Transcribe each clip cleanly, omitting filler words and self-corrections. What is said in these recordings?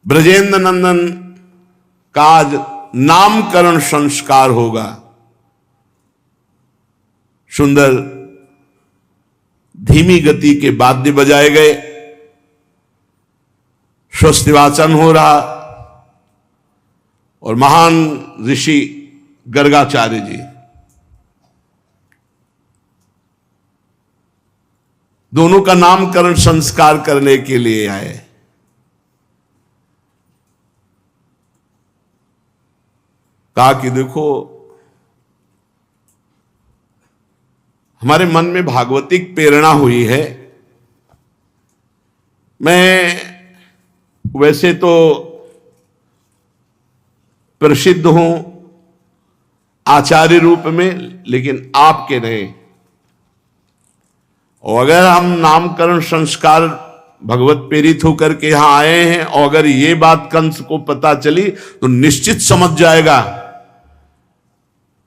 ब्रजेंद्र नंदन का आज नामकरण संस्कार होगा। सुंदर धीमी गति के वाद्य बजाए गए, स्वस्ति वाचन हो रहा और महान ऋषि गर्गाचार्य जी दोनों का नामकरण संस्कार करने के लिए आए। कहा कि देखो, हमारे मन में भागवतिक प्रेरणा हुई है। मैं वैसे तो प्रसिद्ध हूं आचार्य रूप में, लेकिन आपके नहीं। और अगर हम नामकरण संस्कार भगवत प्रेरित होकर के यहां आए हैं और अगर ये बात कंस को पता चली तो निश्चित समझ जाएगा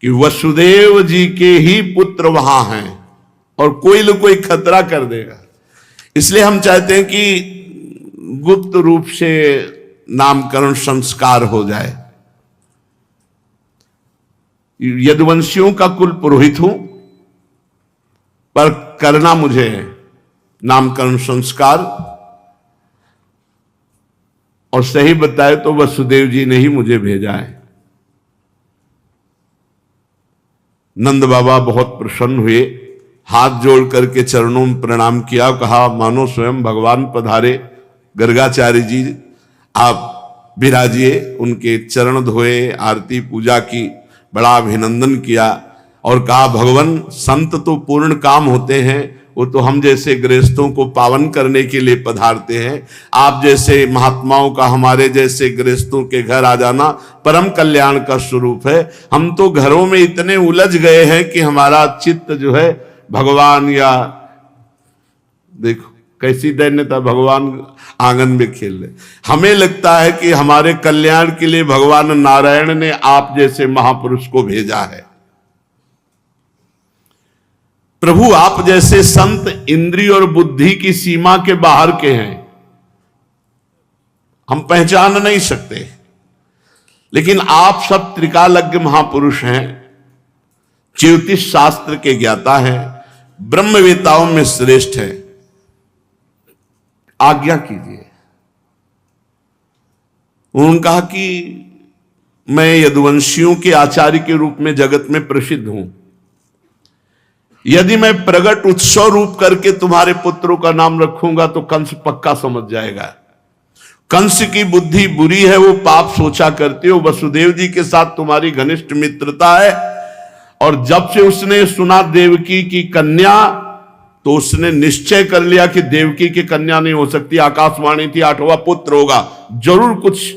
कि वसुदेव जी के ही पुत्र वहां हैं और कोई न कोई खतरा कर देगा। इसलिए हम चाहते हैं कि गुप्त रूप से नामकरण संस्कार हो जाए। यदुवंशियों का कुल पुरोहित हूं, पर करना मुझे नामकरण संस्कार, और सही बताए तो वसुदेव जी ने ही मुझे भेजा है। नंद बाबा बहुत प्रसन्न हुए, हाथ जोड़ करके चरणों में प्रणाम किया, कहा मानो स्वयं भगवान पधारे। गर्गाचार्य जी आप विराजिए। उनके चरण धोए, आरती पूजा की, बड़ा अभिनंदन किया और कहा भगवान संत तो पूर्ण काम होते हैं, वो तो हम जैसे गृहस्थों को पावन करने के लिए पधारते हैं। आप जैसे महात्माओं का हमारे जैसे गृहस्थों के घर आ जाना परम कल्याण का स्वरूप है। हम तो घरों में इतने उलझ गए हैं कि हमारा चित्त जो है भगवान, या देखो कैसी दैन्यता, भगवान आंगन में खेल रहे। हमें लगता है कि हमारे कल्याण के लिए भगवान नारायण ने आप जैसे महापुरुष को भेजा है। प्रभु आप जैसे संत इंद्रिय और बुद्धि की सीमा के बाहर के हैं, हम पहचान नहीं सकते, लेकिन आप सब त्रिकालज्ञ महापुरुष हैं, ज्योतिष शास्त्र के ज्ञाता हैं, ब्रह्मवेताओं में श्रेष्ठ हैं। आज्ञा कीजिए। उन्होंने कहा कि मैं यदुवंशियों के आचार्य के रूप में जगत में प्रसिद्ध हूं। यदि मैं प्रगट उत्सव रूप करके तुम्हारे पुत्रों का नाम रखूंगा तो कंस पक्का समझ जाएगा। कंस की बुद्धि बुरी है, वो पाप सोचा करती हो। वसुदेव जी के साथ तुम्हारी घनिष्ठ मित्रता है, और जब से उसने सुना देवकी की कन्या, तो उसने निश्चय कर लिया कि देवकी की कन्या नहीं हो सकती। आकाशवाणी थी 8वां पुत्र होगा, जरूर कुछ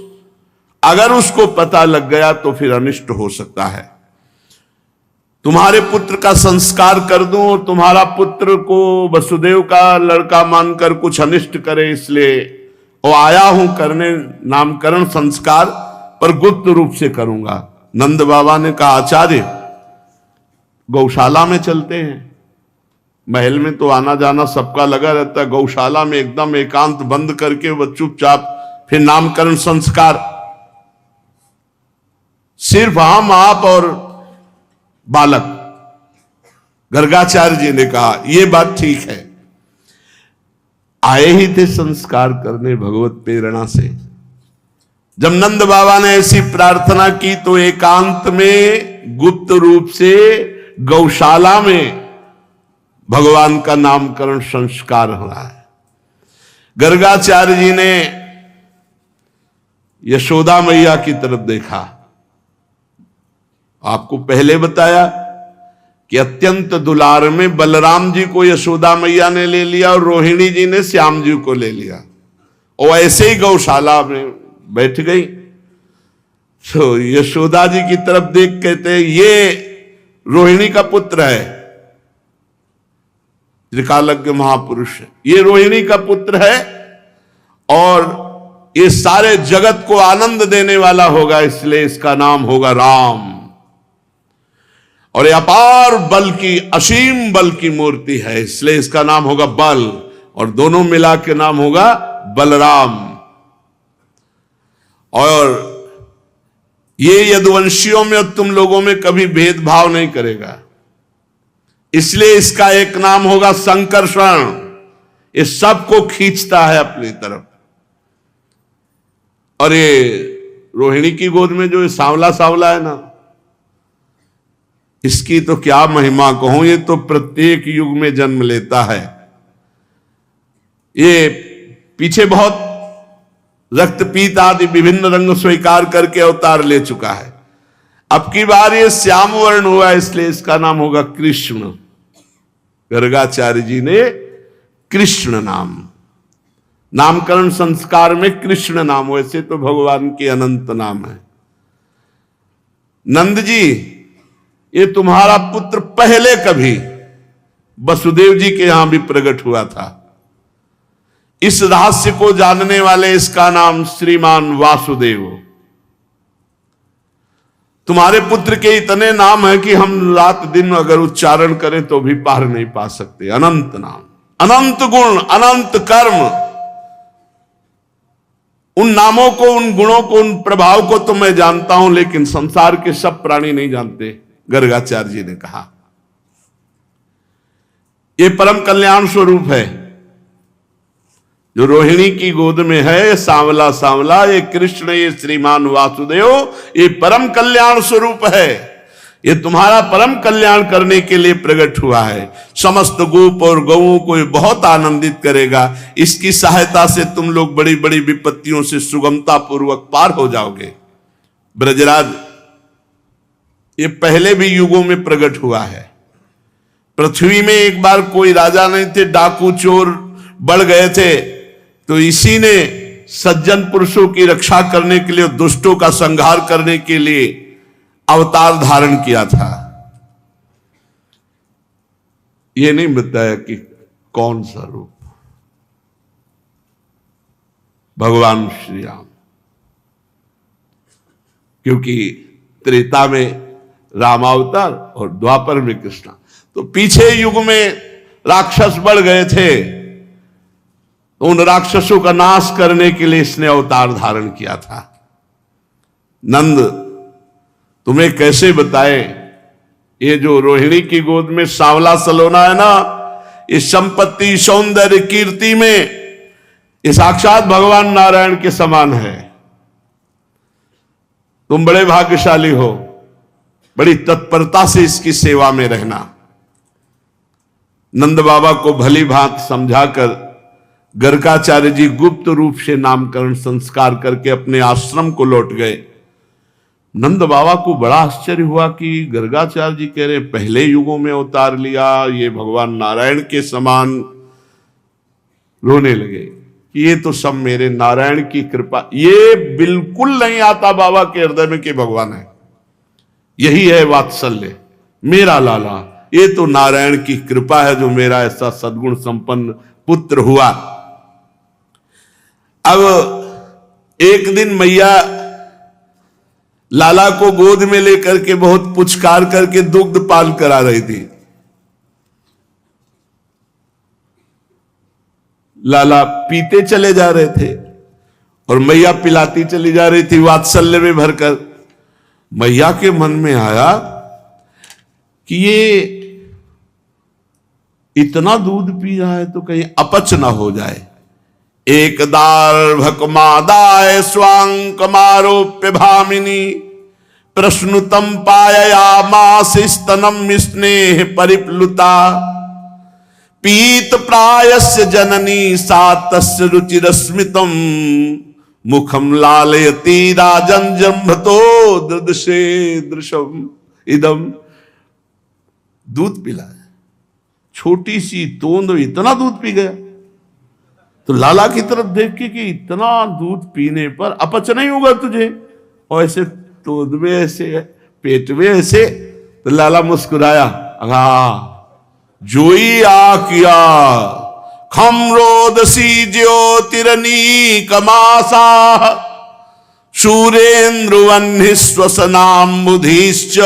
अगर उसको पता लग गया तो फिर अनिष्ट हो सकता है। तुम्हारे पुत्र का संस्कार कर दूं और तुम्हारा पुत्र को वसुदेव का लड़का मानकर कुछ अनिष्ट करे, इसलिए वो आया हूं करने नामकरण संस्कार, पर गुप्त रूप से करूंगा। नंद बाबा ने कहा आचार्य गौशाला में चलते हैं। महल में तो आना जाना सबका लगा रहता है, गौशाला में एकदम एकांत बंद करके वह चुपचाप, फिर नामकरण संस्कार सिर्फ हम आप और बालक। गर्गाचार्य जी ने कहा यह बात ठीक है। आए ही थे संस्कार करने भगवत प्रेरणा से। जब नंद बाबा ने ऐसी प्रार्थना की तो एकांत में गुप्त रूप से गौशाला में भगवान का नामकरण संस्कार हो रहा है। गर्गाचार्य जी ने यशोदा मैया की तरफ देखा। आपको पहले बताया कि अत्यंत दुलार में बलराम जी को यशोदा मैया ने ले लिया और रोहिणी जी ने श्याम जी को ले लिया, और ऐसे ही गौशाला में बैठ गई। तो यशोदा जी की तरफ देख कहते ये रोहिणी का पुत्र है, त्रिकालज्ञ महापुरुष है, ये रोहिणी का पुत्र है और ये सारे जगत को आनंद देने वाला होगा, इसलिए इसका नाम होगा राम। और ये अपार बल की, असीम बल की मूर्ति है, इसलिए इसका नाम होगा बल, और दोनों मिला के नाम होगा बलराम। और ये यदुवंशियों में और तुम लोगों में कभी भेदभाव नहीं करेगा, इसलिए इसका एक नाम होगा संकर्षण। ये सबको खींचता है अपनी तरफ। और ये रोहिणी की गोद में जो सांवला सांवला है ना, इसकी तो क्या महिमा कहूं, ये तो प्रत्येक युग में जन्म लेता है। ये पीछे बहुत रक्तपीत आदि विभिन्न रंग स्वीकार करके अवतार ले चुका है। अब की बार ये श्याम वर्ण हुआ, इसलिए इसका नाम होगा कृष्ण। गर्गाचार्य जी ने कृष्ण नामकरण संस्कार में कृष्ण नाम, वैसे तो भगवान के अनंत नाम है। नंद जी, ये तुम्हारा पुत्र पहले कभी वसुदेव जी के यहां भी प्रकट हुआ था। इस रहस्य को जानने वाले इसका नाम श्रीमान वासुदेव। तुम्हारे पुत्र के इतने नाम है कि हम रात दिन अगर उच्चारण करें तो भी पार नहीं पा सकते। अनंत नाम, अनंत गुण, अनंत कर्म। उन नामों को, उन गुणों को, उन प्रभाव को तो मैं जानता हूं, लेकिन संसार के सब प्राणी नहीं जानते। गर्गाचार्य जी ने कहा यह परम कल्याण स्वरूप है जो रोहिणी की गोद में है। सांवला सांवला ये कृष्ण, ये श्रीमान वासुदेव, ये परम कल्याण स्वरूप है। ये तुम्हारा परम कल्याण करने के लिए प्रकट हुआ है। समस्त गोप और गौओं को ये बहुत आनंदित करेगा। इसकी सहायता से तुम लोग बड़ी बड़ी विपत्तियों से सुगमता पूर्वक पार हो जाओगे। ब्रजराज, ये पहले भी युगों में प्रकट हुआ है। पृथ्वी में एक बार कोई राजा नहीं थे, डाकू चोर बढ़ गए थे, तो इसी ने सज्जन पुरुषों की रक्षा करने के लिए, दुष्टों का संहार करने के लिए अवतार धारण किया था। ये नहीं बताया कि कौन सा रूप। भगवान श्री राम, क्योंकि त्रेता में रामावतार और द्वापर में कृष्ण, तो पीछे युग में राक्षस बढ़ गए थे, तो उन राक्षसों का नाश करने के लिए इसने अवतार धारण किया था। नंद, तुम्हें कैसे बताए, ये जो रोहिणी की गोद में सांवला सलोना है ना, इस संपत्ति, सौंदर्य, कीर्ति में ये साक्षात भगवान नारायण के समान है। तुम बड़े भाग्यशाली हो। बड़ी तत्परता से इसकी सेवा में रहना। नंद बाबा को भली भांत समझाकर गर्गाचार्य जी गुप्त रूप से नामकरण संस्कार करके अपने आश्रम को लौट गए। नंद बाबा को बड़ा आश्चर्य हुआ कि गर्गाचार्य जी कह रहे पहले युगों में अवतार लिया, ये भगवान नारायण के समान। रोने लगे कि ये तो सब मेरे नारायण की कृपा। ये बिल्कुल नहीं आता बाबा के हृदय में कि भगवान है। यही है वात्सल्य। मेरा लाला, ये तो नारायण की कृपा है जो मेरा ऐसा सद्गुण संपन्न पुत्र हुआ। अब एक दिन मैया लाला को गोद में लेकर के बहुत पुचकार करके दुग्ध पान करा रही थी। लाला पीते चले जा रहे थे और मैया पिलाती चली जा रही थी वात्सल्य में भरकर। मैया के मन में आया कि ये इतना दूध पी रहा है तो कहीं अपच ना हो जाए। एक दार्भकमादाय स्वांकमारोप्य भामिनी प्रश्नुतम पाययामास स्तनम स्नेह परिप्लुता पीत प्रायस्य जननी सातस्य रुचिरस्मितम मुखम लालयति राजन जम्भतो दृदशे दृशम इदम। दूध पिला, छोटी सी तोंद इतना दूध पी गया। तो लाला की तरफ देख के कि इतना दूध पीने पर अपच नहीं होगा तुझे, और ऐसे तोंद में ऐसे पेट में ऐसे। तो लाला मुस्कुराया, जोई आ किया खम रोदसी ज्योतिरनी कमासा सूरेन्द्रुवन्हि श्वसनाम बुधिश्च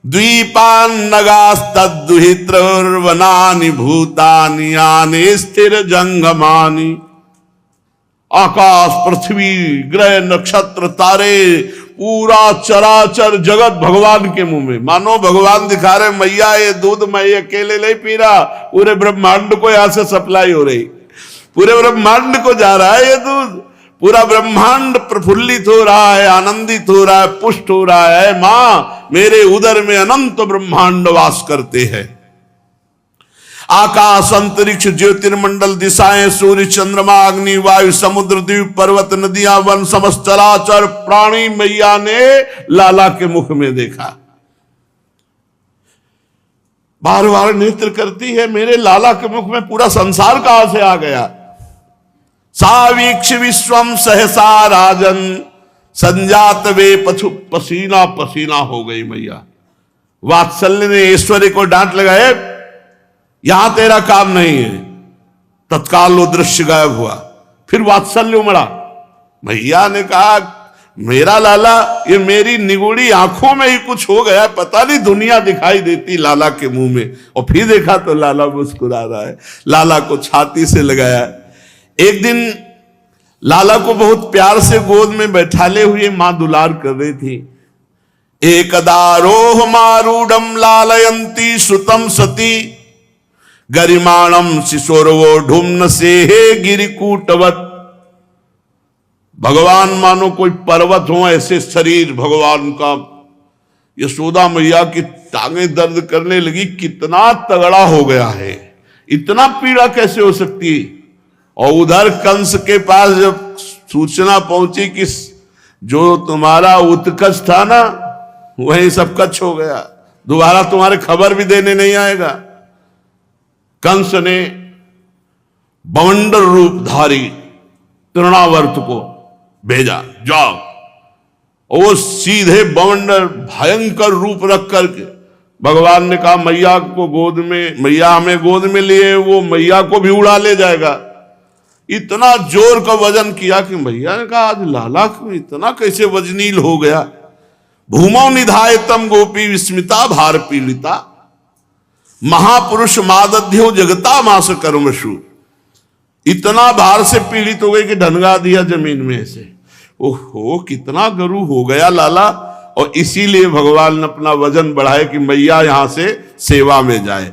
द्वीपान्नगास्तद्दुहित्रवनानि भूतानि यानि स्थिर जंगमानि। आकाश, पृथ्वी, ग्रह, नक्षत्र, तारे, पूरा चराचर जगत भगवान के मुंह में। मानो भगवान दिखा रहे मैया ये दूध मैं ये अकेले नहीं पी रहा, पूरे ब्रह्मांड को यहां से सप्लाई हो रही, पूरे ब्रह्मांड को जा रहा है ये दूध। पूरा ब्रह्मांड प्रफुल्लित हो रहा है, आनंदित हो रहा है, पुष्ट हो रहा है। मां मेरे उदर में अनंत ब्रह्मांड वास करते हैं। आकाश, अंतरिक्ष, ज्योतिर्मंडल, दिशाएं, सूर्य, चंद्रमा, अग्नि, वायु, समुद्र, द्वीप, पर्वत, नदियां, वन, समस्त चराचर प्राणी मैया ने लाला के मुख में देखा। बार बार नेत्र करती है, मेरे लाला के मुख में पूरा संसार कहां से आ गया। सावीक्ष विश्वम सहसा राजन, संजात वे पशु पसीना पसीना हो गई मैया। वात्सल्य ने ऐश्वर्य को डांट लगाए, यहां तेरा काम नहीं है। तत्काल वो दृश्य गायब हुआ। फिर वात्सल्य उमड़ा। मैया ने कहा मेरा लाला, ये मेरी निगुड़ी आंखों में ही कुछ हो गया, पता नहीं दुनिया दिखाई देती लाला के मुंह में। और फिर देखा तो लाला मुस्कुरा रहा है। लाला को छाती से लगाया। एक दिन लाला को बहुत प्यार से गोद में बैठाले हुए मां दुलार कर रही थी। एकदारोह मारूढ़म लालयंती सुतम सती, गरिमाणम शिशोरवो ढुम्न से हे गिरिकूटवत। भगवान मानो कोई पर्वत हो, ऐसे शरीर भगवान का। यशोदा मैया की टांगें दर्द करने लगी, कितना तगड़ा हो गया है, इतना पीड़ा कैसे हो सकती। और उधर कंस के पास जब सूचना पहुंची कि जो तुम्हारा उत्कच था ना, वही सब कच्छ हो गया, दोबारा तुम्हारे खबर भी देने नहीं आएगा। कंस ने बवंडर रूपधारी तृणावर्त को भेजा, जाओ। और वो सीधे बवंडर भयंकर रूप रख करके, भगवान ने कहा मैया को गोद में, मैया हमें गोद में लिए, वो मैया को भी उड़ा ले जाएगा। इतना जोर का वजन किया कि मैया ने कहा आज लाला को इतना कैसे वजनील हो गया। भूमौ निधायतम गोपी विस्मिता भार पीड़िता, महापुरुष मादध्यो जगता मास कर्मशु। इतना भार से पीड़ित हो गई कि ढनगा दिया जमीन में ऐसे। ओहो कितना गरु हो गया लाला। और इसीलिए भगवान ने अपना वजन बढ़ाया कि मैया यहां से सेवा में जाए।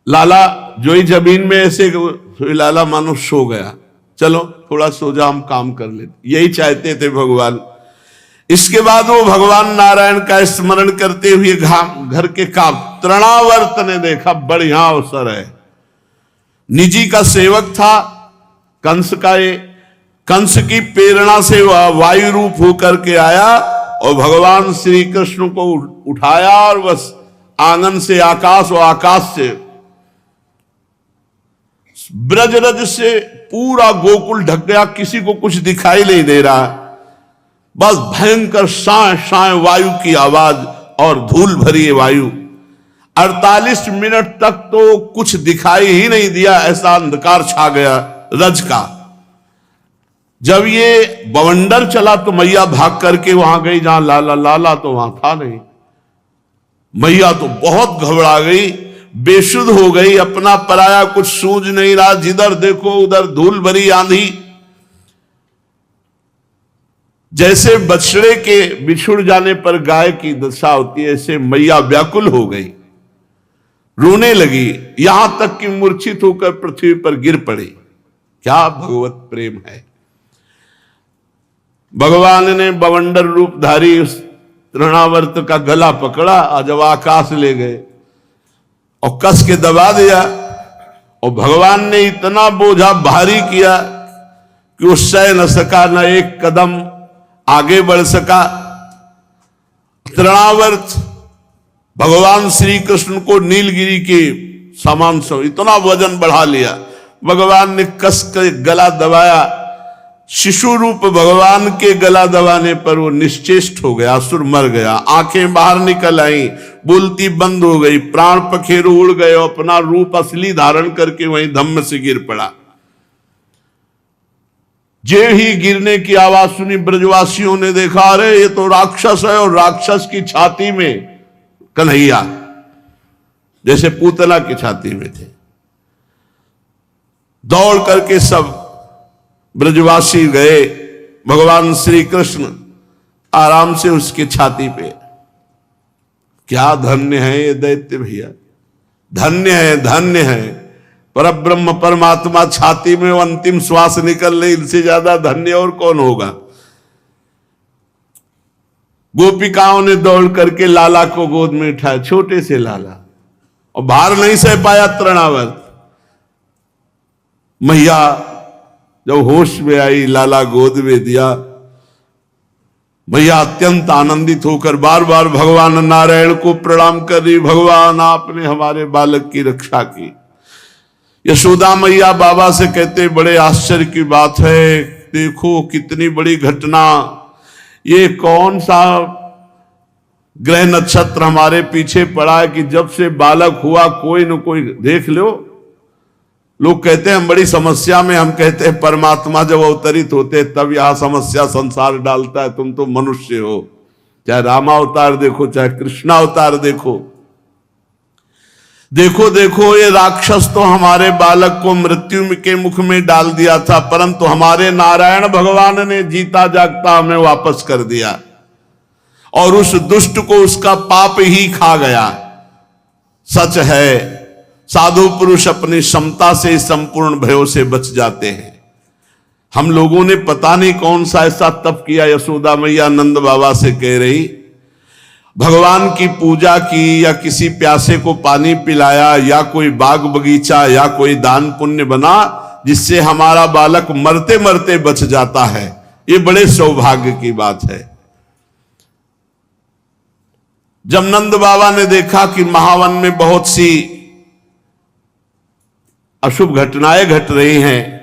लाला जो ही जमीन में ऐसे, लाला मानो सो गया। चलो थोड़ा सो जा, हम काम कर लेते, यही चाहते थे भगवान। इसके बाद वो भगवान नारायण का स्मरण करते हुए घर के काम, तृणावर्त ने देखा बढ़िया अवसर है। निजी का सेवक था कंस का, ये कंस की प्रेरणा से वायु रूप होकर के आया और भगवान श्री कृष्ण को उठाया और बस आंगन से आकाश और आकाश से ब्रजरज से पूरा गोकुल ढक गया, किसी को कुछ दिखाई नहीं दे रहा। बस भयंकर साए साए वायु की आवाज और धूल भरी वायु। 48 मिनट तक तो कुछ दिखाई ही नहीं दिया, ऐसा अंधकार छा गया रज का। जब ये बवंडर चला तो मैया भाग करके वहां गई जहां लाला, लाला तो वहां था नहीं। मैया तो बहुत घबरा गई, बेसुध हो गई, अपना पराया कुछ सूझ नहीं रहा। जिधर देखो उधर धूल भरी आंधी। जैसे बछड़े के बिछुड़ जाने पर गाय की दशा होती है, ऐसे मैया व्याकुल हो गई, रोने लगी, यहां तक कि मूर्छित होकर पृथ्वी पर गिर पड़ी। क्या भगवत प्रेम है। भगवान ने बवंडर रूपधारी उस तृणावर्त का गला पकड़ा और जब आकाश ले गए और कस के दबा दिया। और भगवान ने इतना बोझा भारी किया कि वो सह न सका, न एक कदम आगे बढ़ सका। तृणावर्त भगवान श्री कृष्ण को नीलगिरी के समान सो इतना वजन बढ़ा लिया। भगवान ने कस के गला दबाया। शिशु रूप भगवान के गला दबाने पर वो निश्चेष्ट हो गया, असुर मर गया। आंखें बाहर निकल आई, बोलती बंद हो गई, प्राण पखेरु उड़ गए, अपना रूप असली धारण करके वहीं धम्म से गिर पड़ा। जे ही गिरने की आवाज सुनी, ब्रजवासियों ने देखा अरे ये तो राक्षस है, और राक्षस की छाती में कन्हैया, जैसे पूतना की छाती में थे। दौड़ करके सब ब्रजवासी गए। भगवान श्री कृष्ण आराम से उसके छाती पे, क्या धन्य है ये दैत्य भैया, धन्य है, धन्य है। परब्रह्म परमात्मा छाती में अंतिम श्वास निकल रही, इनसे ज्यादा धन्य और कौन होगा। गोपिकाओं ने दौड़ करके लाला को गोद में उठाया, छोटे से लाला, और भार नहीं सह पाया तृणावर्त। मैया जब होश में आई, लाला गोद में दिया। मैया अत्यंत आनंदित होकर बार बार भगवान नारायण को प्रणाम कर रही, भगवान आपने हमारे बालक की रक्षा की। यशोदा मैया बाबा से कहते, बड़े आश्चर्य की बात है, देखो कितनी बड़ी घटना, ये कौन सा ग्रह नक्षत्र हमारे पीछे पड़ा है कि जब से बालक हुआ कोई न कोई देख लो। लोग कहते हैं हम बड़ी समस्या में, हम कहते हैं परमात्मा जब अवतरित होते तब यहां समस्या संसार डालता है, तुम तो मनुष्य हो। चाहे रामावतार देखो, चाहे कृष्णावतार देखो, देखो देखो ये राक्षस तो हमारे बालक को मृत्यु के मुख में डाल दिया था, परंतु हमारे नारायण भगवान ने जीता जागता हमें वापस कर दिया, और उस दुष्ट को उसका पाप ही खा गया। सच है, साधु पुरुष अपनी क्षमता से संपूर्ण भयों से बच जाते हैं। हम लोगों ने पता नहीं कौन सा ऐसा तप किया। यशोदा मैया नंद बाबा से कह रही, भगवान की पूजा की, या किसी प्यासे को पानी पिलाया, या कोई बाग बगीचा, या कोई दान पुण्य बना जिससे हमारा बालक मरते मरते बच जाता है। ये बड़े सौभाग्य की बात है। जब नंद बाबा ने देखा कि महावन में बहुत सी अशुभ घटनाएं घट रही हैं,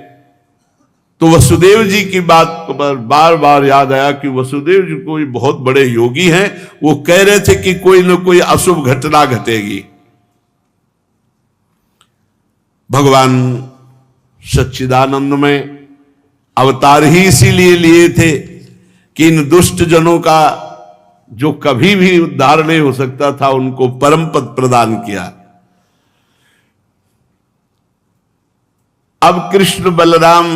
तो वसुदेव जी की बात पर बार बार याद आया कि वसुदेव जी कोई बहुत बड़े योगी हैं, वो कह रहे थे कि कोई न कोई अशुभ घटना घटेगी। भगवान सच्चिदानंद में अवतार ही इसीलिए लिए थे कि इन दुष्ट जनों का जो कभी भी उद्धार नहीं हो सकता था, उनको परम पद प्रदान किया। अब कृष्ण बलराम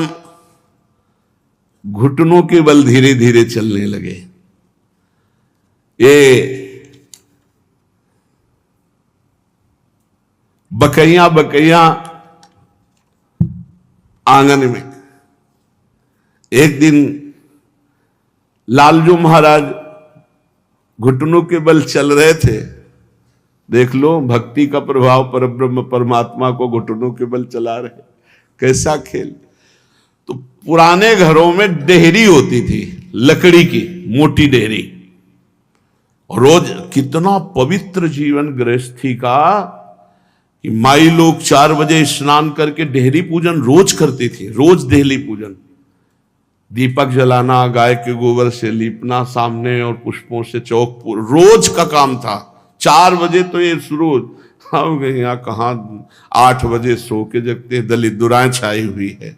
घुटनों के बल धीरे धीरे चलने लगे। ये बकैया बकैया आंगन में एक दिन लालजू महाराज घुटनों के बल चल रहे थे। देख लो भक्ति का प्रभाव, परब्रह्म परमात्मा को घुटनों के बल चला रहे, कैसा खेल। तो पुराने घरों में डेहरी होती थी, लकड़ी की मोटी डेहरी, और रोज कितना पवित्र जीवन गृहस्थी का कि माई लोग 4 बजे स्नान करके डेहरी पूजन रोज करती थी। रोज डेहरी पूजन, दीपक जलाना, गाय के गोबर से लीपना सामने, और पुष्पों से चौक रोज का काम था। 4 बजे तो ये शुरू। हम यहाँ कहाँ 8 बजे सो के जगते, दलित दुराएं छाई हुई है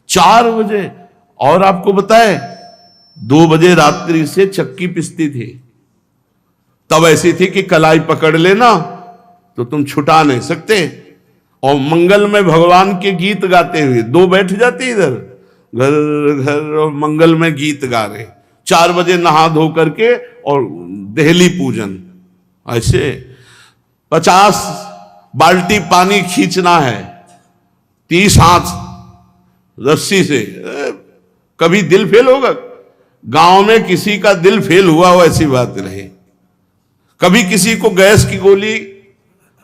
4 बजे। और आपको बताए 2 बजे रात्रि से चक्की पिसती थी। तब ऐसी थी कि कलाई पकड़ लेना तो तुम छुटा नहीं सकते, और मंगल में भगवान के गीत गाते हुए 2 बैठ जाती इधर घर घर, और मंगल में गीत गा रहे। 4 बजे नहा धो करके और देहली पूजन। ऐसे 50 बाल्टी पानी खींचना है, 30 हाथ रस्सी से। कभी दिल फेल होगा? गांव में किसी का दिल फेल हुआ हो ऐसी बात नहीं। कभी किसी को गैस की गोली,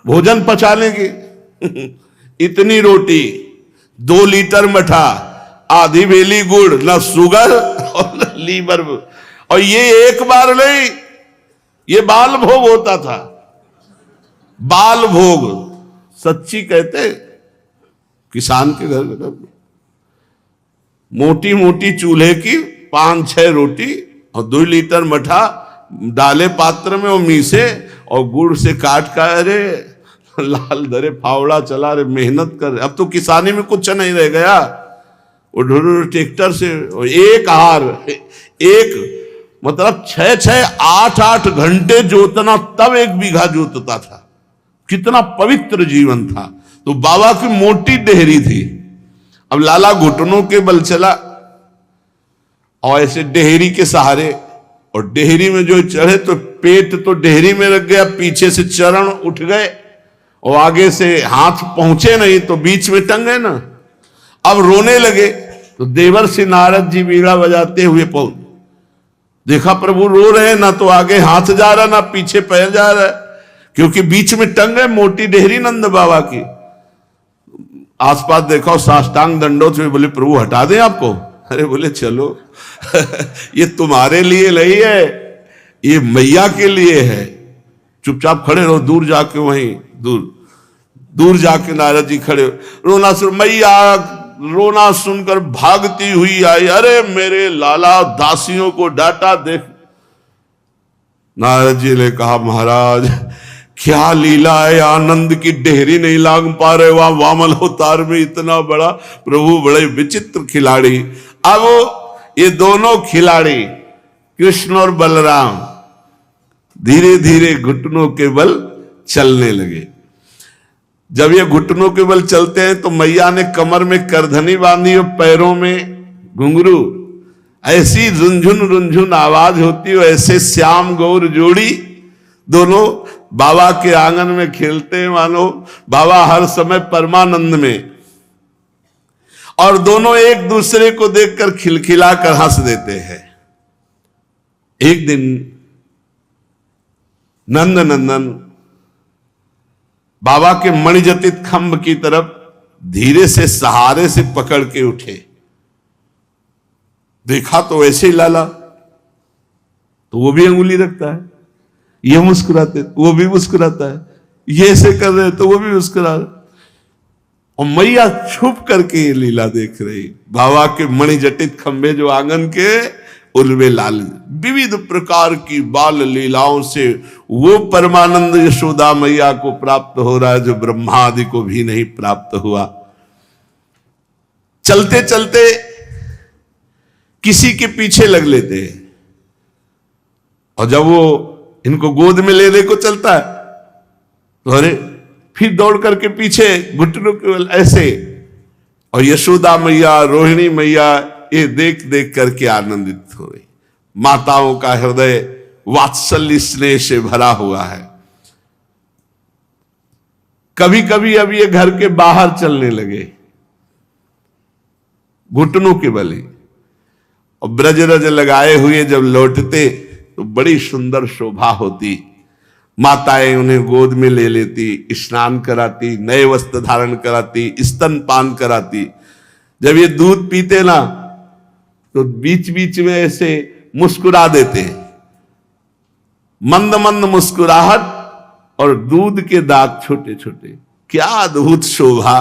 भोजन पचा लेंगे इतनी रोटी, 2 लीटर मठा, आधी बेली गुड़, न शुगर और न लीवर। और ये एक बार नहीं, ये बाल भोग होता था। बाल भोग सच्ची कहते किसान के घर में मोटी मोटी चूल्हे की 5-6 रोटी और 2 लीटर मठा डाले पात्र में, और मीसे और गुड़ से काट का। अरे लाल दरे फावड़ा चला रे, मेहनत कर। अब तो किसानी में कुछ नहीं रह गया, वो ढूंढ ट्रैक्टर से। एक हार, एक मतलब 6-6, 8-8 घंटे जोतना, तब 1 बीघा जोतता था। कितना पवित्र जीवन था। तो बाबा की मोटी डेहरी थी, अब लाला घुटनों के बल चला और ऐसे डेहरी के सहारे, और डेहरी में जो चढ़े तो पेट तो डेहरी में रख गया, पीछे से चरण उठ गए और आगे से हाथ पहुंचे नहीं तो बीच में टंग गए ना। अब रोने लगे तो देवर्षि नारद जी बीड़ा बजाते हुए पहुंच, देखा प्रभु रो रहे हैं, ना तो आगे हाथ जा रहा ना पीछे पैर जा रहा है, क्योंकि बीच में टंग गए मोटी डेहरी नंद बाबा की। आसपास देखा, साष्टांग दंडोत में बोले प्रभु हटा दें आपको। अरे बोले चलो ये तुम्हारे लिए नहीं है, ये मैया के लिए है, चुपचाप खड़े रहो। दूर जाके वहीं दूर जाके नारद जी खड़े, रोना सुन, मैया रोना सुनकर भागती हुई आई, अरे मेरे लाला दासियों को डांटा देख। नारद जी ने कहा महाराज क्या लीला है, आनंद की डेहरी नहीं लाग पा रहे, वहां वामन अवतार में इतना बड़ा प्रभु, बड़े विचित्र खिलाड़ी। अब ये दोनों खिलाड़ी कृष्ण और बलराम धीरे धीरे घुटनों के बल चलने लगे। जब ये घुटनों के बल चलते हैं तो मैया ने कमर में करधनी बांधी और पैरों में घुंघरू, ऐसी रुंझुन रुंझुन आवाज होती है, ऐसे श्याम गौर जोड़ी दोनों बाबा के आंगन में खेलते हैं, मानो बाबा हर समय परमानंद में, और दोनों एक दूसरे को देखकर खिलखिलाकर हंस देते हैं। एक दिन नंद नंदन बाबा के मणिजटित खंभ की तरफ धीरे से सहारे से पकड़ के उठे, देखा तो ऐसे ही लाला, तो वो भी अंगुली रखता है, ये मुस्कुराते वो भी मुस्कुराता है, ये ऐसे कर रहे तो वो भी मुस्कुरा रहे, और मैया छुप करके ये लीला देख रही। बाबा के मणिजटित खंभे जो आंगन के, उनमें लाल विविध प्रकार की बाल लीलाओं से वो परमानंद यशोदा मैया को प्राप्त हो रहा है जो ब्रह्मा आदि को भी नहीं प्राप्त हुआ। चलते चलते किसी के पीछे लग लेते हैं, और जब वो इनको गोद में लेने को चलता है तो अरे फिर दौड़ करके पीछे घुटनों के बल ऐसे, और यशोदा मैया रोहिणी मैया ये देख देख करके आनंदित हो रही। माताओं का हृदय वात्सल्य स्नेह से भरा हुआ है। कभी कभी अब ये घर के बाहर चलने लगे घुटनों के बल ही, और ब्रज रज लगाए हुए जब लौटते तो बड़ी सुंदर शोभा होती। माताएं उन्हें गोद में ले लेती, स्नान कराती, नए वस्त्र धारण कराती, स्तनपान कराती। जब ये दूध पीते ना तो बीच बीच में ऐसे मुस्कुरा देते, मंद मंद मुस्कुराहट, और दूध के दाग छोटे छोटे। क्या अद्भुत शोभा!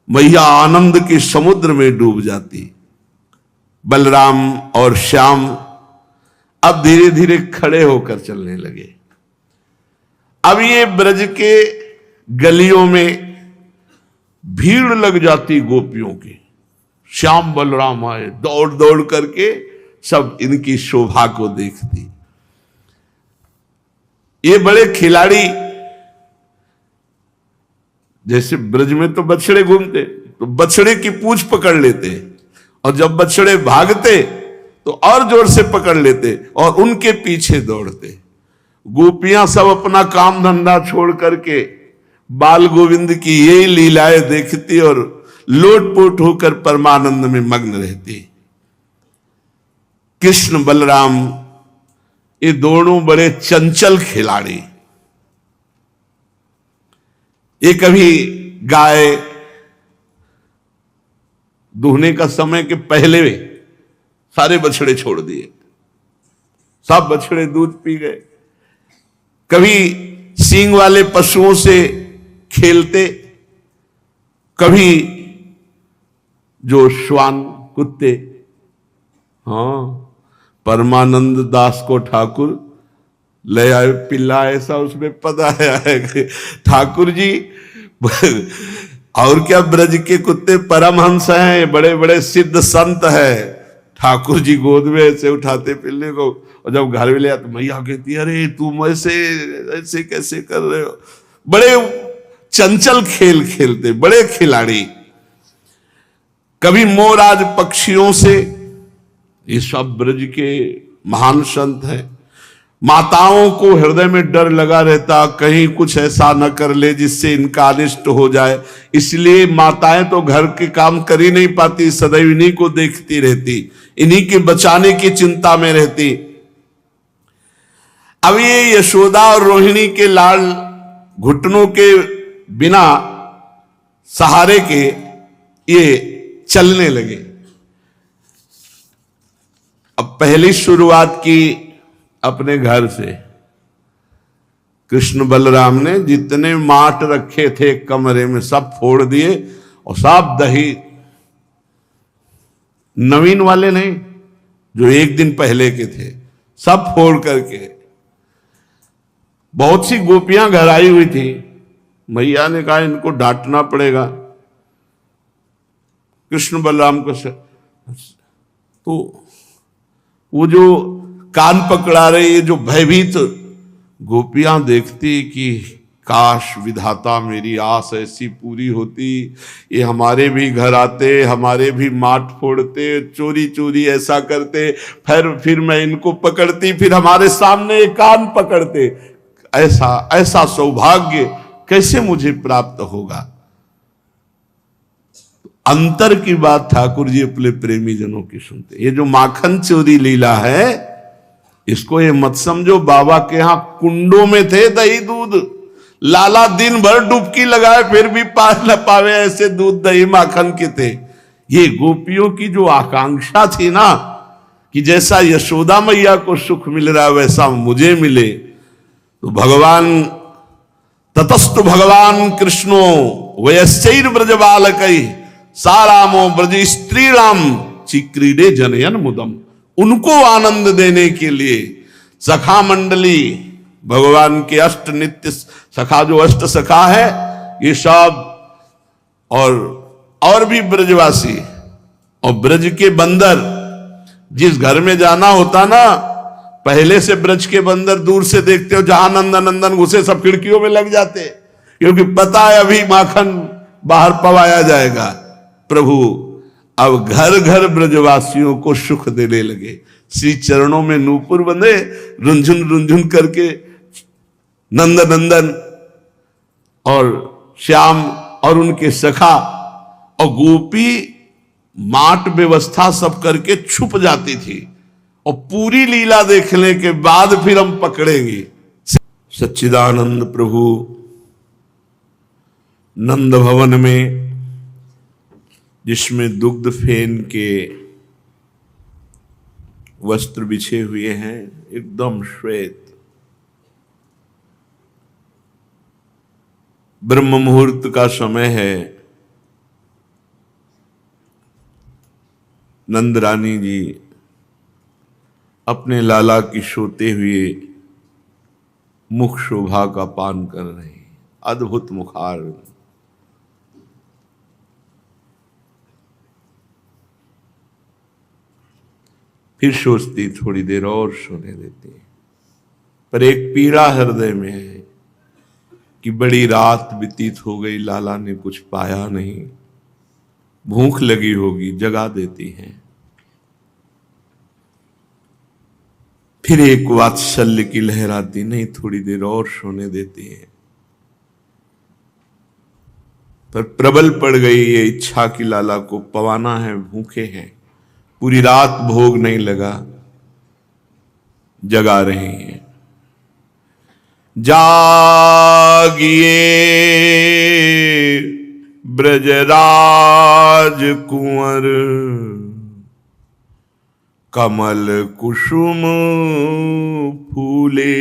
मैया आनंद के समुद्र में डूब जाती। बलराम और श्याम अब धीरे धीरे खड़े होकर चलने लगे। अब ये ब्रज के गलियों में भीड़ लग जाती गोपियों की। श्याम बलराम आए, दौड़ दौड़ करके सब इनकी शोभा को देखती। ये बड़े खिलाड़ी, जैसे ब्रज में तो बछड़े घूमते तो बछड़े की पूंछ पकड़ लेते, और जब बछड़े भागते तो और जोर से पकड़ लेते और उनके पीछे दौड़ते। गोपियां सब अपना काम धंधा छोड़ करके बाल गोविंद की यही लीलाएं देखती और लोटपोट होकर परमानंद में मग्न रहती। कृष्ण बलराम ये दोनों बड़े चंचल खिलाड़ी। ये कभी गाय दूहने का समय के पहले सारे बछड़े छोड़ दिए, सब बछड़े दूध पी गए। कभी सींग वाले पशुओं से खेलते, कभी जो श्वान कुत्ते। हाँ, परमानंद दास को ठाकुर ले आए पिल्ला, ऐसा उसमें पता है ठाकुर जी। और क्या ब्रज के कुत्ते परमहंस हैं, बड़े बड़े सिद्ध संत हैं। ठाकुर जी गोद में ऐसे उठाते पिल्ले को, और जब घर में ले आते मैया कहती अरे तुम ऐसे ऐसे कैसे कर रहे हो। बड़े चंचल खेल खेलते, बड़े खिलाड़ी। कभी मोर आज पक्षियों से। ये सब ब्रज के महान संत हैं। माताओं को हृदय में डर लगा रहता, कहीं कुछ ऐसा न कर ले जिससे इनका अनिष्ट हो जाए, इसलिए माताएं तो घर के काम कर ही नहीं पाती, सदैव इन्हीं को देखती रहती, इन्हीं के बचाने की चिंता में रहती। अब ये यशोदा और रोहिणी के लाल घुटनों के बिना सहारे के ये चलने लगे। अब पहली शुरुआत की अपने घर से। कृष्ण बलराम ने जितने माट रखे थे कमरे में सब फोड़ दिए और सब दही, नवीन वाले नहीं, जो एक दिन पहले के थे, सब फोड़ करके। बहुत सी गोपियां घर आई हुई थी। मैया ने कहा इनको डांटना पड़ेगा। कृष्ण बलराम को तो वो जो कान पकड़ा रहे, ये जो भयभीत गोपियां देखती कि काश विधाता मेरी आस ऐसी पूरी होती, ये हमारे भी घर आते, हमारे भी माट फोड़ते, चोरी चोरी ऐसा करते, फिर मैं इनको पकड़ती, फिर हमारे सामने कान पकड़ते। ऐसा ऐसा सौभाग्य कैसे मुझे प्राप्त होगा। अंतर की बात ठाकुर जी अपने प्रेमी जनों की सुनते। ये जो माखन चोरी लीला है, इसको ये मत समझो बाबा के यहां कुंडों में थे दही दूध, लाला दिन भर डुबकी लगाए फिर भी पा न पावे ऐसे दूध दही माखन के थे। ये गोपियों की जो आकांक्षा थी ना कि जैसा यशोदा मैया को सुख मिल रहा है वैसा मुझे मिले, तो भगवान ततस्तु भगवान कृष्णो वयस्चैर ब्रज बालकई सारामो ब्रज स्त्रीराम चिक्रीडे जनयन मुदम। उनको आनंद देने के लिए सखा मंडली, भगवान के अष्ट नित्य सखा, जो अष्ट सखा है ये सब, और भी ब्रजवासी और ब्रज के बंदर। जिस घर में जाना होता ना, पहले से ब्रज के बंदर दूर से देखते हो, जहां नंदन नंदन घुसे सब खिड़कियों में लग जाते, क्योंकि पता है अभी माखन बाहर पवाया जाएगा। प्रभु अब घर घर ब्रजवासियों को सुख देने लगे। श्री चरणों में नूपुर बंधे, रुंझुन रुंझुन करके नंद नंदन और श्याम और उनके सखा और गोपी माट व्यवस्था सब करके छुप जाती थी, और पूरी लीला देखने के बाद फिर हम पकड़ेंगे। सच्चिदानंद प्रभु नंद भवन में, जिसमें दुग्ध फेन के वस्त्र बिछे हुए हैं, एकदम श्वेत, ब्रह्म मुहूर्त का समय है। नंद रानी जी अपने लाला की सोते हुए मुख शोभा का पान कर रहे हैं। अद्भुत मुखार। फिर सोचती थोड़ी देर और सोने देती, पर एक पीड़ा हृदय में है कि बड़ी रात व्यतीत हो गई, लाला ने कुछ पाया नहीं, भूख लगी होगी, जगा देती हैं। फिर एक वात्सल्य की लहर आती, नहीं थोड़ी देर और सोने देती है। पर प्रबल पड़ गई ये इच्छा कि लाला को पवाना है, भूखे हैं, पूरी रात भोग नहीं लगा, जगा रहे हैं। जागिए ब्रजराज कुंवर, कमल कुसुम फूले।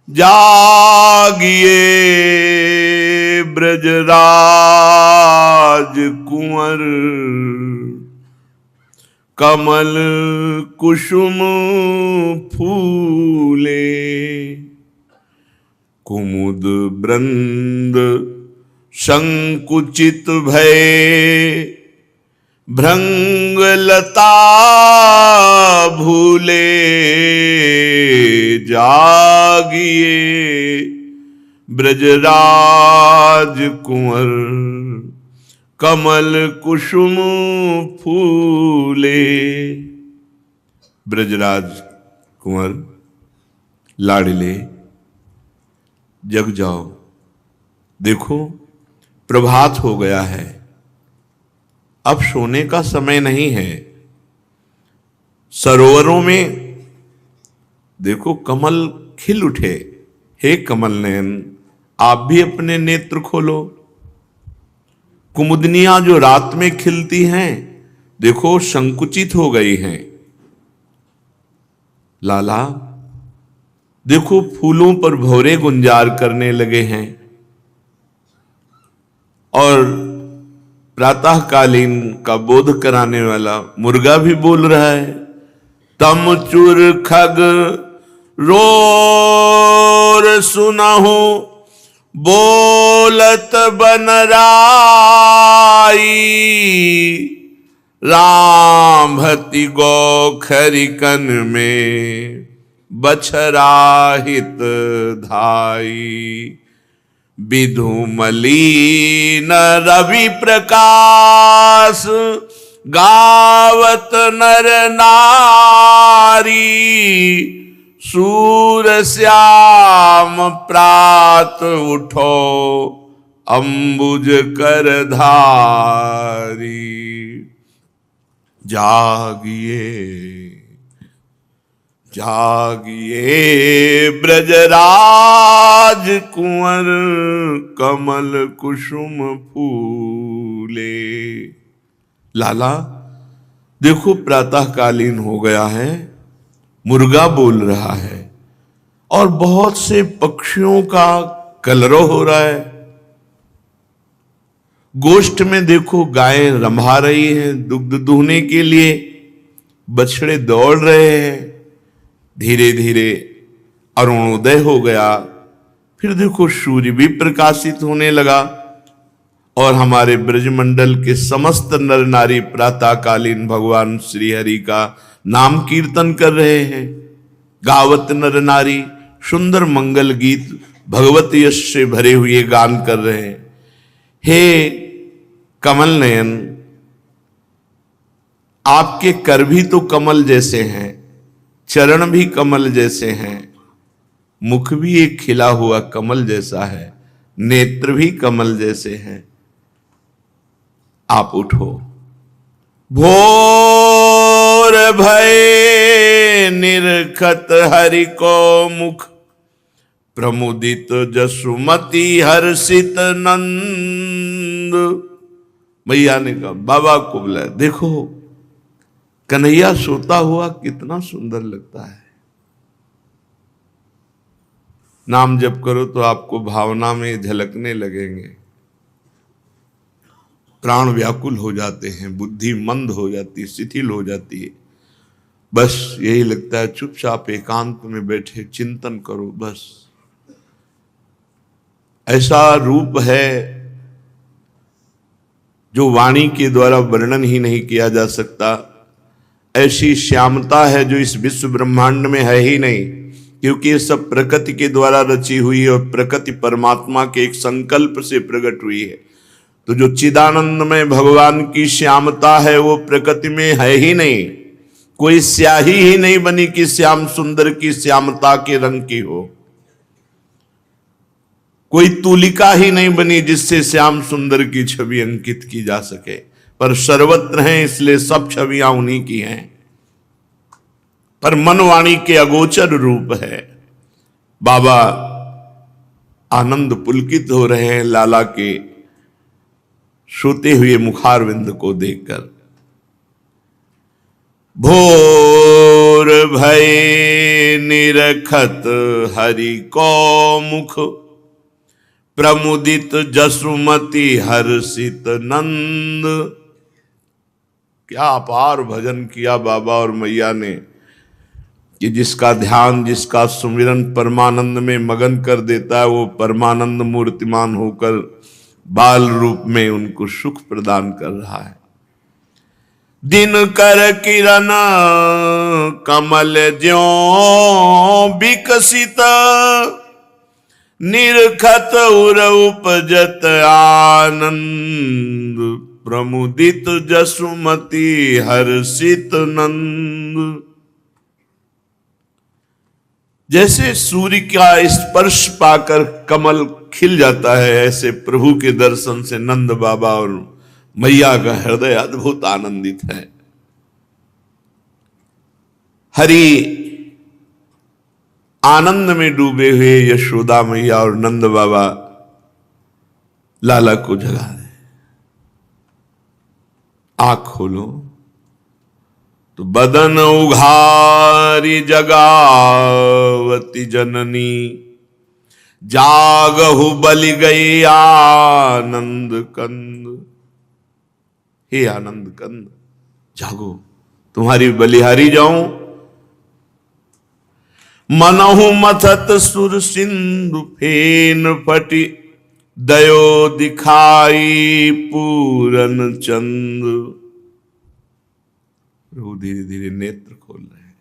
जागिए ब्रजराज कुंवर, कमल कुसुम फूले। कुमुद वृंद संकुचित भय, भृंगलता भूले। जागिए ब्रजराज कुंवर, कमल कुसुम फूले। ब्रजराज कुंवर लाडले जग जाओ, देखो प्रभात हो गया है, अब सोने का समय नहीं है। सरोवरों में देखो कमल खिल उठे। हे कमल नयन, आप भी अपने नेत्र खोलो। कुमुदनियां जो रात में खिलती हैं, देखो संकुचित हो गई हैं। लाला देखो फूलों पर भौरे गुंजार करने लगे हैं। और प्रातःकालीन का बोध कराने वाला मुर्गा भी बोल रहा है। तम चुर खग रोर सुनहु, बोलत बनराई। राम भति गौ खरिकन में, बछराहित धाई। विधु मलीन रवि प्रकाश, गावत नर नारी। सूर श्याम प्रात उठो, अंबुज कर धारी। जागिए जागिए ब्रजराज कुंवर, कमल कुसुम फूले। लाला देखो प्रातःकालीन हो गया है, मुर्गा बोल रहा है और बहुत से पक्षियों का कलरव हो रहा है। गोष्ठ में देखो गायें रंभा रही हैं दुग्ध दूहने के लिए, बछड़े दौड़ रहे हैं। धीरे धीरे अरुणोदय हो गया, फिर देखो सूर्य भी प्रकाशित होने लगा और हमारे ब्रजमंडल के समस्त नर नारी प्रातःकालीन भगवान श्री हरि का नाम कीर्तन कर रहे हैं। गावत नर नारी सुंदर मंगल गीत भगवत यश से भरे हुए गान कर रहे हैं। हे कमल नयन, आपके कर भी तो कमल जैसे हैं, चरण भी कमल जैसे हैं, मुख भी एक खिला हुआ कमल जैसा है, नेत्र भी कमल जैसे हैं। आप उठो। भोर भय निरखत हरि को मुख, प्रमुदित जसुमति हर्षित नंद। मैया ने कहा, बाबा को बुलाया, देखो कन्हैया सोता हुआ कितना सुंदर लगता है। नाम जप करो तो आपको भावना में झलकने लगेंगे। प्राण व्याकुल हो जाते हैं, बुद्धि मंद हो जाती है, शिथिल हो जाती है। बस यही लगता है चुपचाप एकांत में बैठे चिंतन करो बस। ऐसा रूप है जो वाणी के द्वारा वर्णन ही नहीं किया जा सकता। ऐसी श्यामता है जो इस विश्व ब्रह्मांड में है ही नहीं, क्योंकि ये सब प्रकृति के द्वारा रची हुई है और प्रकृति परमात्मा के एक संकल्प से प्रकट हुई है। तो जो चिदानंद में भगवान की श्यामता है वो प्रकृति में है ही नहीं। कोई स्याही ही नहीं बनी कि श्याम सुंदर की श्यामता के रंग की हो। कोई तूलिका ही नहीं बनी जिससे श्याम सुंदर की छवि अंकित की जा सके, पर सर्वत्र हैं इसलिए सब छवियां उन्हीं की हैं। पर मनवाणी के अगोचर रूप है। बाबा आनंद पुलकित हो रहे हैं लाला के सोते हुए मुखारविंद को देखकर। भोर भय निरखत हरि को मुख, प्रमुदित जसुमति हर्षित नंद। क्या अपार भजन किया बाबा और मैया ने कि जिसका ध्यान, जिसका सुमिरन परमानंद में मगन कर देता है, वो परमानंद मूर्तिमान होकर बाल रूप में उनको सुख प्रदान कर रहा है। दिन कर किरण कमल ज्यों विकसित, निरखत उर उपजत आनंद। प्रमुदित जसुमति हर्षित नंद। जैसे सूर्य का स्पर्श पाकर कमल खिल जाता है, ऐसे प्रभु के दर्शन से नंद बाबा और मैया का हृदय अद्भुत आनंदित है। हरि आनंद में डूबे हुए यशोदा मैया और नंद बाबा लाला को जगा रहे। आंख खोलो तो बदन उघारी जगावती जननी, जागहु बलि गई आनंद कंद। हे आनंद कंद जागो, तुम्हारी बलिहारी जाऊं। मनहु मथत सुर सिंधु फेन फटी, दयो दिखाई पूरन चंद। वो धीरे धीरे नेत्र खोल रहे हैं,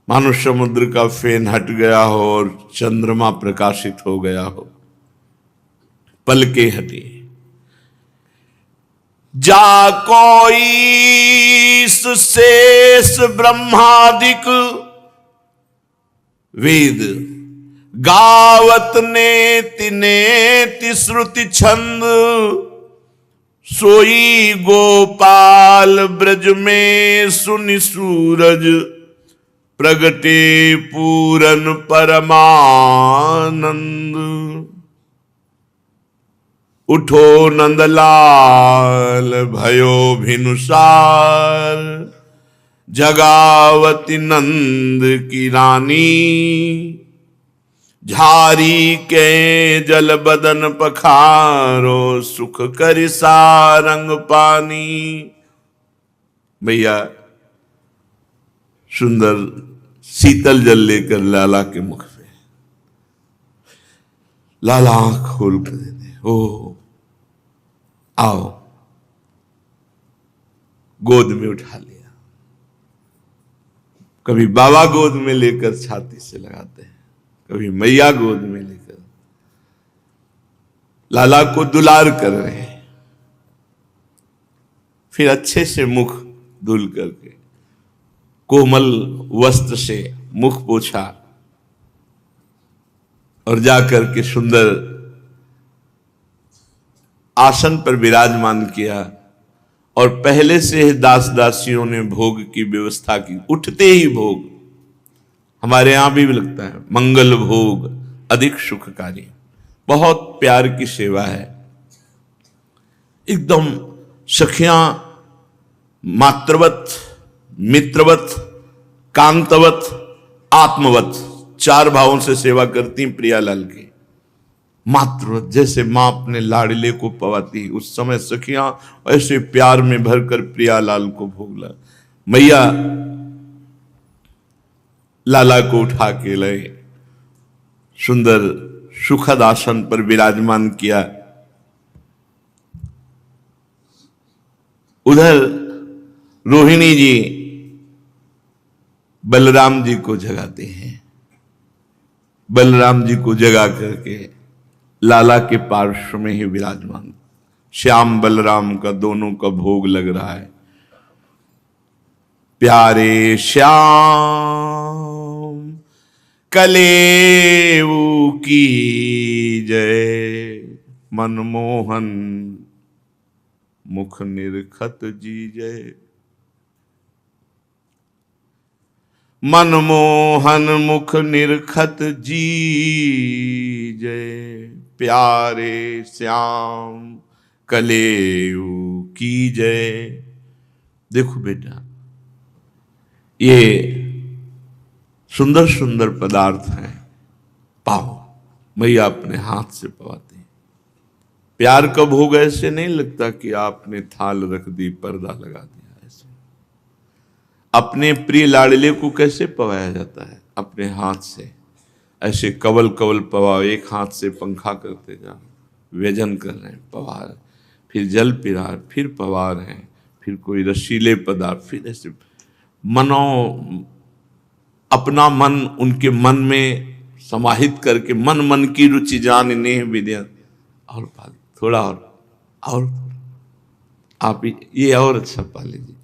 मानो समुद्र का फेन हट गया हो और चंद्रमा प्रकाशित हो गया हो। पलके हटी, जा कोई शेष ब्रह्मादिक, वेद गावत नेति नेति श्रुति छंद। सोई गोपाल ब्रज में सुनि सूरज, प्रगटे पूरन परमानंद। उठो नंदलाल भयो भिनुसार, जगावती नंद की रानी। झारी के जल बदन पखारो, सुख कर सारंग पानी। भैया सुंदर शीतल जल लेकर लाला के मुख पे, लाला आंख खोल कर देते, ओ आओ, गोद में उठा लिया। कभी बाबा गोद में लेकर छाती से लगाते हैं, कभी मैया गोद में लेकर लाला को दुलार कर रहे हैं। फिर अच्छे से मुख धुल करके कोमल वस्त्र से मुख पोछा और जाकर के सुंदर आसन पर विराजमान किया। और पहले से दास दासियों ने भोग की व्यवस्था की, उठते ही भोग। हमारे यहां भी लगता है मंगल भोग अधिक सुखकारी, बहुत प्यार की सेवा है। एकदम सखियां मातृवत, मित्रवत, कांतवत, आत्मवत, चार भावों से सेवा करती प्रियालाल की। मातृवत, जैसे मां अपने लाडले को पवाती, उस समय सखियां ऐसे प्यार में भरकर प्रियालाल को भोगला। मैया लाला को उठा के लाए, सुंदर सुखद आसन पर विराजमान किया। उधर रोहिणी जी बलराम जी को जगाते हैं। बलराम जी को जगा करके लाला के पार्श्व में ही विराजमान, श्याम बलराम का दोनों का भोग लग रहा है। प्यारे श्याम कलेऊ की जय, मनमोहन मुख निरखत जी जय। मनमोहन मुख निरखत जी जय, प्यारे श्याम कलेऊ की जय। देखो बेटा, ये सुंदर सुंदर पदार्थ हैं, पाओ। मैया अपने हाथ से पवाते हैं। प्यार का भोग ऐसे नहीं लगता कि आपने थाल रख दी, पर्दा लगा दिया। ऐसे अपने प्रिय लाडले को कैसे पवाया जाता है? अपने हाथ से ऐसे कवल कवल पवाओ। एक हाथ से पंखा करते जाओ, व्यजन कर रहे हैं, पवा रहे, फिर जल पिला, फिर पवा रहे हैं, फिर कोई रसीले पदार्थ, फिर ऐसे मनो अपना मन उनके मन में समाहित करके, मन मन की रुचि जान नेह विद्या। और थोड़ा और आप ये और अच्छा पा लीजिए।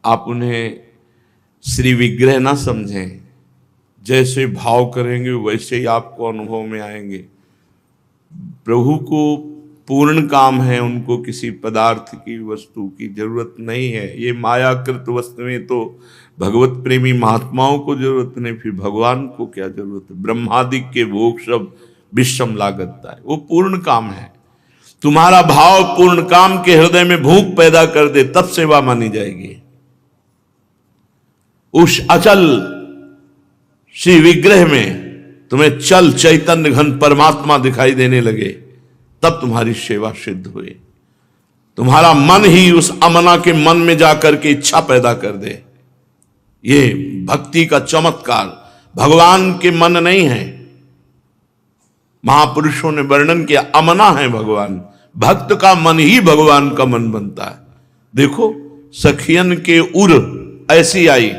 आप उन्हें श्री विग्रह ना समझें, जैसे भाव करेंगे वैसे ही आपको अनुभव में आएंगे। प्रभु को पूर्ण काम है, उनको किसी पदार्थ की वस्तु की जरूरत नहीं है। ये मायाकृत वस्तुएं तो भगवत प्रेमी महात्माओं को जरूरत नहीं, फिर भगवान को क्या जरूरत है। ब्रह्मादिक के भोग सब विषम लागता है, वो पूर्ण काम है। तुम्हारा भाव पूर्ण काम के हृदय में भूख पैदा कर दे, तब सेवा मानी जाएगी। उस अचल श्री विग्रह में तुम्हें चल चैतन्य घन परमात्मा दिखाई देने लगे, तब तुम्हारी सेवा सिद्ध हुई। तुम्हारा मन ही उस अमना के मन में जाकर के इच्छा पैदा कर दे। ये भक्ति का चमत्कार, भगवान के मन नहीं है। महापुरुषों ने वर्णन किया, अमना है भगवान, भक्त का मन ही भगवान का मन बनता है। देखो सखियन के उर ऐसी आई,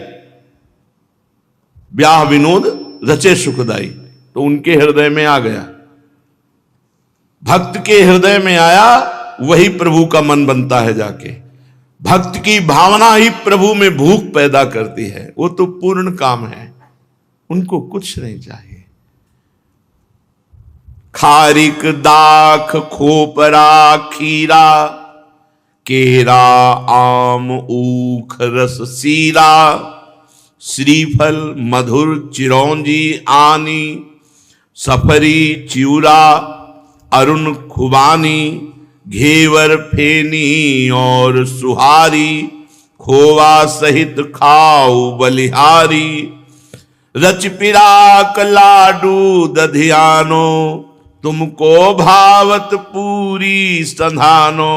ब्याह विनोद रचे सुखदाई, तो उनके हृदय में आ गया। भक्त के हृदय में आया, वही प्रभु का मन बनता है जाके। भक्त की भावना ही प्रभु में भूख पैदा करती है। वो तो पूर्ण काम है, उनको कुछ नहीं चाहिए। खारिक दाख खोपरा खीरा, केरा आम ऊख रस सीरा, श्रीफल मधुर चिरौंजी आनी, सफरी चिउरा अरुण खुबानी, घेवर फेनी और सुहारी, खोवा सहित खाओ बलिहारी, रच पिराक लाडू दधियानो, तुमको भावत पूरी संधानो,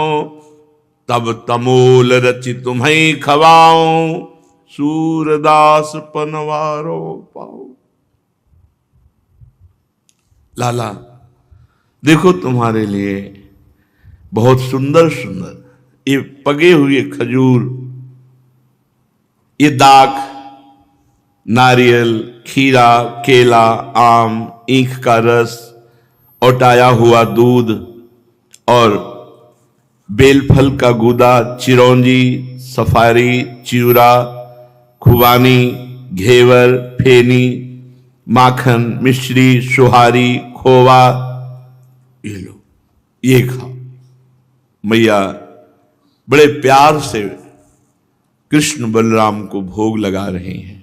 तब तमोल रचि तुम्हें खवाऊं, सूरदास पनवारो पाओ। लाला देखो तुम्हारे लिए बहुत सुंदर सुंदर ये पगे हुए खजूर, ये दाख, नारियल, खीरा, केला, आम, ईख का रस, औटाया हुआ दूध और बेलफल का गूदा, चिरौंजी, सफारी, चिउरा, खुबानी, घेवर, फेनी, माखन, मिश्री, सुहारी, खोवा, ये लो, ये खाओ। मैया बड़े प्यार से कृष्ण बलराम को भोग लगा रहे हैं।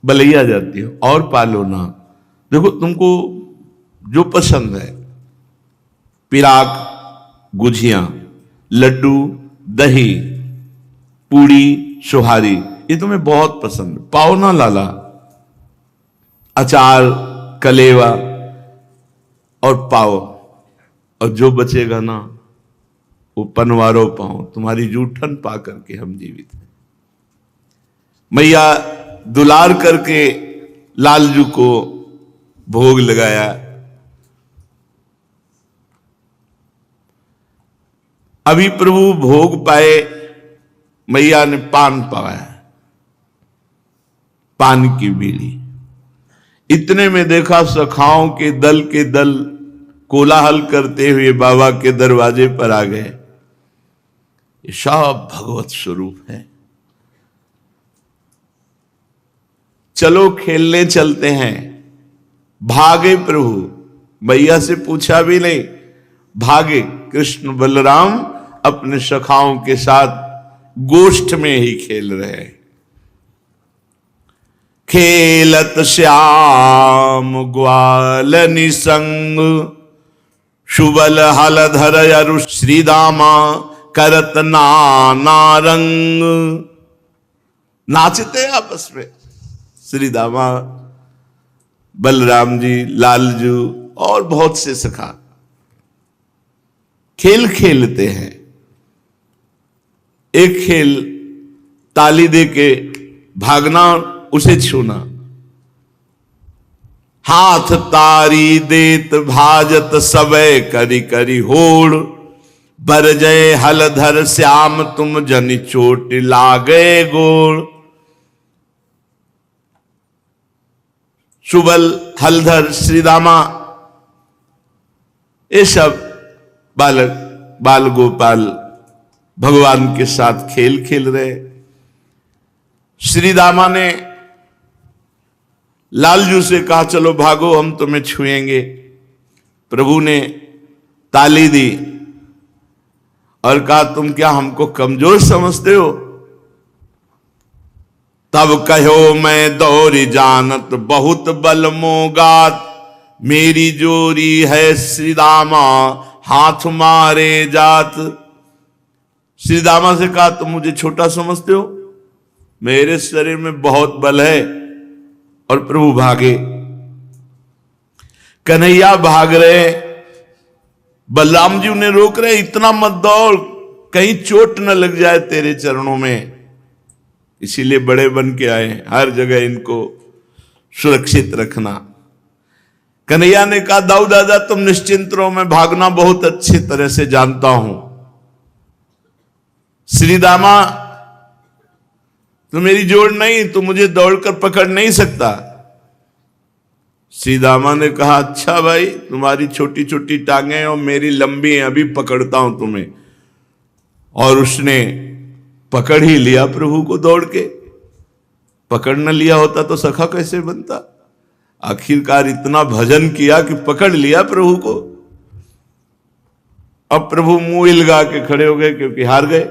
बलैया जाती हो और पालो ना, देखो तुमको जो पसंद है, पिराक, गुझिया, लड्डू, दही, पूड़ी, सुहारी, ये तुम्हें बहुत पसंद, पाओ ना लाला। अचार, कलेवा और पाओ, और जो बचेगा ना वो पनवारो पाओ। तुम्हारी जूठन पा करके हम जीवित हैं। मैया दुलार करके लालजू को भोग लगाया। अभी प्रभु भोग पाए, मैया ने पान पाया, पान की बीड़ी। इतने में देखा सखाओं के दल कोलाहल करते हुए बाबा के दरवाजे पर आ गए। ये सब भगवत स्वरूप है। चलो खेलने चलते हैं। भागे प्रभु, मैया से पूछा भी नहीं, भागे। कृष्ण बलराम अपने सखाओं के साथ गोष्ठ में ही खेल रहे हैं। खेलत श्याम ग्वाल निसंग, शुबल हलधर अरु श्रीदामा, करत नाना रंग। नाचते आपस में श्रीदामा, बलराम जी, लालजू और बहुत से सखा खेल खेलते हैं। एक खेल ताली दे के भागना, उसे छूना। हाथ तारी देत भाजत सबे करी करी होड़, बरजय हलधर श्याम तुम जनि चोट लागे गोड़। सुबल, हलधर, श्रीदामा, ये सब बालक बाल गोपाल भगवान के साथ खेल खेल रहे। श्री दामा ने लालजू से कहा चलो भागो, हम तुम्हें छुएंगे। प्रभु ने ताली दी और कहा तुम क्या हमको कमजोर समझते हो? तब कहो मैं दौरी जानत बहुत बल मोगात, मेरी जोरी है श्री दामा हाथ मारे जात। श्री दामा से कहा तुम मुझे छोटा समझते हो, मेरे शरीर में बहुत बल है। और प्रभु भागे, कन्हैया भाग रहे, बलराम जी उन्हें रोक रहे, इतना मत दौड़, कहीं चोट न लग जाए तेरे चरणों में। इसीलिए बड़े बन के आए, हर जगह इनको सुरक्षित रखना। कन्हैया ने कहा दाऊ दादा तुम निश्चिंत रहो, मैं भागना बहुत अच्छी तरह से जानता हूं। श्री दामा तो मेरी जोड़ नहीं, तो मुझे दौड़कर पकड़ नहीं सकता। श्री दामा ने कहा अच्छा भाई, तुम्हारी छोटी छोटी टांगे और मेरी लंबी है, अभी पकड़ता हूं तुम्हें। और उसने पकड़ ही लिया प्रभु को दौड़ के। पकड़ न लिया होता तो सखा कैसे बनता? आखिरकार इतना भजन किया कि पकड़ लिया प्रभु को। अब प्रभु मुंह हिलगा के खड़े हो गए क्योंकि हार गए।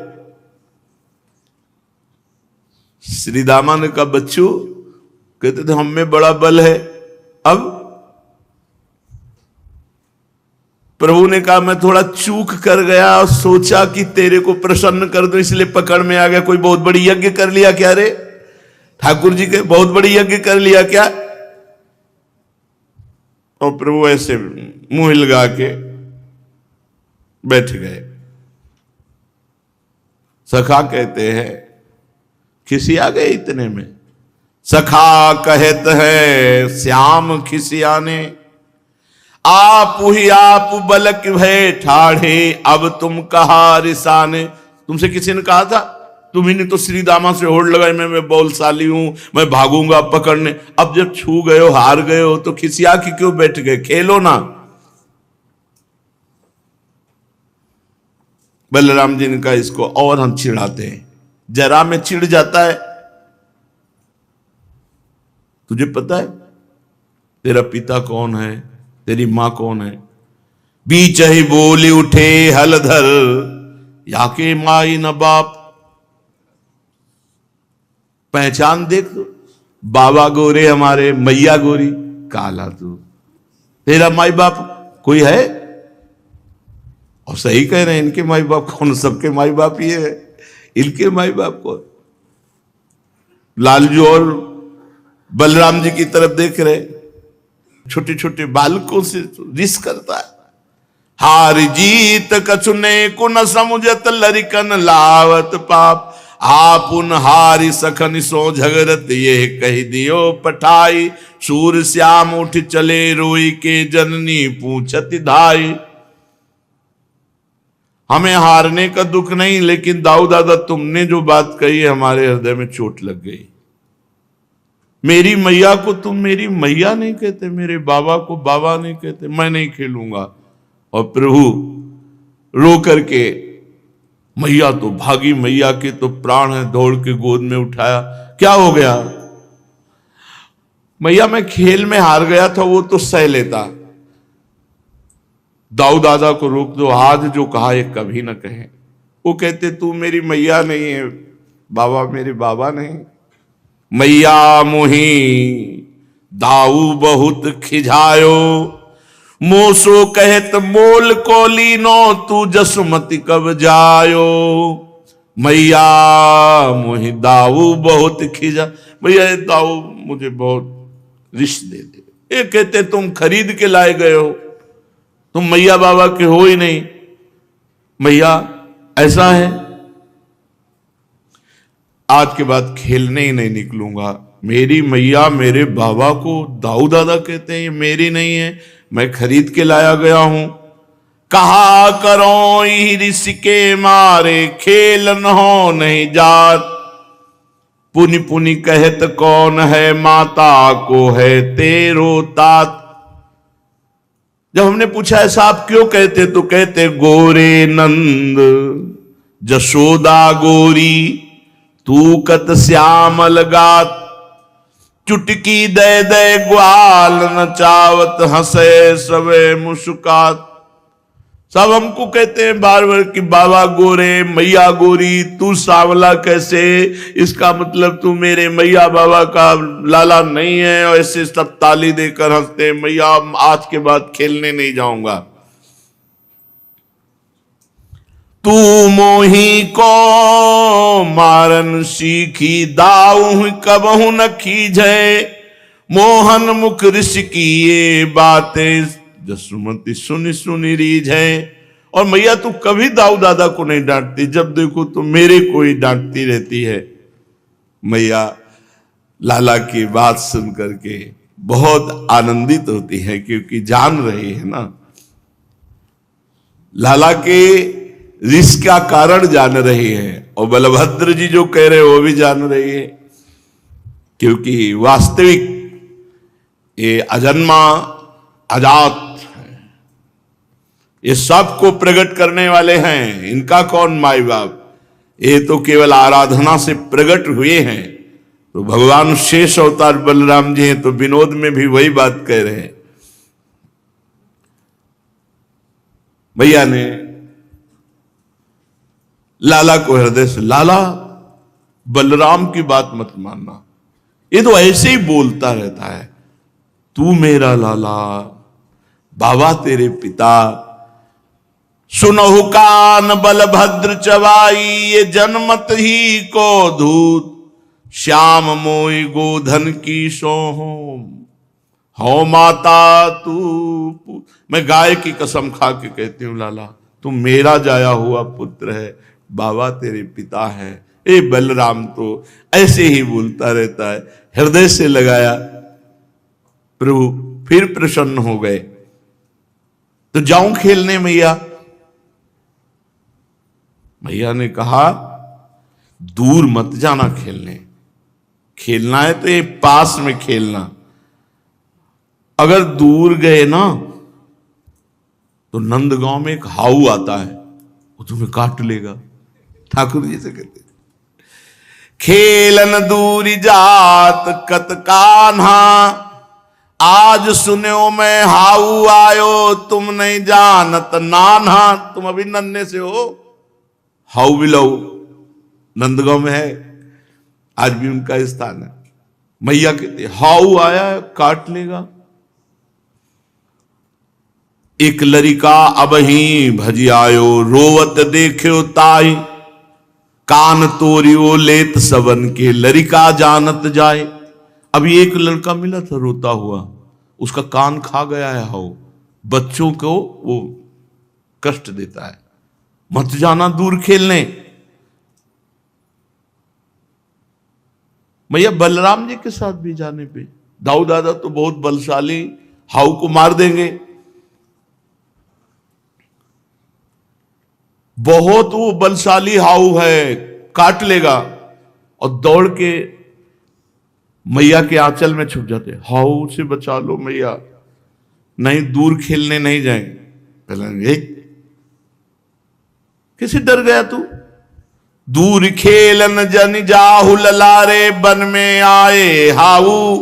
श्री दामा ने कहा बच्चू, कहते थे हम में बड़ा बल है। अब प्रभु ने कहा मैं थोड़ा चूक कर गया और सोचा कि तेरे को प्रसन्न कर दूं, इसलिए पकड़ में आ गया। कोई बहुत बड़ी यज्ञ कर लिया क्या रे? ठाकुर जी के बहुत बड़ी यज्ञ कर लिया क्या? और प्रभु ऐसे मुंह हिलगा के बैठ गए। सखा कहते हैं खिसिया गए इतने में। सखा कहत है श्याम खिसियाने, आप ही आप बलक भय ठाढ़े, अब तुम कहा रिसाने। तुमसे किसी ने कहा था? तुम्ही ने तो श्री दामा से होड़ लगाई, मैं बलशाली हूं, मैं भागूंगा पकड़ने। अब जब छू गए हो, हार गए हो, तो खिसिया के क्यों बैठ गए? खेलो ना। बलराम जी ने कहा इसको और हम चिढ़ाते हैं। जरा में चिढ़ जाता है। तुझे पता है तेरा पिता कौन है, तेरी मां कौन है? बीच ही बोली उठे हलधर, याके माई न बाप। पहचान देख तो, बाबा गोरे हमारे, मैया गोरी, काला तू, तेरा माई बाप कोई है? और सही कह रहे हैं, इनके माई बाप कौन? सबके माई बाप ही है, इनके माई बाप कौन? लालजू और बलराम जी की तरफ देख रहे, छोटे छोटे बालकों से रिस करता है। हार जीत कछुने को न समुझत, लरिकन लावत पाप, आपुन हारी सखन सो झगरत, ये कह दियो पठाई, सूर श्याम उठ चले रोई के, जननी पूछत धाई। हमें हारने का दुख नहीं, लेकिन दाऊ दादा तुमने जो बात कही है हमारे हृदय में चोट लग गई। मेरी मैया को तुम मेरी मैया नहीं कहते, मेरे बाबा को बाबा नहीं कहते, मैं नहीं खेलूंगा। और प्रभु रो करके, मैया तो भागी, मैया के तो प्राण है, दौड़ के गोद में उठाया। क्या हो गया? मैया मैं खेल में हार गया था, वो तो सह लेता। दाऊ दादा को रोक दो, आज जो कहा ये कभी ना कहे। वो कहते तू मेरी मैया नहीं है, बाबा मेरे बाबा नहीं। मैया मोही दाऊ बहुत खिझायो, मोसो कहत मोल कोलीनो, तू जसमति कब जायो। मैया मोही दाऊ बहुत खिझा, भैया दाऊ मुझे बहुत रिश्त दे दे। ये कहते तुम खरीद के लाए गए हो, तुम मैया बाबा के हो ही नहीं। मैया ऐसा है, आज के बाद खेलने ही नहीं निकलूंगा। मेरी मैया मेरे बाबा को दाऊ दादा कहते हैं, ये मेरी नहीं है, मैं खरीद के लाया गया हूं। कहा करो ऋषि के मारे, खेल न हो नहीं जात, पुनि पुनि कहत कौन है, माता को है तेरो तात। जब हमने पूछा ऐसा आप क्यों कहते, तो कहते गोरे नंद जशोदा गोरी तू कत श्यामल गात, चुटकी दे दे ग्वाल नचावत हंसे सवे मुस्कात। सब हमको कहते हैं बार बार कि बाबा गोरे मैया गोरी तू सांवला कैसे, इसका मतलब तू मेरे मैया बाबा का लाला नहीं है। और ऐसे सब ताली देकर हंसते हैं, मैया आज के बाद खेलने नहीं जाऊंगा। तू मोही को मारन सीखी दाऊ कबहू न खींचे, मोहन मुख ऋषि की ये बातें जसुमती सुनी सुनी रीझ है। और मैया तू कभी दाऊ दादा को नहीं डांटती, जब देखो तो मेरे को ही डांटती रहती है। मैया लाला की बात सुन करके बहुत आनंदित होती है, क्योंकि जान रही है ना, लाला के रिश्क का कारण जान रही है। और बलभद्र जी जो कह रहे वो भी जान रही है, क्योंकि वास्तविक ये अजन्मा अजात है, ये सबको प्रकट करने वाले हैं। इनका कौन माई बाप, ये तो केवल आराधना से प्रकट हुए हैं। तो भगवान शेष अवतार बलराम जी हैं, तो विनोद में भी वही बात कह रहे हैं। भैया ने लाला को हृदय से, लाला बलराम की बात मत मानना, ये तो ऐसे ही बोलता रहता है, तू मेरा लाला बाबा तेरे पिता। सुनहु कान बलभद्र चवाई, ये जन्मत ही को धूत, श्याम मोई गोधन की सोहो हो माता तू। मैं गाय की कसम खा के कहती हूं लाला, तू मेरा जाया हुआ पुत्र है, बाबा तेरे पिता है। ए बलराम तो ऐसे ही बोलता रहता है, हृदय से लगाया। प्रभु फिर प्रसन्न हो गए, तो जाऊं खेलने मैया। मैया ने कहा दूर मत जाना खेलने, खेलना है तो ये पास में खेलना। अगर दूर गए ना तो नंदगांव में एक हाउ आता है, वो तुम्हें काट लेगा। ठाकुर जी से कहते, खेलन दूरी जात कत कान्हा, आज सुनो मैं हाउ आयो, तुम नहीं जानत नान्हा। तुम अभी नन्हे से हो। हाउ बिलऊ नंदगांव में है, आज भी उनका स्थान है। मैया कहते हाउ आया काट लेगा। एक लड़का अब ही भजी आयो, रोवत देखो ताई, कान तोरियो लेत सबन के लड़का जानत जाए। अभी एक लड़का मिला था रोता हुआ, उसका कान खा गया है हाउ। बच्चों को वो कष्ट देता है, मत जाना दूर खेलने। भैया बलराम जी के साथ भी जाने पे, दाऊ दादा तो बहुत बलशाली, हाउ को मार देंगे। बहुत वो बलशाली हाउ है, काट लेगा। और दौड़ के मैया के आंचल में छुप जाते, हाउ से बचा लो मैया, नहीं दूर खेलने नहीं जाए। पहले किसे डर गया तू, दूर खेलन जन जाहु ललारे, बन में आए हाउ।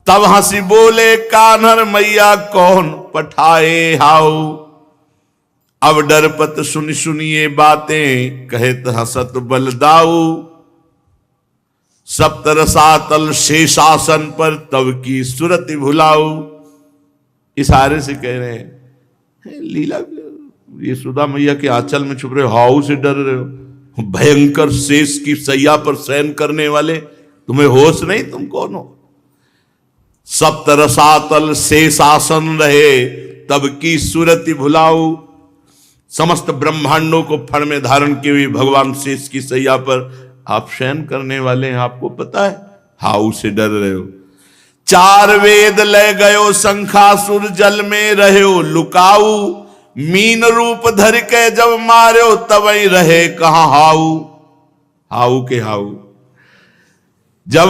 तब हंसी बोले कान्हर, मैया कौन पठाए हाउ। अब डरपत सुन सुनिए बातें, कहत हसत बलदाऊ। सप्तरसातल शेषासन पर तब की सुरति भुलाऊ। इशारे से कह रहे हैं लीला, ये सुधा मैया के आंचल में छुप रहे हो, हाउ से डर रहे हो। भयंकर शेष की सैया पर शयन करने वाले, तुम्हें होश नहीं, तुम कौन हो। सप्तरसातल शेषासन रहे तब की सुरति भुलाऊ। समस्त ब्रह्मांडों को फण में धारण किए हुए भगवान शेष की सैया पर आप शयन करने वाले हैं, आपको पता है, हाउ से डर रहे हो। चार वेद ले गयो शंखासुर, जल में रहे लुकाऊ। मीन रूप धर के जब मारो, तब ही रहे कहां हाउ। हाउ के हाउ। जब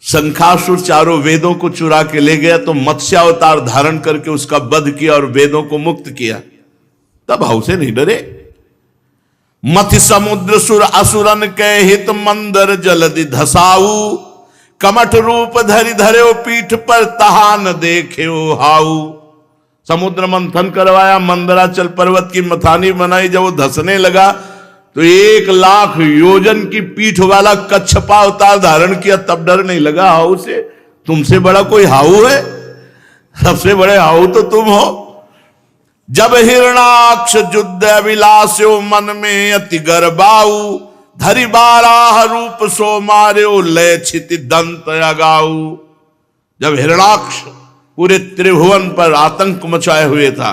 शंखासुर चारों वेदों को चुरा के ले गया, तो मत्स्यावतार धारण करके उसका वध किया और वेदों को मुक्त किया, तब हाउ से नहीं डरे। मथि समुद्र सुर असुरन के हित मंदर जलदि धसाऊ, कमठ रूप धरि धर्यो पीठ पर तहा न देख्यो हाऊ। समुद्र मंथन करवाया, मंदराचल पर्वत की मथानी बनाई, जब वो धसने लगा तो 1,00,000 योजन की पीठ वाला कच्छपा अवतार धारण किया, तब डर नहीं लगा हाऊ से। तुमसे बड़ा कोई हाऊ है? सबसे बड़े हाऊ तो तुम हो। जब हिरणाक्ष युद्ध अभिलाष्यो मन में अति गर्बाऊ, धरि बाराह रूप सो मार्यो लय छिति दंत अगाऊ। जब हिरणाक्ष पूरे त्रिभुवन पर आतंक मचाए हुए था,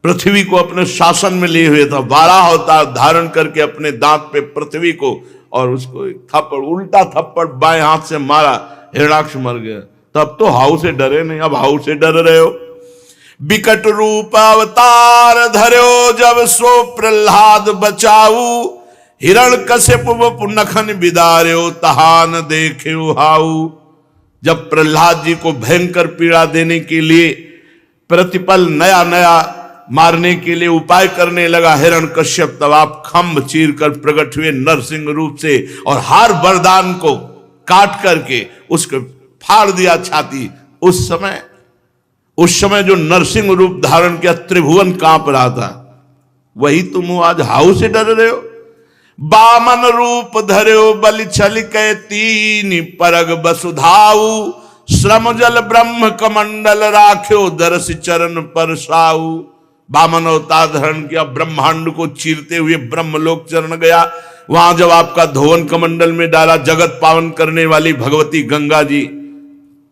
पृथ्वी को अपने शासन में लिए हुए था, 12 अवतार धारण करके अपने दांत पे पृथ्वी को और उसको थप्पड़, उल्टा थप्पड़ बाएं हाथ से मारा, हिरणाक्ष मर गया। तब तो हाउ से डरे नहीं, अब हाउ से डर रहे हो। विकट रूप अवतार धर्यो जब सो प्रहलाद बचाऊ, हिरण कश्यप नखन बिदार्यो तहान देख्यो हाऊ। जब प्रहलाद जी को भयंकर पीड़ा देने के लिए प्रतिपल नया नया मारने के लिए उपाय करने लगा हिरण कश्यप, तब आप खंभ चीर कर प्रकट हुए नरसिंह रूप से और हार वरदान को काट करके उसको फाड़ दिया छाती। उस समय जो नरसिंह रूप धारण किया, त्रिभुवन कांप रहा था, वही तुम हो आज हाउ से डर रहे हो। बामन रूप धर्यो बलि छल के तीन परग वसुधाऊ, श्रम जल ब्रह्म कमंडल राख्यो दरस चरण पर साऊ। बामन अवतार धारण किया, ब्रह्मांड को चीरते हुए ब्रह्मलोक चरण गया। वहां जब आपका धोवन कमंडल में डाला, जगत पावन करने वाली भगवती गंगा जी,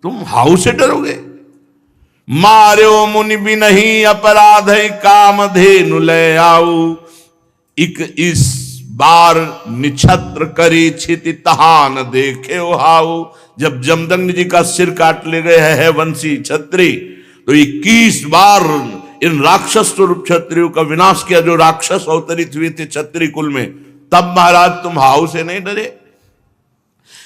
तुम हाउ से डरोगे। मार्यो मुनि भी नहीं अपराध काम धेनु ले आऊ, इस बार निछत्र करी छिति तहान देखे हाऊ। जब जमदग्नि जी का सिर काट ले गए है वंशी क्षत्रिय, तो 21 बार इन राक्षस स्वरूप क्षत्रियों का विनाश किया, जो राक्षस अवतरित हुए थे क्षत्रिय कुल में। तब महाराज तुम हाउ से नहीं डरे।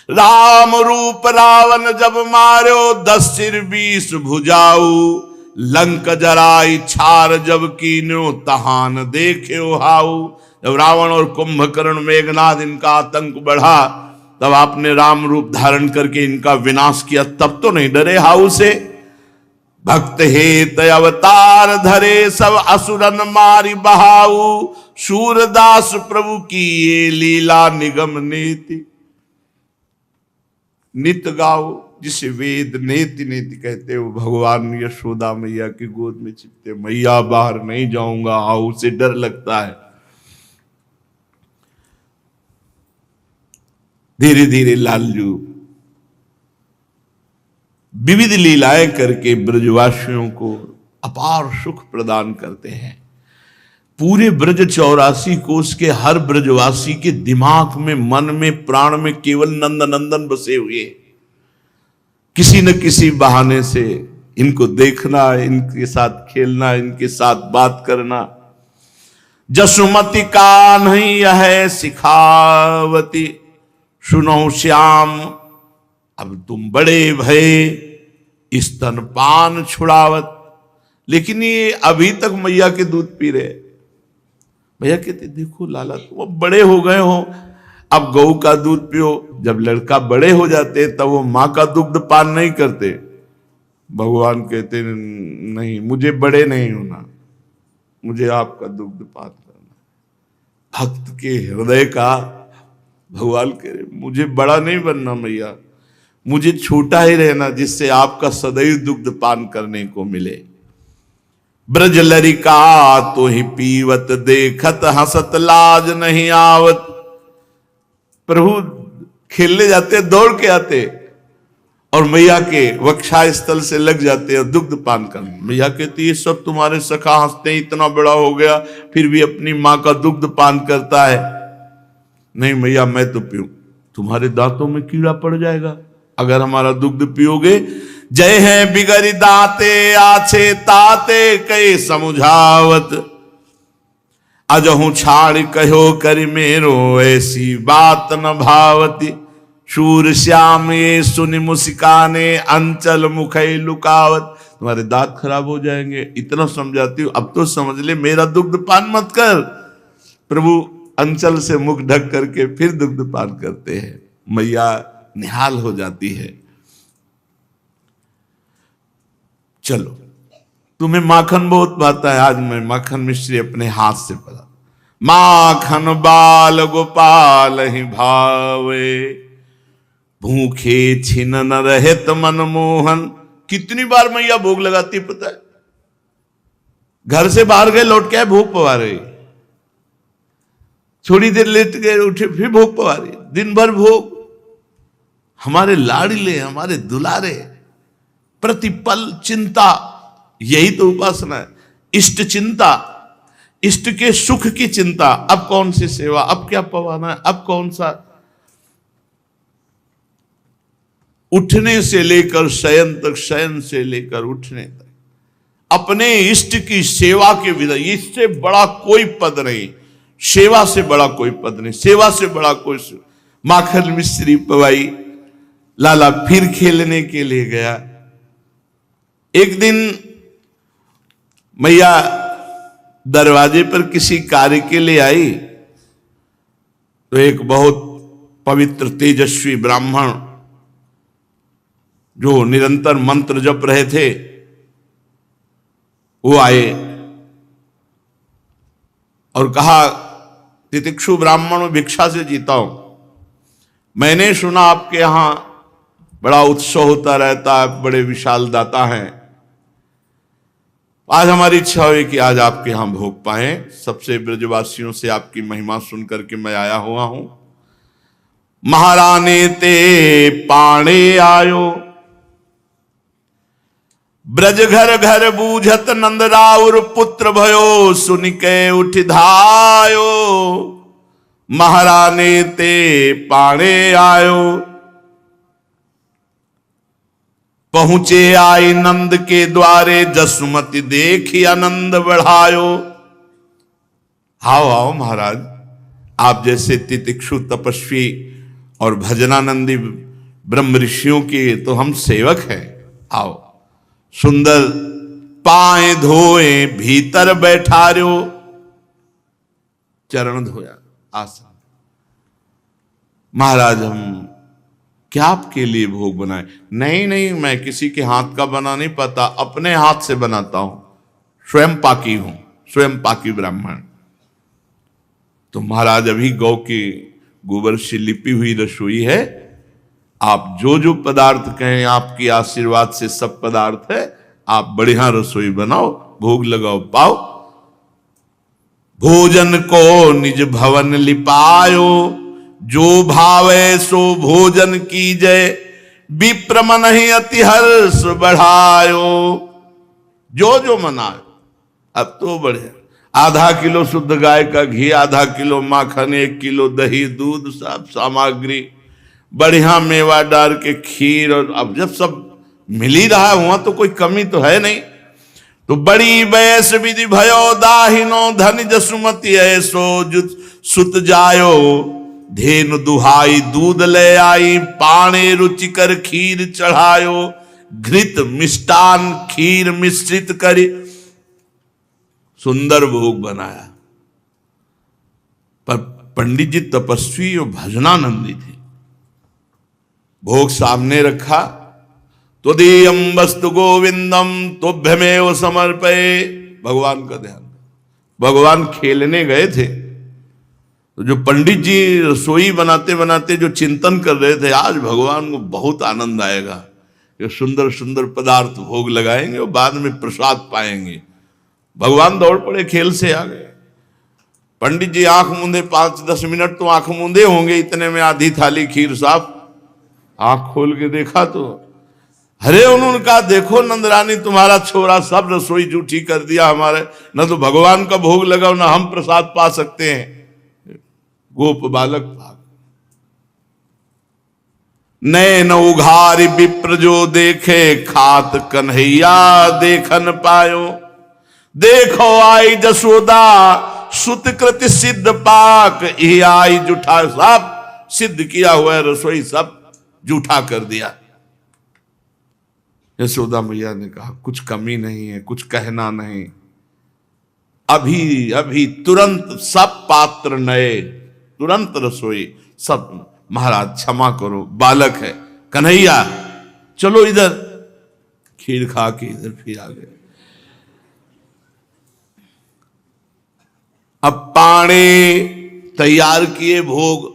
राम रूप रावण जब मार्यो 10 सिर 20 भुजाऊ, लंक जराई छार जब कीन्यो तहान देख्यो हाऊ। जब रावण और कुंभकर्ण मेघनाद इनका आतंक बढ़ा, तब आपने राम रूप धारण करके इनका विनाश किया, तब तो नहीं डरे हाउ से। भक्त हेत अवतार धरे सब असुरन मारी बहाऊ, सूरदास प्रभु की ये लीला निगम नीति। नित गाओ, जिसे वेद नेति नेति कहते हो, भगवान यशोदा मैया की गोद में चिपते, मैया बाहर नहीं जाऊंगा, हाउ से डर लगता है। धीरे धीरे लालजू विविध लीलाएं करके ब्रजवासियों को अपार सुख प्रदान करते हैं। पूरे ब्रज 84 कोस के हर ब्रजवासी के दिमाग में, मन में, प्राण में केवल नंद नंदन बसे हुए। किसी न किसी बहाने से इनको देखना, इनके साथ खेलना, इनके साथ बात करना। जसुमति कान्हई है सिखावती, सुनो श्याम अब तुम बड़े भये स्तनपान छुड़ावत। लेकिन ये अभी तक मैया के दूध पी रहे। भैया कहते देखो लाला तुम बड़े हो गए हो, अब गऊ का दूध पियो। जब लड़का बड़े हो जाते तब वो माँ का दुग्ध पान नहीं करते। भगवान कहते नहीं, मुझे बड़े नहीं होना, मुझे आपका दुग्ध पान करना। भक्त के हृदय का भगवान कह रहे मुझे बड़ा नहीं बनना मैया, मुझे छोटा ही रहना, जिससे आपका सदैव दुग्ध पान करने को मिले। ब्रज लरिका तो ही पीवत देखत हंसत लाज नहीं आवत। प्रभु खेलने जाते, दौड़ के आते और मैया के वक्षा स्थल से लग जाते और दुग्ध पान करने। मैया कहती ये सब तुम्हारे सखा हंसते, इतना बड़ा हो गया फिर भी अपनी माँ का दुग्ध पान करता है। नहीं मैया मैं तो पीऊं, तुम्हारे दांतों में कीड़ा पड़ जाएगा अगर हमारा दुग्ध पियोगे। जय है बिगड़ी दाते आछे ताते कई समुझावत, अजहू छाड़ कहो कर मेरो ऐसी बात न भावती। शूर श्याम ये सुनि मुस्काने अंचल मुखई लुकावत। तुम्हारे दांत खराब हो जाएंगे, इतना समझाती हूँ, अब तो समझ ले, मेरा दुग्ध पान मत कर। प्रभु अंचल से मुख ढक करके फिर दुग्ध पान करते हैं। मैया निहाल हो जाती है। चलो, तुम्हें माखन बहुत भाता है, आज मैं माखन मिश्री अपने हाथ से पला। माखन बाल गोपाल ही भावे, भूखे छिन न रहे तो मनमोहन। कितनी बार मैया भोग लगाती पता है? घर से बाहर गए, लौट के आए, भोग पवा रही, थोड़ी देर लेट गए, उठे, फिर भोग पवा रही, दिन भर भोग। हमारे लाडले, हमारे दुलारे, प्रतिपल चिंता, यही तो उपासना है। इष्ट चिंता, इष्ट के सुख की चिंता। अब कौन सी सेवा, अब क्या पवाना है, अब कौन सा। उठने से लेकर शयन तक, शयन से लेकर उठने तक अपने इष्ट की सेवा के विधा, इससे बड़ा कोई पद नहीं, सेवा से बड़ा कोई पद नहीं, सेवा से बड़ा कोई। माखन मिश्री पवाई, लाला फिर खेलने के लिए गया। एक दिन मैया दरवाजे पर किसी कार्य के लिए आई, तो एक बहुत पवित्र तेजस्वी ब्राह्मण जो निरंतर मंत्र जप रहे थे, वो आए और कहा, तितिक्षु ब्राह्मण भिक्षा से जीता हूं, मैंने सुना आपके यहां बड़ा उत्सव होता रहता है, बड़े विशाल दाता हैं, आज हमारी इच्छा हुई कि आज आपके यहां भोग पाए। सबसे ब्रजवासियों से आपकी महिमा सुन करके मैं आया हुआ हूं। महाराने ते पाणे आयो, ब्रज घर घर बूझत नंद राउर पुत्र भयो, सुन के उठ धायो। महाराने ते पाणे आयो, पहुंचे आई नंद के द्वारे, जसुमति देखी आनंद बढ़ायो। आओ आओ महाराज, आप जैसे तितिक्षु तपस्वी और भजनानंदी ब्रह्म ऋषियों के तो हम सेवक हैं। आओ, सुंदर पाए धोए भीतर बैठार्यो, चरण धोया, आसन। महाराज हम क्या आपके लिए भोग बनाए? नहीं नहीं, मैं किसी के हाथ का बना नहीं पाता, अपने हाथ से बनाता हूं, स्वयं पाकी हूं, स्वयं पाकी ब्राह्मण। तो महाराज अभी गौ की गोबर से लिपी हुई रसोई है, आप जो जो पदार्थ कहें, आपकी आशीर्वाद से सब पदार्थ है, आप बढ़िया रसोई बनाओ, भोग लगाओ, पाओ। भोजन को निज भवन लिपायो, जो भावे सो भोजन कीजय, विप्र मन ही अति हर्ष बढ़ायो। जो जो मनाए, अब तो बढ़िया, आधा किलो शुद्ध गाय का घी, आधा किलो माखन, 1 किलो दही, दूध, सब सामग्री, बढ़िया मेवा डाल के खीर। और अब जब सब मिल ही रहा हुआ तो कोई कमी तो है नहीं। तो बड़ी बैस विधि भयो दाहिनो, धन जसुमति ऐसो सुत जायो। धेनु दुहाई दूध ले आई, पाणे रुचिकर खीर चढ़ायो। घृत मिष्टान खीर मिश्रित करी, सुंदर भोग बनाया। पर पंडित जी तपस्वी और भजनानंदी थे। भोग सामने रखा, त्वदीयं वस्तु गोविंदम तुभ्यमेव समर्पये। भगवान का ध्यान, भगवान खेलने गए थे, तो जो पंडित जी रसोई बनाते बनाते जो चिंतन कर रहे थे, आज भगवान को बहुत आनंद आएगा, ये सुंदर सुंदर पदार्थ भोग लगाएंगे और बाद में प्रसाद पाएंगे। भगवान दौड़ पड़े, खेल से आ गए। पंडित जी आंख मूंदे, 5-10 मिनट तो आंख मूंदे होंगे, इतने में आधी थाली खीर साफ। आंख खोल के देखा तो अरे, उन्होंने कहा, देखो नंदरानी, तुम्हारा छोरा सब रसोई जूठी कर दिया हमारे, न तो भगवान का भोग लगाओ, न हम प्रसाद पा सकते हैं। गोप बालक भाग, नैन उघारी विप्र जो देखे, खात कन्हैया देखन पायो। देखो आई जसोदा सुतकृत सिद्ध पाक, ही आई जूठा, सब सिद्ध किया हुआ है रसोई, सब जूठा कर दिया। यशोदा मैया ने कहा, कुछ कमी नहीं है, कुछ कहना नहीं, अभी अभी तुरंत सब पात्र नए, तुरंत रसोई सब। महाराज क्षमा करो, बालक है कन्हैया, चलो इधर। खीर खा के इधर फिर आ गए। अब पाणे तैयार किए भोग।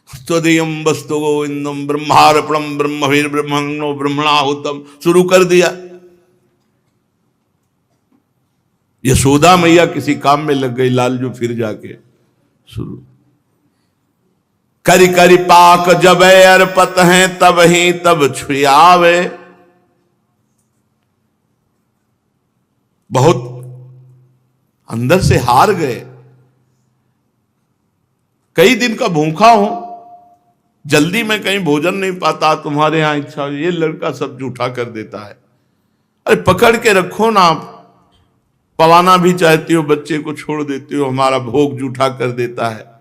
त्वदीयम वस्तु गोविंदम ब्रह्मार्पणम ब्रह्मवीर ब्रह्मणो ब्रह्मणाहुतम, शुरू कर दिया। यशोदा मैया किसी काम में लग गई, लालजू फिर जाके शुरू। करी करी पाक जब अर्पत हैं तब ही तब छुआवे। बहुत अंदर से हार गए। कई दिन का भूखा हूं, जल्दी में कहीं भोजन नहीं पाता, तुम्हारे यहां इच्छा। ये लड़का सब जूठा कर देता है। अरे पकड़ के रखो ना, आप पवाना भी चाहती हो, बच्चे को छोड़ देती हो, हमारा भोग जूठा कर देता है।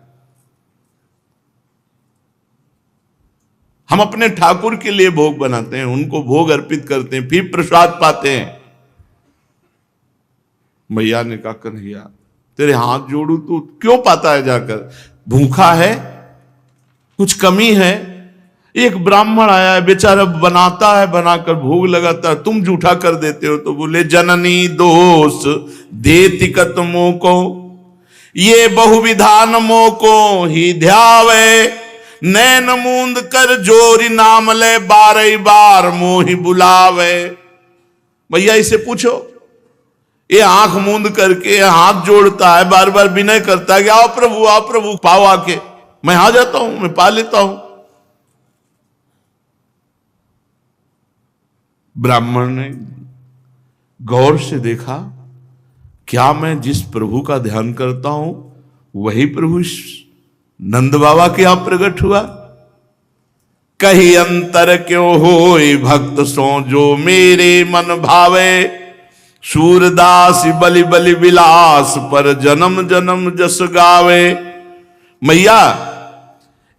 हम अपने ठाकुर के लिए भोग बनाते हैं, उनको भोग अर्पित करते हैं, फिर प्रसाद पाते हैं। मैया ने कहा कन्हैया तेरे हाथ जोड़ू, तू क्यों पाता है जाकर? भूखा है, कुछ कमी है? एक ब्राह्मण आया है, बेचारा बनाता है, बनाकर भोग लगाता है, तुम जूठा कर देते हो। तो बोले जननी दोष देति कतमो को, ये बहुविधान मो को ही ध्यावे। नैन मूंद कर जोरी नाम ले, 12 बार मोहि बुलावे। भैया इसे पूछो, ये आंख मूंद करके हाथ जोड़ता है, बार बार विनय करता है कि आओ प्रभु पाओ आके, मैं आ जाता हूं, मैं पा लेता हूं। ब्राह्मण ने गौर से देखा, क्या मैं जिस प्रभु का ध्यान करता हूं वही प्रभु नंद बाबा के यहां प्रकट हुआ? कहीं अंतर क्यों होए भक्त सो, जो मेरे मन भावे। सूरदास बलि बलि विलास, पर जन्म जन्म जस गावे। मैया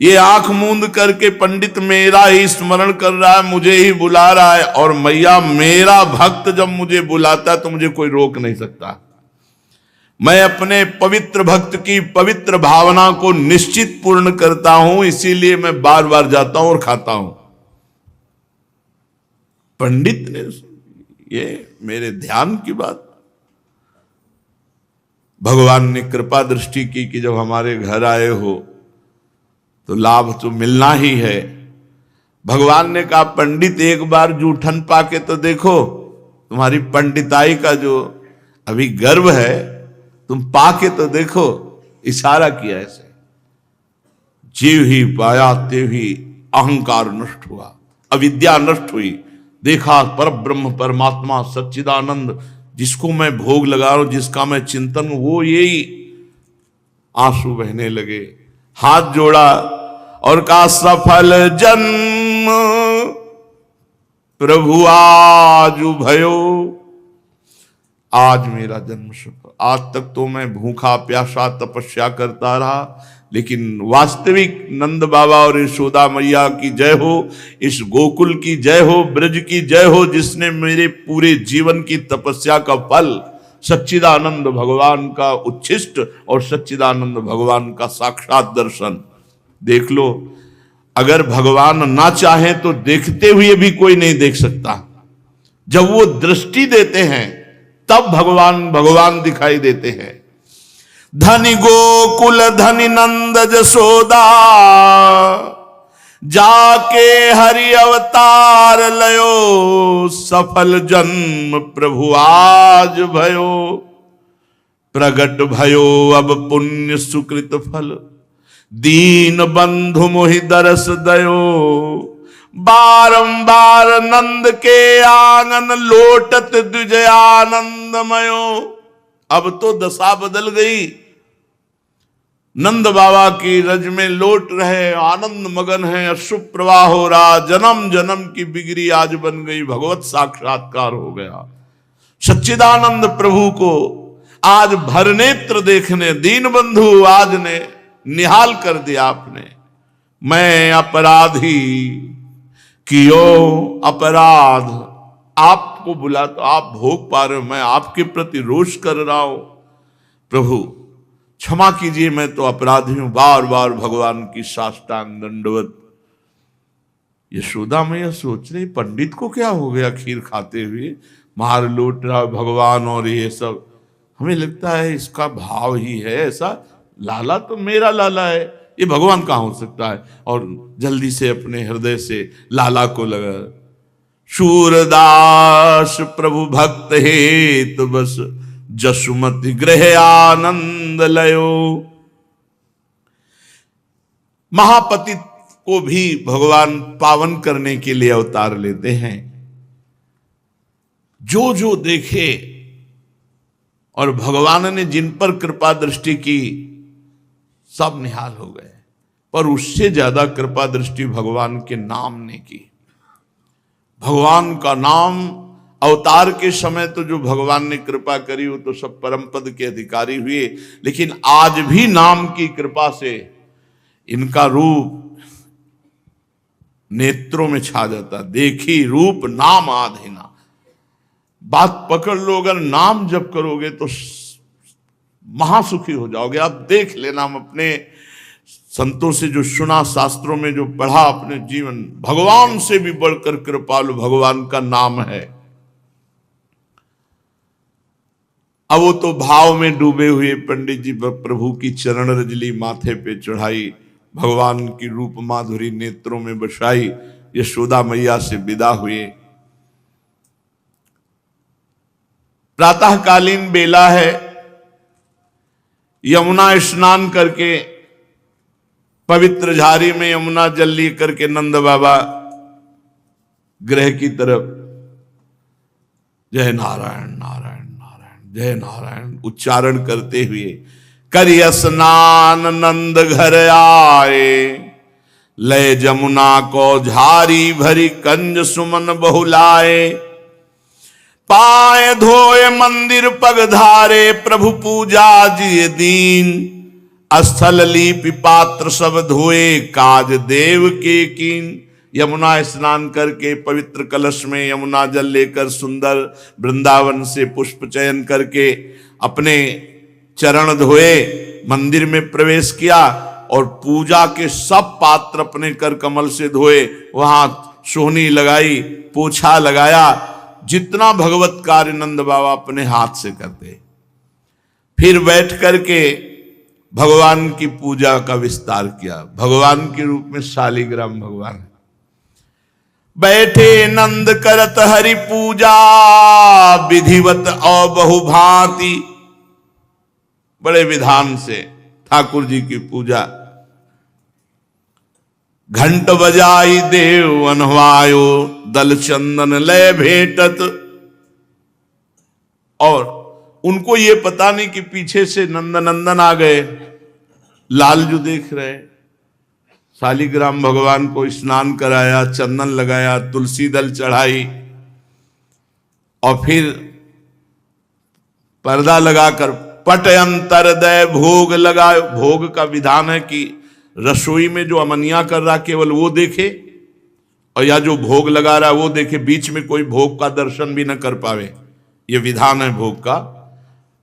ये आंख मूंद करके पंडित मेरा ही स्मरण कर रहा है, मुझे ही बुला रहा है। और मैया मेरा भक्त जब मुझे बुलाता है तो मुझे कोई रोक नहीं सकता। मैं अपने पवित्र भक्त की पवित्र भावना को निश्चित पूर्ण करता हूं, इसीलिए मैं बार बार जाता हूं और खाता हूं। पंडित ने ये मेरे ध्यान की बात, भगवान ने कृपा दृष्टि की कि जब हमारे घर आए हो तो लाभ तो मिलना ही है। भगवान ने कहा पंडित एक बार जूठन पाके तो देखो, तुम्हारी पंडिताई का जो अभी गर्व है तुम पाके तो देखो। इशारा किया ऐसे, जीव ही पाया तेव ही अहंकार नष्ट हुआ, अविद्या नष्ट हुई। देखा पर ब्रह्म परमात्मा सच्चिदानंद, जिसको मैं भोग लगा रहा हूं, जिसका मैं चिंतन, वो यही। आंसू बहने लगे, हाथ जोड़ा और कहा सफल जन्म प्रभु आज भयो। आज मेरा जन्म सफल। आज तक तो मैं भूखा प्यासा तपस्या करता रहा, लेकिन वास्तविक नंद बाबा और यशोदा मैया की जय हो, इस गोकुल की जय हो, ब्रज की जय हो, जिसने मेरे पूरे जीवन की तपस्या का फल सच्चिदानंद भगवान का उच्छिष्ट और सच्चिदानंद भगवान का साक्षात दर्शन। देख लो, अगर भगवान ना चाहे तो देखते हुए भी कोई नहीं देख सकता। जब वो दृष्टि देते हैं तब भगवान दिखाई देते हैं। धनी गोकुल धनी नंद जसोदा, जाके हरि अवतार लयो। सफल जन्म प्रभु आज भयो, प्रगट भयो अब पुण्य सुकृत फल। दीन बंधु मोहि दरस दयो, बारंबार नंद के आंगन लोटत द्विज आनंदमयो। अब तो दशा बदल गई, नंद बाबा की रज में लोट रहे, आनंद मगन है, अश्रु प्रवाह हो रहा। जन्म जन्म की बिगड़ी आज बन गई, भगवत साक्षात्कार हो गया। सच्चिदानंद प्रभु को आज भरनेत्र देखने दीन बंधु आज ने निहाल कर दिया। आपने मैं अपराधी कियो अपराध, आपको बुला तो आप भोग पा रहे हो, मैं आपके प्रति रोष कर रहा हूं। प्रभु क्षमा कीजिए, मैं तो अपराधी हूं। बार बार भगवान की साष्टांग दंडवत। यशोदा मैया सोच रही पंडित को क्या हो गया, खीर खाते हुए मार लूट रहा भगवान और ये सब। हमें लगता है इसका भाव ही है ऐसा, लाला तो मेरा लाला है, ये भगवान कहाँ हो सकता है। और जल्दी से अपने हृदय से लाला को लगा। शूरदास प्रभु भक्त हेत बस, जसुमति गृह आनंद लयो। महापति को भी भगवान पावन करने के लिए अवतार लेते हैं। जो जो देखे, और भगवान ने जिन पर कृपा दृष्टि की सब निहाल हो गए, पर उससे ज्यादा कृपा दृष्टि भगवान के नाम ने की। भगवान का नाम अवतार के समय तो जो भगवान ने कृपा करी वो तो सब परम पद के अधिकारी हुए, लेकिन आज भी नाम की कृपा से इनका रूप नेत्रों में छा जाता। देखी रूप नाम आधीना। बात पकड़ लो, अगर नाम जप करोगे तो महासुखी हो जाओगे। आप देख लेना, हम अपने संतों से जो सुना, शास्त्रों में जो पढ़ा, अपने जीवन, भगवान से भी बढ़कर कृपालु भगवान का नाम है। अब वो तो भाव में डूबे हुए पंडित जी प्रभु की चरण रजली माथे पे चढ़ाई, भगवान की रूप माधुरी नेत्रों में बसाई, यशोदा मैया से विदा हुए। प्रातःकालीन बेला है, यमुना स्नान करके पवित्र झारी में यमुना जल ली करके नंद बाबा गृह की तरफ जय नारायण नारायण नारायण जय नारायण उच्चारण करते हुए करि स्नान नंद घर आए। लय जमुना को झारी भरी कंज सुमन बहुलाए। पाए धोए मंदिर पग धारे प्रभु पूजा जिय दीन। स्थल लीपि पात्र सब धोए काज देव के कीन। यमुना स्नान करके पवित्र कलश में यमुना जल लेकर सुंदर वृंदावन से पुष्प चयन करके अपने चरण धोए, मंदिर में प्रवेश किया और पूजा के सब पात्र अपने कर कमल से धोए। वहां सोहनी लगाई, पोछा लगाया, जितना भगवत कार्य नंद बाबा अपने हाथ से करते। फिर बैठ करके भगवान की पूजा का विस्तार किया। भगवान के रूप में शालिग्राम भगवान है। बैठे नंद करत हरि पूजा विधिवत और बहुभांति। बड़े विधान से ठाकुर जी की पूजा। घंट बजाई देव अनवायो दल चंदन लय भेटत। और उनको ये पता नहीं कि पीछे से नंदनंदन आ गए, लाल जो देख रहे। शालिग्राम भगवान को स्नान कराया, चंदन लगाया, तुलसी दल चढ़ाई और फिर पर्दा लगाकर पट अंतर दय भोग लगाए। भोग का विधान है कि रसोई में जो अमनिया कर रहा केवल वो देखे, और या जो भोग लगा रहा है वो देखे, बीच में कोई भोग का दर्शन भी न कर पावे। ये विधान है भोग का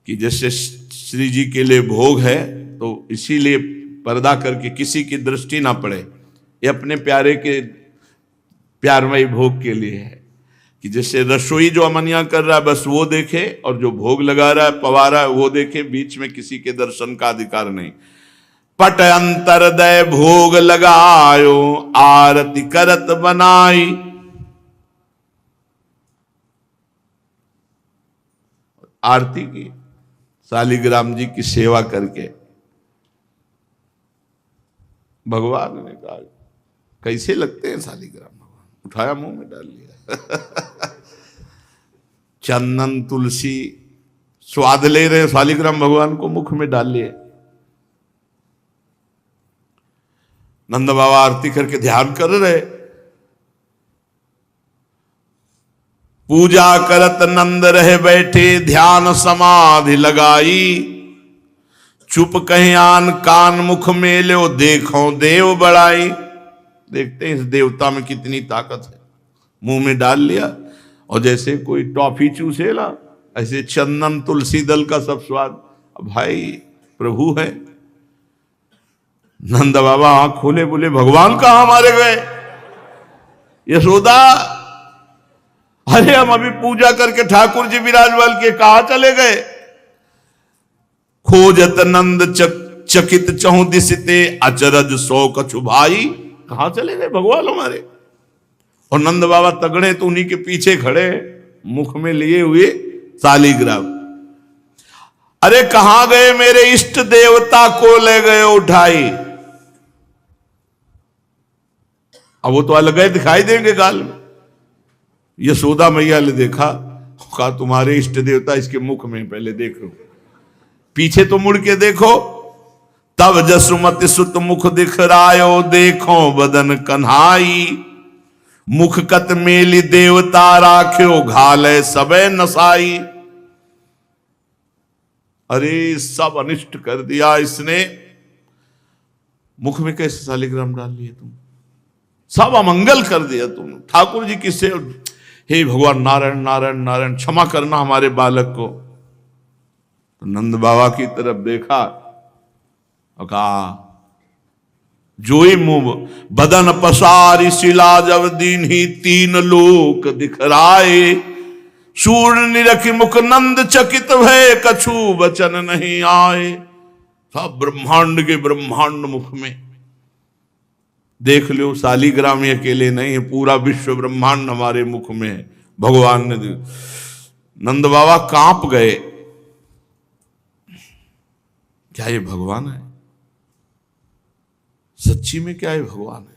कि जैसे श्री जी के लिए भोग है तो इसीलिए पर्दा करके किसी की दृष्टि ना पड़े। ये अपने प्यारे के प्यारमयी भोग के लिए है कि जैसे रसोई जो अमनिया कर रहा है बस वो देखे, और जो भोग लगा रहा है पवा रहा है वो देखे, बीच में किसी के दर्शन का अधिकार नहीं। पट अंतर दय भोग लगायो आरती करत बनाई। आरती की शालिग्राम जी की सेवा करके भगवान ने कहा कैसे लगते हैं शालिग्राम भगवान, उठाया मुंह में डाल लिया। चंदन तुलसी स्वाद ले रहे शालिग्राम भगवान को मुख में डाल लिए। नंद बाबा आरती करके ध्यान कर रहे। पूजा करत नंद रहे बैठे ध्यान समाधि लगाई। चुप कहीं आन कान मुख में लो देखो देव बड़ाई। देखते हैं इस देवता में कितनी ताकत है। मुंह में डाल लिया और जैसे कोई टॉफी चूसेला ऐसे चंदन तुलसी दल का सब स्वाद भाई प्रभु है। नंद बाबा आंख खोले, बोले भगवान कहां मारे गए? यशोदा, अरे हम अभी पूजा करके ठाकुर जी विराजमान के, कहां चले गए? खोजत नंद चकित चहु दिसते, अचरज सौ कछु भाई। कहां चले गए भगवान हमारे? और नंद बाबा तगड़े तो उन्हीं के पीछे खड़े, मुख में लिए हुए शालिग्राम। अरे कहां गए मेरे इष्ट देवता को ले गए उठाई। अब वो तो अलग दिखाई देंगे काल में। यशोदा मैया ने देखा, कहा तुम्हारे इष्ट देवता इसके मुख में, पहले देखो, पीछे तो मुड़ के देखो। तब जसुमति सुत मुख दिखरायो, देखो बदन कन्हाई। मुख कत मेली देवता राख्यो, घाले सबे नसाई। अरे सब अनिष्ट कर दिया इसने। मुख में कैसे शालिग्राम डाल लिए तुम? सब अमंगल कर दिया तुम। ठाकुर जी की सेवा, हे भगवान नारायण नारायण नारायण, क्षमा करना हमारे बालक को। तो नंद बाबा की तरफ देखा और कहा, जोई मुंह बदन पसारी शिला जब दीन ही, तीन लोक दिखराए। सूर्ण निरखी मुख नंद चकित भय, कछु वचन नहीं आए। सब ब्रह्मांड के ब्रह्मांड मुख में देख लो, शालिग्राम अकेले नहीं है, पूरा विश्व ब्रह्मांड हमारे मुख में है। भगवान ने, नंद बाबा कांप गए, क्या ये भगवान है? सच्ची में क्या ये भगवान है?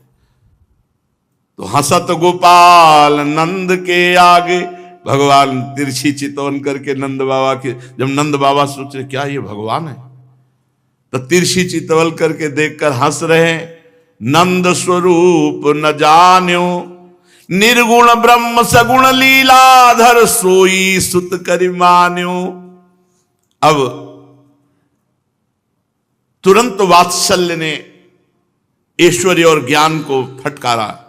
तो हंसत गोपाल नंद के आगे, भगवान तिरछी चितवन करके नंद बाबा के, जब नंद बाबा सोचे क्या ये भगवान है, तो तिरछी चितवन करके देखकर हंस रहे। नंद स्वरूप न जान्यो, निर्गुण ब्रह्म सगुण लीलाधर, सोई सुत करि मान्यो। अब तुरंत वात्सल्य ने ऐश्वर्य और ज्ञान को फटकारा।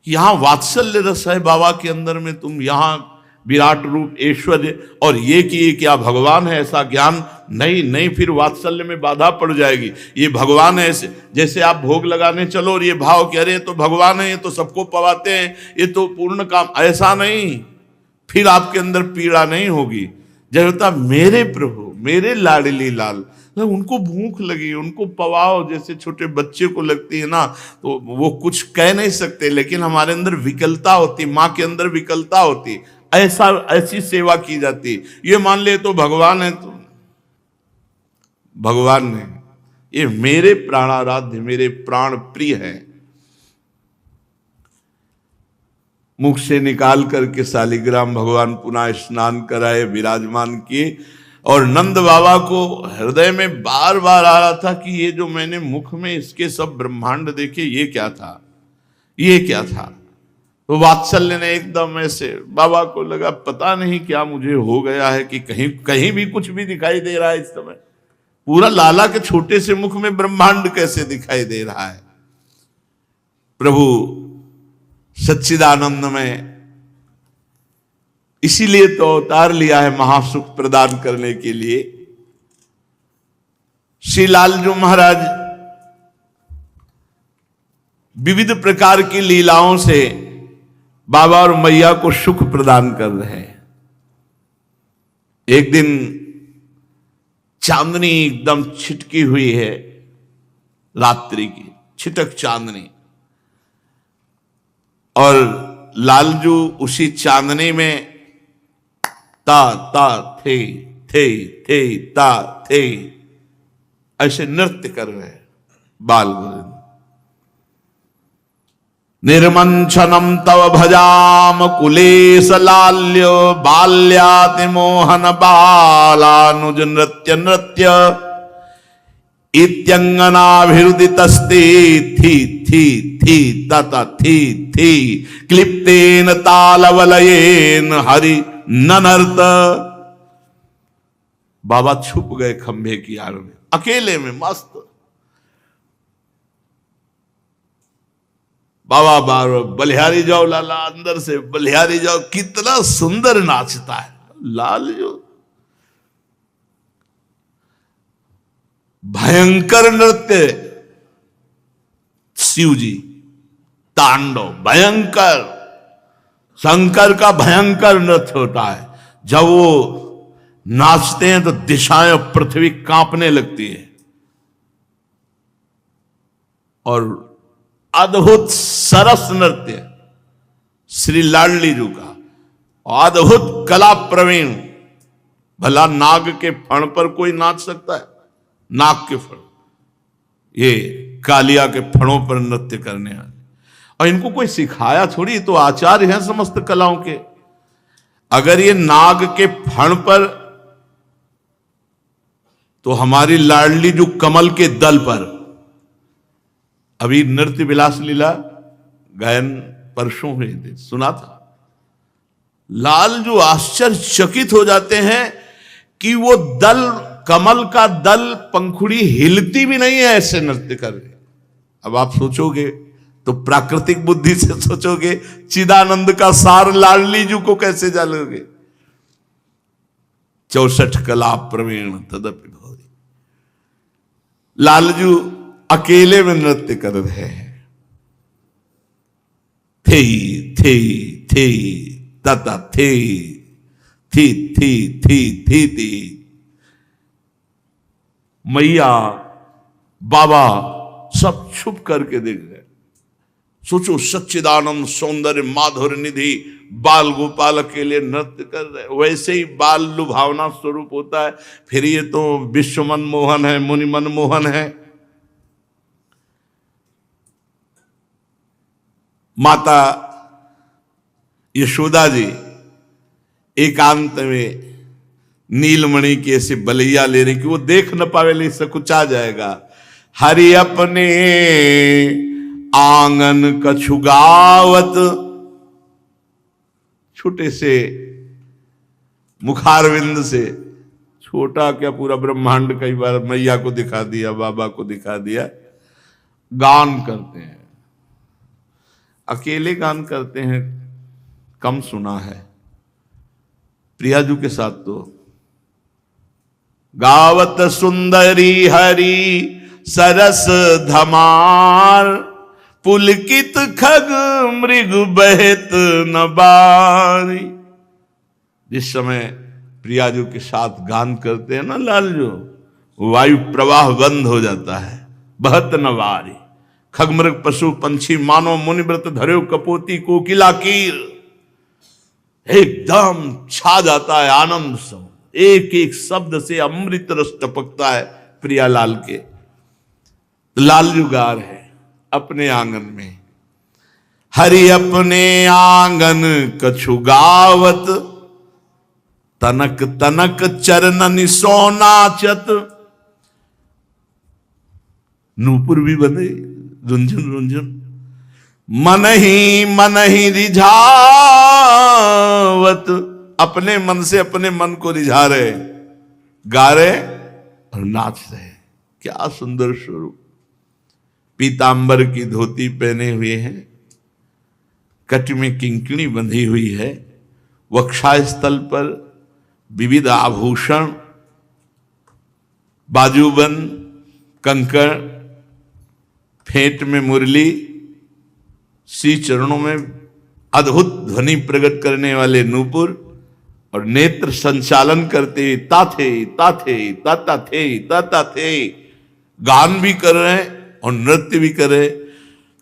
यहां वात्सल्य रस है बाबा के अंदर में, तुम यहां विराट रूप ऐश्वर्य और ये कि ये क्या भगवान है, ऐसा ज्ञान नहीं। नहीं, फिर वात्सल्य में बाधा पड़ जाएगी। ये भगवान है, ऐसे जैसे आप भोग लगाने चलो और ये भाव कि अरे तो भगवान है, ये तो सबको पवाते हैं, ये तो पूर्ण काम, ऐसा नहीं। फिर आपके अंदर पीड़ा नहीं होगी। जब होता मेरे प्रभु, मेरे लाडली लाल, तो उनको भूख लगी, उनको पवाओ, जैसे छोटे बच्चे को लगती है ना, तो वो कुछ कह नहीं सकते, लेकिन हमारे अंदर विकलता होती, माँ के अंदर विकलता होती, ऐसी सेवा की जाती। ये मान ले तो भगवान है, तो भगवान ने, ये मेरे प्राणाराध्य, मेरे प्राण प्रिय है। मुख से निकाल करके शालिग्राम भगवान पुनः स्नान कराए, विराजमान किए। और नंद बाबा को हृदय में बार बार आ रहा था कि ये जो मैंने मुख में इसके सब ब्रह्मांड देखे, ये क्या था, ये क्या था। तो वात्सल्य ने एकदम ऐसे, बाबा को लगा पता नहीं क्या मुझे हो गया है कि कहीं कहीं भी कुछ भी दिखाई दे रहा है इस समय। पूरा लाला के छोटे से मुख में ब्रह्मांड कैसे दिखाई दे रहा है। प्रभु सच्चिदानंद में इसीलिए तो अवतार लिया है, महासुख प्रदान करने के लिए। श्री लालजू महाराज विविध प्रकार की लीलाओं से बाबा और मैया को सुख प्रदान कर रहे हैं। एक दिन चांदनी एकदम छिटकी हुई है, रात्रि की छिटक चांदनी, और लालजू उसी चांदनी में ता ता थे थे ता थे ऐसे नृत्य कर रहे हैं बाल वृंद। निर्मंचनम तव भजाम कुलेश लाल्य, बाल्याति मोहन बालानुज नृत्य नृत्य, इत्यंगनाभिरुदितस्ते थी थी तत थी क्लिप्तेन तालवलयेन हरि ननर्त। बाबा छुप गए खंभे की आड़ में, अकेले में मस्त। बाबा बार बलिहारी जाओ लाला, अंदर से बलिहारी जाओ, कितना सुंदर नाचता है लाल जो। भयंकर नृत्य, शिव जी तांडव भयंकर, शंकर का भयंकर नृत्य होता है। जब वो नाचते हैं तो दिशाएं और पृथ्वी कांपने लगती है। और अद्भुत सरस नृत्य श्री लाडली जी का, अद्भुत कला प्रवीण। भला नाग के फण पर कोई नाच सकता है? नाग के फण, ये कालिया के फणों पर नृत्य करने वाले। और इनको कोई सिखाया थोड़ी, तो आचार्य हैं समस्त कलाओं के। अगर ये नाग के फण पर, तो हमारी लाडली जो कमल के दल पर, अभी नृत्य विलास लीला गायन परसों हुए थे, सुना था। लाल जो आश्चर्यचकित हो जाते हैं कि वो दल, कमल का दल, पंखुड़ी हिलती भी नहीं है, ऐसे नृत्य कर रहे। अब आप सोचोगे तो प्राकृतिक बुद्धि से सोचोगे, चिदानंद का सार लाडली जी को कैसे जानोगे? 64 कला प्रवीण तदपि भौरी। लालजू अकेले में नृत्य कर रहे हैं। थे थे थे तता थे थी थी थी थी थी। मैया बाबा सब छुप करके देख रहे। सोचो, सच्चिदानंद सौंदर्य माधुर्य निधि बाल गोपाल के लिए नृत्य कर रहे। वैसे ही बाल लुभावना स्वरूप होता है, फिर ये तो विश्व मनमोहन है, मुनि मनमोहन है। माता यशोदा जी एकांत में नीलमणि की ऐसे बलैया ले रही कि वो देख न पावे, ले सकुचा जाएगा। हरि अपने आंगन कछु गावत, छोटे से मुखारविंद से, छोटा क्या पूरा ब्रह्मांड कई बार मैया को दिखा दिया, बाबा को दिखा दिया, गान करते हैं। अकेले गान करते हैं, कम सुना है। प्रियाजू के साथ तो गावत सुंदरी हरि सरस धमार, पुलकित खग मृग बहत न बारी। जिस समय प्रियाजू के साथ गान करते हैं ना लालजू, वायु प्रवाह बंद हो जाता है। बहत न बारी, खगमृग पशु पंछी मानो मुनिव्रत धर्यो कपोती कोकिला कीर, एकदम छा जाता है आनंद सब। एक एक शब्द से अमृत रस टपकता है प्रियालाल के। लालजू गा रहे अपने आंगन में, हरि अपने आंगन कछु गावत, तनक तनक चरणन सोनाचत। नूपुर भी बने, रुंझुन रुंझुन, मन ही रिझावत। अपने मन से अपने मन को रिझा रहे, गा रहे और नाच रहे। क्या सुंदर स्वरूप। पीतांबर की धोती पहने हुए हैं, कट में किंकणी बंधी हुई है, वक्षास्थल पर विविध आभूषण, बाजूबंद, कंकड़, फेंट में मुरली, श्री चरणों में अद्भुत ध्वनि प्रकट करने वाले नूपुर, और नेत्र संचालन करते ताथे ताथे ताता थे ताता थे। गान भी कर रहे हैं और नृत्य भी कर रहे।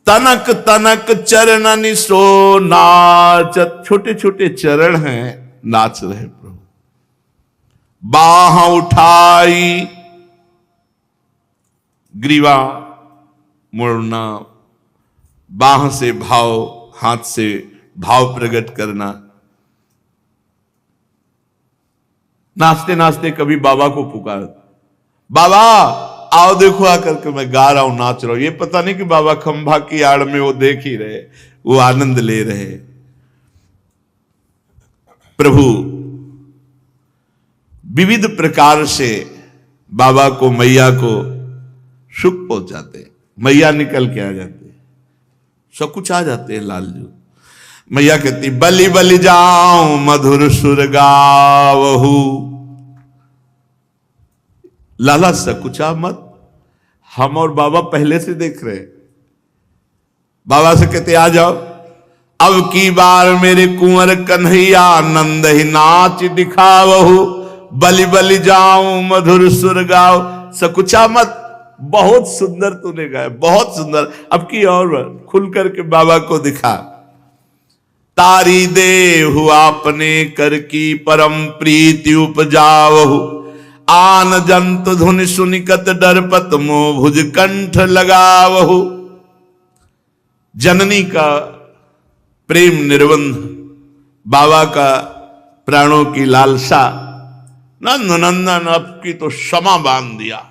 तनक तनक चरणनि सो नाचत, छोटे छोटे चरण हैं, नाच रहे प्रभु। बाह उठाई, ग्रीवा मुड़ना, बाह से भाव, हाथ से भाव प्रकट करना। नाचते नाचते कभी बाबा को पुकार, बाबा आओ देखो आकर के मैं गा रहा हूं, नाच रहा हूं। ये पता नहीं कि बाबा खंभा की आड़ में वो देख ही रहे, वो आनंद ले रहे। प्रभु विविध प्रकार से बाबा को, मैया को सुख पहुंचाते। मैया निकल के आ जाते, सब कुछ आ जाते हैं लालजू। मैया कहती बलि बलि जाऊं मधुर सुर गावहू। लाला सकुचा मत, हम और बाबा पहले से देख रहे हैं। बाबा से कहते आ जाओ, अब की बार मेरे कुंवर कन्हैया नंद ही नाच दिखावहु, बलि बलि जाऊं मधुर सुर गाओ, सकुचा मत। बहुत सुंदर तूने गाया, बहुत सुंदर। अब की और खुल करके बाबा को दिखा। तारी देहु आपने कर की परम प्रीति उपजावहु, आन जंत धुन सुनिकत डरपत मोह भुज कंठ लगावहु। जननी का प्रेम निर्बंध, बाबा का प्राणों की लालसा, नंद नंदन अब की तो क्षमा बांध दिया।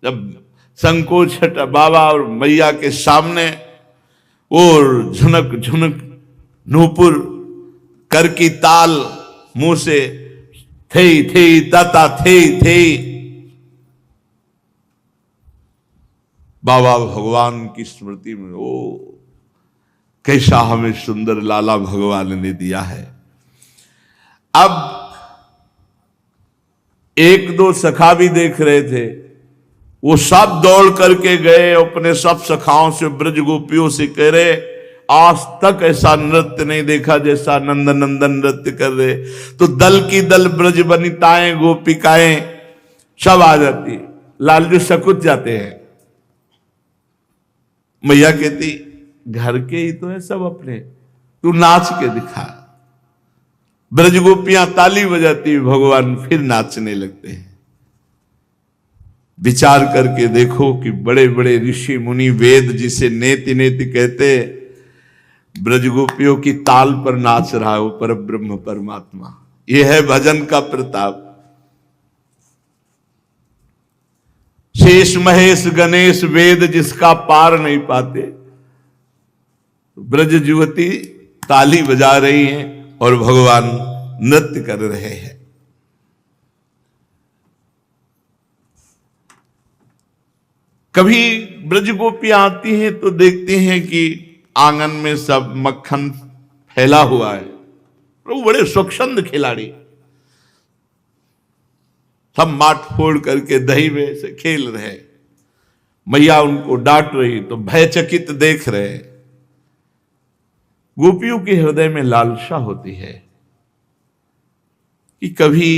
जब संकोच हटा बाबा और मैया के सामने, और झुनक झुनक नूपुर कर की ताल मुंह से थे थे ताता थे। बाबा भगवान की स्मृति में, ओ कैसा हमें सुंदर लाला भगवान ने दिया है। अब एक दो सखा भी देख रहे थे, वो सब दौड़ करके गए, अपने सब सखाओं से ब्रज गोपियों से कह रहे आज तक ऐसा नृत्य नहीं देखा जैसा नंद नंदन नृत्य कर रहे। तो दल की दल ब्रज वनिताएं गोपिकाएं सब आ जाती, लालजू सकुच जाते हैं। मैया कहती घर के ही तो है सब अपने, तू नाच के दिखा। ब्रज गोपियां ताली बजाती, भगवान फिर नाचने लगते हैं। विचार करके देखो कि बड़े बड़े ऋषि मुनि वेद जिसे नेति नेति कहते, ब्रज गोपियों की ताल पर नाच रहा हो पर ब्रह्म परमात्मा। यह है भजन का प्रताप। शेष महेश गणेश वेद जिसका पार नहीं पाते, ब्रज युवती ताली बजा रही हैं और भगवान नृत्य कर रहे हैं। कभी ब्रज गोपियां आती हैं तो देखते हैं कि आंगन में सब मक्खन फैला हुआ है। वो बड़े स्वच्छंद खिलाड़ी, सब माट फोड़ करके दही में से खेल रहे। मैया उनको डांट रही तो भयचकित देख रहे। गोपियों के हृदय में लालसा होती है कि कभी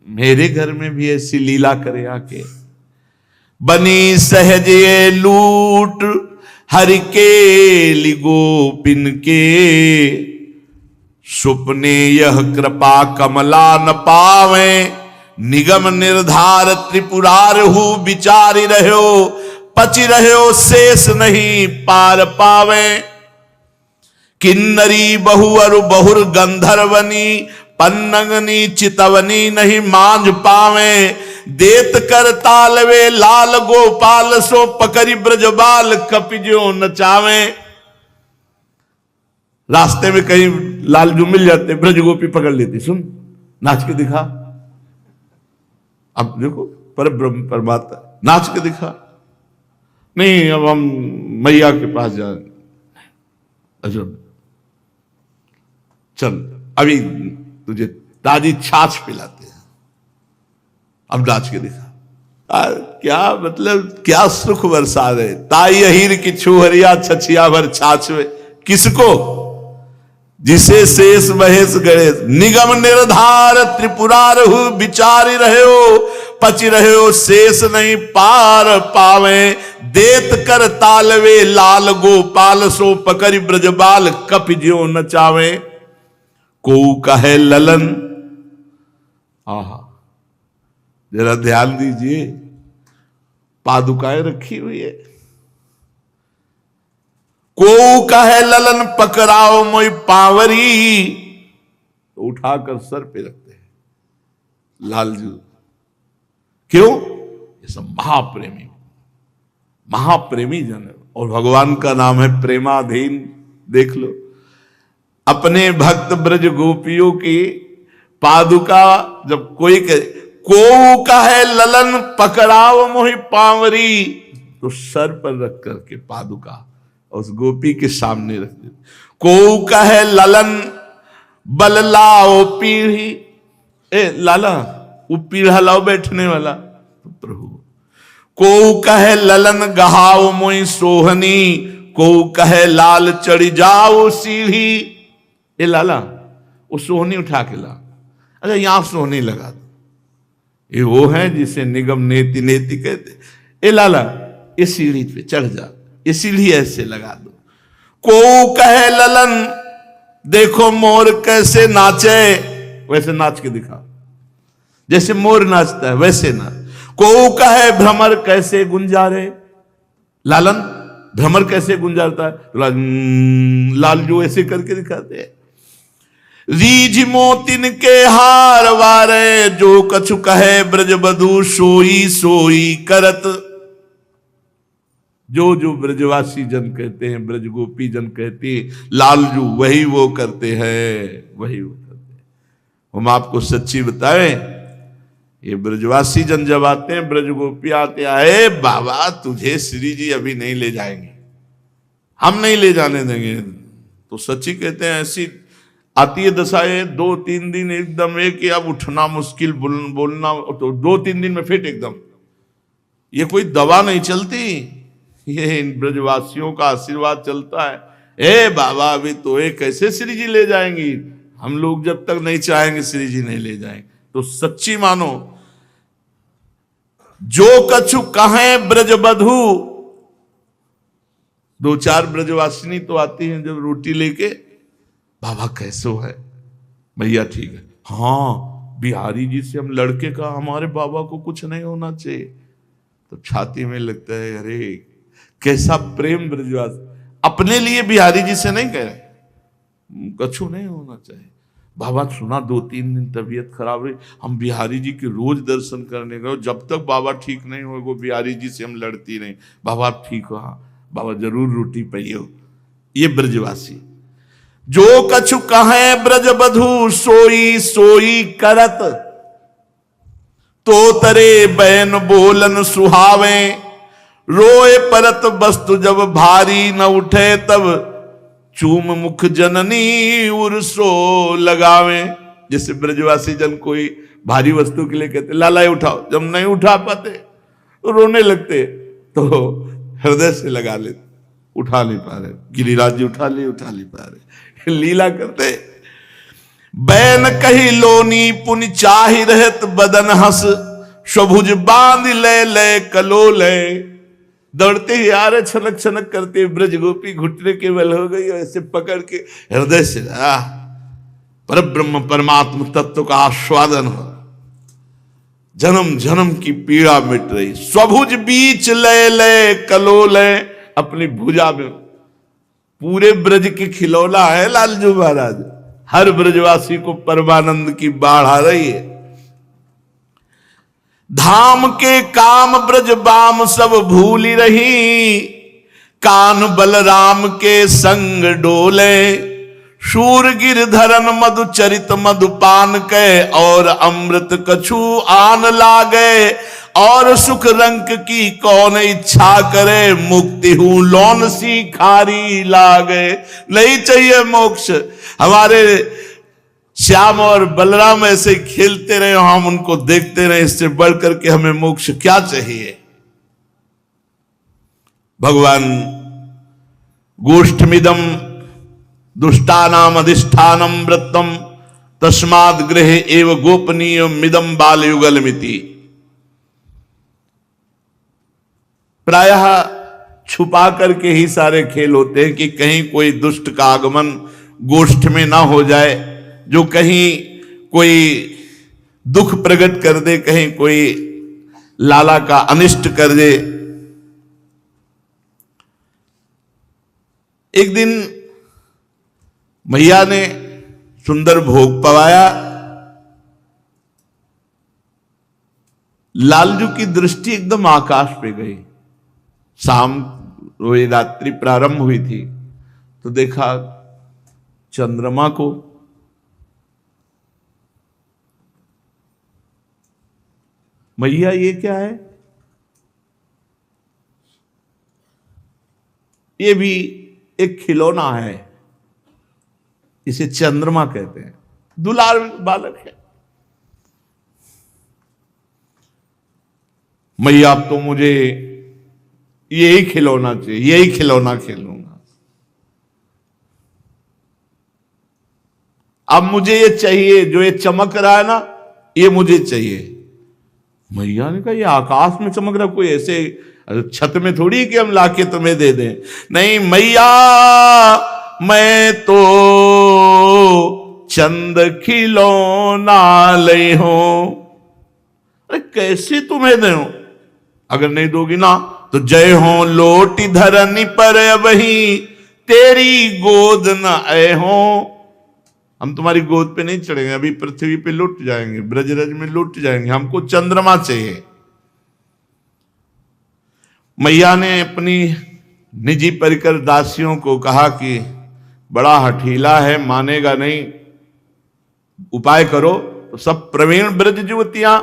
मेरे घर में भी ऐसी लीला करे आके। बनी सहज ये लूट हरि के लि गोपिन के, सुपने यह कृपा कमला न पावे, निगम निर्धार त्रिपुरार हु विचारी रहो, पचि रहो शेष नहीं पार पावे। किन्नरी बहुअरु बहुर गंधर्वनी, पन्नगनी चितवनी नहीं मांझ पावे। देत कर तालवे लाल गोपाल, सो पकड़ी ब्रजबाल कपिजो नचावे। रास्ते में कहीं लालजू मिल जाते, ब्रज गोपी पकड़ लेती, सुन नाच के दिखा। अब देखो पर ब्रह्म परमात्मा नाच के दिखा। नहीं अब हम मैया के पास जाए, अच्छा चल अभी तुझे दादी छाछ पिलाते हैं, अब नाच के दिखा। क्या मतलब क्या सुख बरसा रहे। ताई अहीर की छुहरिया छछिया भर छाछ में, किसको? जिसे शेष महेश गणेश। निगम निर्धार त्रिपुरार हु विचारी रहे हो, पचि रहे हो शेष नहीं पार पावे। देत कर तालवे लाल गोपाल, सो पकड़ ब्रजबाल कपिजो नचावे। को कहे ललन, आहा जरा ध्यान दीजिए, पादुकाएं रखी हुई है। को कहे ललन पकड़ाओ मोई पावरी, तो उठाकर सर पे रखते हैं लालजू। क्यों? ये सब महाप्रेमी, महाप्रेमी जन है। और भगवान का नाम है प्रेमाधीन। देख लो अपने भक्त ब्रज गोपियों की पादुका जब कोई कहे को कहे ललन पकड़ाओ मोहि पावरी, तो सर पर रख करके पादुका उस गोपी के सामने रख दे। को कहे ललन बल लाओ पीढ़ी, ए लाला वो पीढ़ा लाओ बैठने वाला, तो प्रभु को कहे ललन गहाओ मोई सोहनी, को कहे लाल चढ़ी जाओ सीढ़ी। ए लाला वो सोहनी उठा के ला, अच्छा यहां सोहनी लगा दो। ये वो है जिसे निगम नेति नेति कहते। ए लाला ये सीढ़ी पे चढ़ जा, ये सीढ़ी ऐसे लगा दो। को कहे ललन देखो मोर कैसे नाचे, वैसे नाच के दिखा, जैसे मोर नाचता है वैसे ना। को कहे भ्रमर कैसे गुंजारे, लालन भ्रमर कैसे गुंजारता है, तो लालजू ऐसे करके दिखाते हैं। रीझ मोतिन के हार वारे, जो कछु कहे ब्रज बधू सोई सोई करत। जो जो ब्रजवासी जन कहते हैं, ब्रज गोपी जन कहते हैं लालजू, वही वो करते हैं, वही वो करते हैं। हम आपको सच्ची बताएं, ये ब्रजवासी जन जब आते हैं, ब्रज गोपी आते आए बाबा तुझे श्री जी अभी नहीं ले जाएंगे, हम नहीं ले जाने देंगे। तो सच्ची कहते हैं ऐसी आती है दशाएं, 2-3 दिन एकदम एक, अब उठना मुश्किल, बोलना तो 2-3 दिन में फिट एकदम। ये कोई दवा नहीं चलती, ये इन ब्रजवासियों का आशीर्वाद चलता है। ए बाबा अभी तो ये कैसे श्री जी ले जाएंगी, हम लोग जब तक नहीं चाहेंगे श्री जी नहीं ले जाएंगे। तो सच्ची मानो, जो कछु कहे ब्रज बधू। 2-4 ब्रजवासिनी तो आती हैं जब रोटी लेके, बाबा कैसो है, भैया ठीक है, हाँ बिहारी जी से हम लड़के का, हमारे बाबा को कुछ नहीं होना चाहिए। तो छाती में लगता है अरे कैसा प्रेम ब्रजवास, अपने लिए बिहारी जी से नहीं कह रहे, कछु नहीं होना चाहिए। बाबा सुना 2-3 दिन तबीयत खराब रही, हम बिहारी जी के रोज दर्शन करने गए, जब तक बाबा ठीक नहीं हो वो बिहारी जी से हम लड़ती नहीं। बाबा आप ठीक हो, हाँ बाबा जरूर रोटी पाइयो। ये ब्रजवासी। जो कछु कहे ब्रज बधू सोई सोई करत, तो तरे बैन बोलन सुहावे। रोए परत वस्तु जब भारी न उठे, तब चूम मुख जननी उर्सो लगावे। जैसे ब्रजवासी जन कोई भारी वस्तु के लिए कहते लाला उठाओ, जब नहीं उठा पाते तो रोने लगते, तो हृदय से लगा लेते, उठा नहीं पा रहे, गिरिराज जी उठा नहीं पा रहे, लीला करते। बैन कही लोनी पुन चाहि रहत बदन हस, स्वभुज बांध ले कलो ले। दौड़ते ही आ रहे, छनक छनक करते, ब्रज गोपी घुटने के बल हो गई, ऐसे पकड़ के हृदय से पर ब्रह्म परमात्म तत्व का आस्वादन हो, जन्म जन्म की पीड़ा मिट रही। स्वभुज बीच ले कलो ले, अपनी भुजा में पूरे ब्रज के खिलौना है लालजू महाराज। हर ब्रजवासी को परमानंद की बाढ़ आ रही है। धाम के काम ब्रज बाम सब भूली रही, कान बलराम के संग डोले। शूर गिरधरन मधु चरित मधुपान के, और अमृत कछु आन लागे। और सुख रंक की कौन इच्छा करे, मुक्ति हूं लौन सी खारी लागे। नहीं चाहिए मोक्ष, हमारे श्याम और बलराम ऐसे खेलते रहे, हम उनको देखते रहे, इससे बढ़कर के हमें मोक्ष क्या चाहिए। भगवान गोष्ठमिदम दुष्टानाम अधिष्ठानम व्रतम, तस्माद गृह एव गोपनीय मिदम बाल युगल मिति। प्रायः छुपा करके ही सारे खेल होते हैं कि कहीं कोई दुष्ट का आगमन गोष्ठ में ना हो जाए, जो कहीं कोई दुख प्रकट कर दे, कहीं कोई लाला का अनिष्ट कर दे। एक दिन मैया ने सुंदर भोग पवाया, लालजू की दृष्टि एकदम आकाश पे गई। शाम वो रात्रि प्रारंभ हुई थी, तो देखा चंद्रमा को। मैया ये क्या है? ये भी एक खिलौना है, इसे चंद्रमा कहते हैं, दुलार बालक है। मैया अब तो मुझे यही खिलौना चाहिए, यही खिलौना खेलूंगा, अब मुझे ये चाहिए, जो ये चमक रहा है ना ये मुझे चाहिए। मैया ने कहा ये आकाश में चमक रहा, कोई ऐसे छत में थोड़ी कि हम लाके तुम्हें दे दें। नहीं मैया, मैं तो चंद खिलौना ले हूं। अरे कैसे तुम्हें दे? अगर नहीं दोगी ना तो जय हो लोटी धरनी पर वही तेरी गोद न आए हो। हम तुम्हारी गोद पे नहीं चढ़ेंगे, अभी पृथ्वी पे लुट जाएंगे, ब्रजरज में लुट जाएंगे, हमको चंद्रमा चाहिए। मैया ने अपनी निजी परिकर दासियों को कहा कि बड़ा हठीला है, मानेगा नहीं, उपाय करो। तो सब प्रवीण ब्रज युवतियां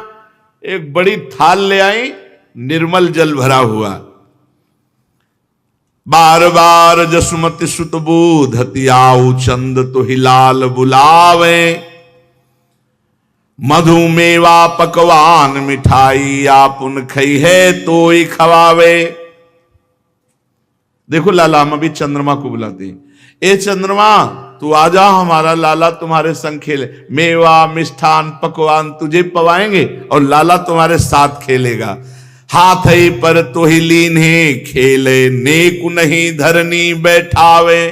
एक बड़ी थाल ले आई, निर्मल जल भरा हुआ। बार बार जसुमति सुत बूधति आऊ चंद तो हिलाल बुलावे। मधुमेवा पकवान मिठाई आपुन खई है तो ही खवावे। देखो लाला, हम अभी चंद्रमा को बुलाते हैं, ए चंद्रमा तू आजा, हमारा लाला तुम्हारे संग खेले, मेवा मिष्ठान पकवान तुझे पवाएंगे और लाला तुम्हारे साथ खेलेगा। हाथ ही पर तो ही लीन है खेले, नेकु नहीं धरनी बैठावे।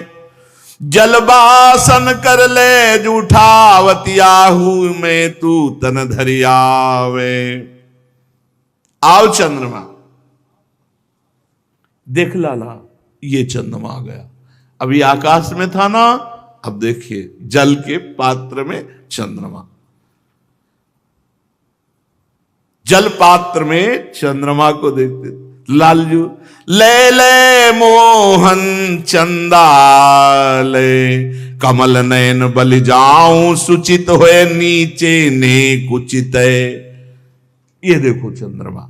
जलबासन कर ले जूठावतियाहू में तू तन धरियावे। आओ चंद्रमा। देख लाला, ये चंद्रमा आ गया। अभी आकाश में था ना, अब देखिए जल के पात्र में चंद्रमा। जल पात्र में चंद्रमा को देखते लालजू ले ले मोहन चंदाले, कमल नयन बलि जाऊं सुचित होए नीचे ने कुचित। ये देखो चंद्रमा।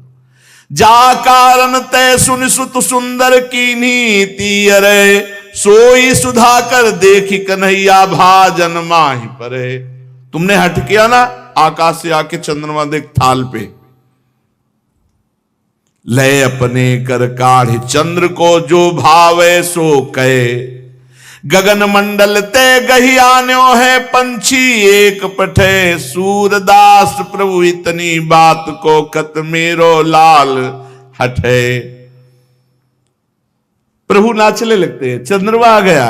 जा कारण तय सुन सुत सुंदर की नीति, अरे सोई सुधा कर देखी कन्हैया भाजन माही परे। तुमने हट किया ना, आकाश से आके चंद्रमा देख थाल पे। लय अपने कर काढ़ चंद्र को जो भावे सो कहे। गगन मंडल ते गहियान्यो है पंछी एक पठे। सूरदास प्रभु इतनी बात को कत मेरो लाल हटे। प्रभु नाचने लगते हैं, चंद्रमा आ गया।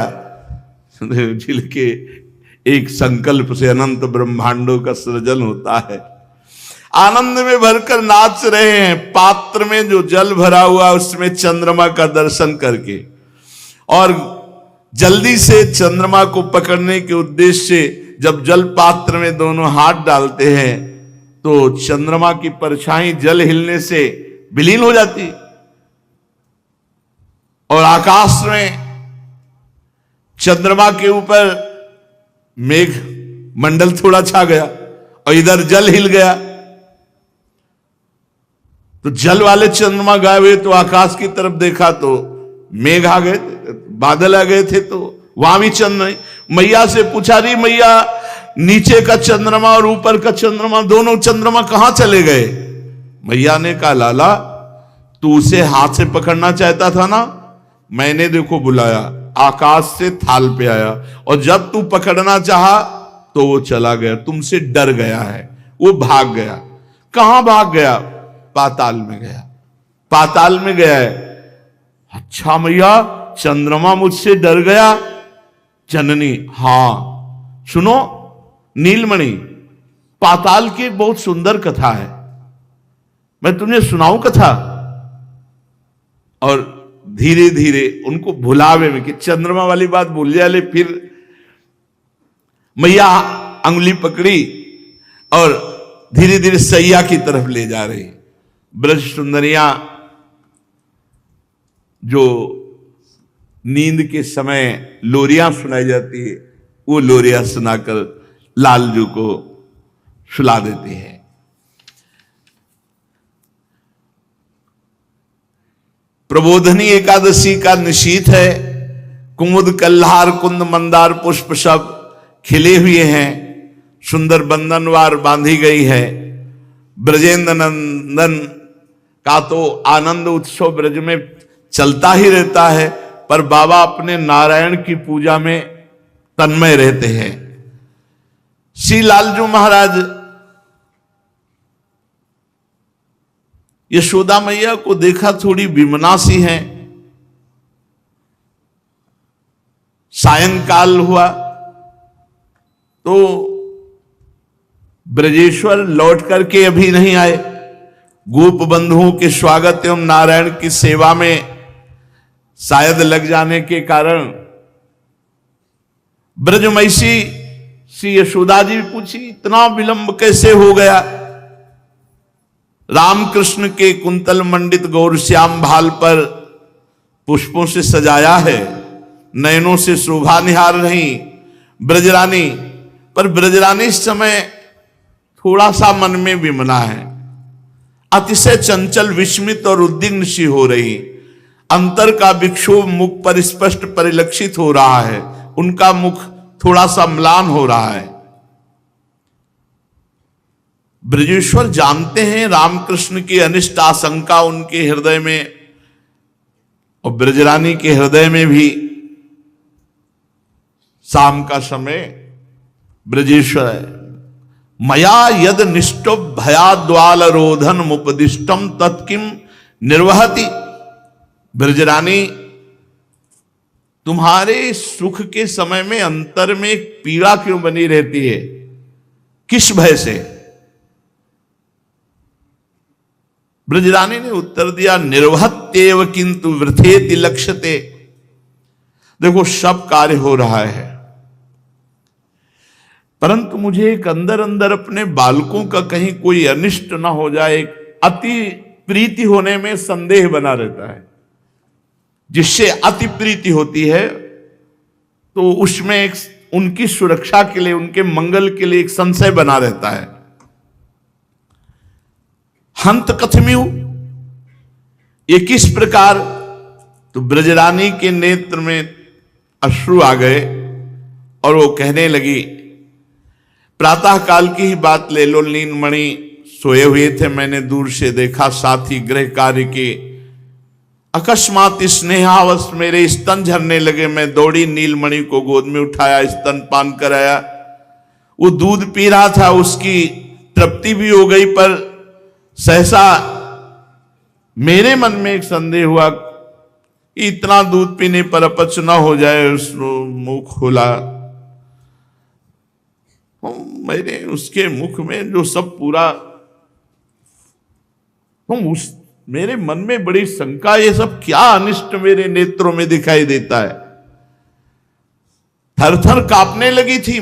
झिल के एक संकल्प से अनंत ब्रह्मांडों का सृजन होता है। आनंद में भरकर नाच रहे हैं। पात्र में जो जल भरा हुआ उसमें चंद्रमा का दर्शन करके, और जल्दी से चंद्रमा को पकड़ने के उद्देश्य से जब जल पात्र में दोनों हाथ डालते हैं तो चंद्रमा की परछाई जल हिलने से विलीन हो जाती, और आकाश में चंद्रमा के ऊपर मेघ मंडल थोड़ा छा गया और इधर जल हिल गया। तो जल वाले चंद्रमा गायब हुए तो आकाश की तरफ देखा तो मेघ आ गए, बादल आ गए थे, तो वहां भी चंद्र नहीं। मैया से पूछा, रही मैया नीचे का चंद्रमा और ऊपर का चंद्रमा, दोनों चंद्रमा कहां चले गए? मैया ने कहा, लाला तू उसे हाथ से पकड़ना चाहता था ना, मैंने देखो बुलाया, आकाश से थाल पे आया, और जब तू पकड़ना चाहा तो वो चला गया, तुमसे डर गया है, वो भाग गया। कहां भाग गया? पाताल में गया, पाताल में गया है। अच्छा मैया, चंद्रमा मुझसे डर गया? जननी, हां सुनो नीलमणि, पाताल की एक बहुत सुंदर कथा है, मैं तुम्हें सुनाऊं कथा। और धीरे धीरे उनको भुलावे में कि चंद्रमा वाली बात भूल जाए। फिर मैया अंगुली पकड़ी और धीरे धीरे सैया की तरफ ले जा रही। ब्रज सुंदरियां जो नींद के समय लोरियां सुनाई जाती है, वो लोरियां सुनाकर लालजू को सुला देती है। प्रबोधनी एकादशी का निशीथ है। कुमुद कल्हार कुंद मंदार पुष्प सब खिले हुए हैं, सुंदर बंधनवार बांधी गई है। ब्रजेंद्र नंदन का तो आनंद उत्सव ब्रज में चलता ही रहता है, पर बाबा अपने नारायण की पूजा में तन्मय रहते हैं। श्री लालजू महाराज यशोदा मैया को देखा थोड़ी विमना सी है। सायंकाल हुआ तो ब्रजेश्वर लौट करके अभी नहीं आए। गोप बंधुओं के स्वागत एवं नारायण की सेवा में शायद लग जाने के कारण ब्रजमयसी श्री यशोदा जी पूछी, इतना विलंब कैसे हो गया? रामकृष्ण के कुंतल मंडित गौर श्याम भाल पर पुष्पों से सजाया है, नयनों से शोभा निहार रही ब्रजरानी, पर ब्रजरानी इस समय थोड़ा सा मन में विमना है, अतिशय चंचल, विस्मित और उद्विग्न सी हो रही। अंतर का विक्षोभ मुख पर स्पष्ट परिलक्षित हो रहा है, उनका मुख थोड़ा सा म्लान हो रहा है। ब्रजेश्वर जानते हैं रामकृष्ण की अनिष्ट आशंका उनके हृदय में और ब्रजरानी के हृदय में भी। शाम का समय ब्रजेश्वर मया यद निष्टो भयाद्वाल रोधन मुपदिष्टम तत्किम निर्वहति। ब्रजरानी, तुम्हारे सुख के समय में अंतर में एक पीड़ा क्यों बनी रहती है? किस भय से? ब्रजरानी ने उत्तर दिया, निर्वहत्येव किंतु वृथेति लक्ष्यते। देखो, सब कार्य हो रहा है, परंतु मुझे एक अंदर अंदर अपने बालकों का कहीं कोई अनिष्ट ना हो जाए, अति प्रीति होने में संदेह बना रहता है। जिससे अति प्रीति होती है तो उसमें एक उनकी सुरक्षा के लिए, उनके मंगल के लिए एक संशय बना रहता है। हंत कथम्यु, ये किस प्रकार? तो ब्रजरानी के नेत्र में अश्रु आ गए और वो कहने लगी, प्रातः काल की ही बात ले लो, नीलमणि सोए हुए थे, मैंने दूर से देखा, साथी गृह कार्य के अकस्मात स्नेहावश मेरे स्तन झरने लगे। मैं दौड़ी, नीलमणि को गोद में उठाया, स्तन पान कराया। वो दूध पी रहा था, उसकी तृप्ति भी हो गई, पर सहसा मेरे मन में एक संदेह हुआ, इतना दूध पीने पर अपच न हो जाए। मुंह खोला, मैंने उसके मुख में जो सब पूरा, मेरे मन में बड़ी शंका, ये सब क्या अनिष्ट मेरे नेत्रों में दिखाई देता है। थर थर कांपने लगी थी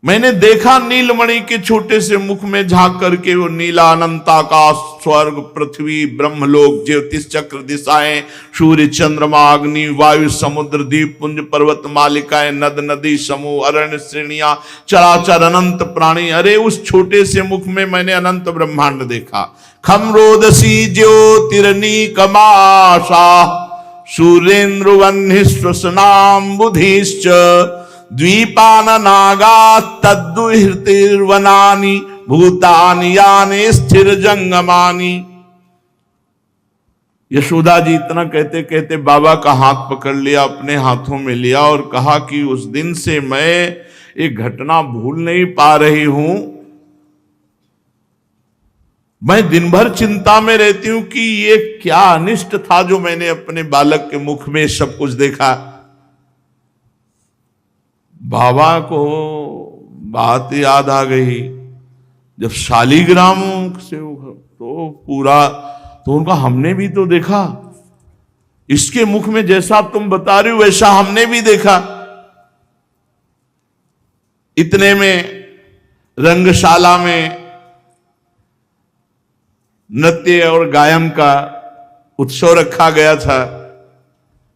मैंने देखा नीलमणि के छोटे से मुख में झांक करके वो नीला अनंत आकाश, स्वर्ग, पृथ्वी, ब्रह्मलोक, ज्योतिष चक्र, दिशाएं, सूर्य, चंद्रमा, अग्नि, वायु, समुद्र, द्वीप पुंज, पर्वत मालिकाएं, नद नदी, समूह, अरण्य श्रेणियां, चराचर अनंत प्राणी। अरे उस छोटे से मुख में मैंने अनंत ब्रह्मांड देखा। खमरोदसी ज्योतिरनी कमाशा सूर्येन्द्र वह्नि श्वसनाम बुधिश्च द्वीपान नागा तद्दुहिर्तिर्वनानि भूतानि यानि स्थिर जंगमानि। यशोदा जी इतना कहते कहते बाबा का हाथ पकड़ लिया, अपने हाथों में लिया और कहा कि उस दिन से मैं एक घटना भूल नहीं पा रही हूं। मैं दिन भर चिंता में रहती हूं कि ये क्या अनिष्ट था जो मैंने अपने बालक के मुख में सब कुछ देखा। बाबा को बात याद आ गई, जब शालीग्राम से तो पूरा, तो उनका हमने भी तो देखा, इसके मुख में जैसा तुम बता रही हो वैसा हमने भी देखा। इतने में रंगशाला में नृत्य और गायन का उत्सव रखा गया था,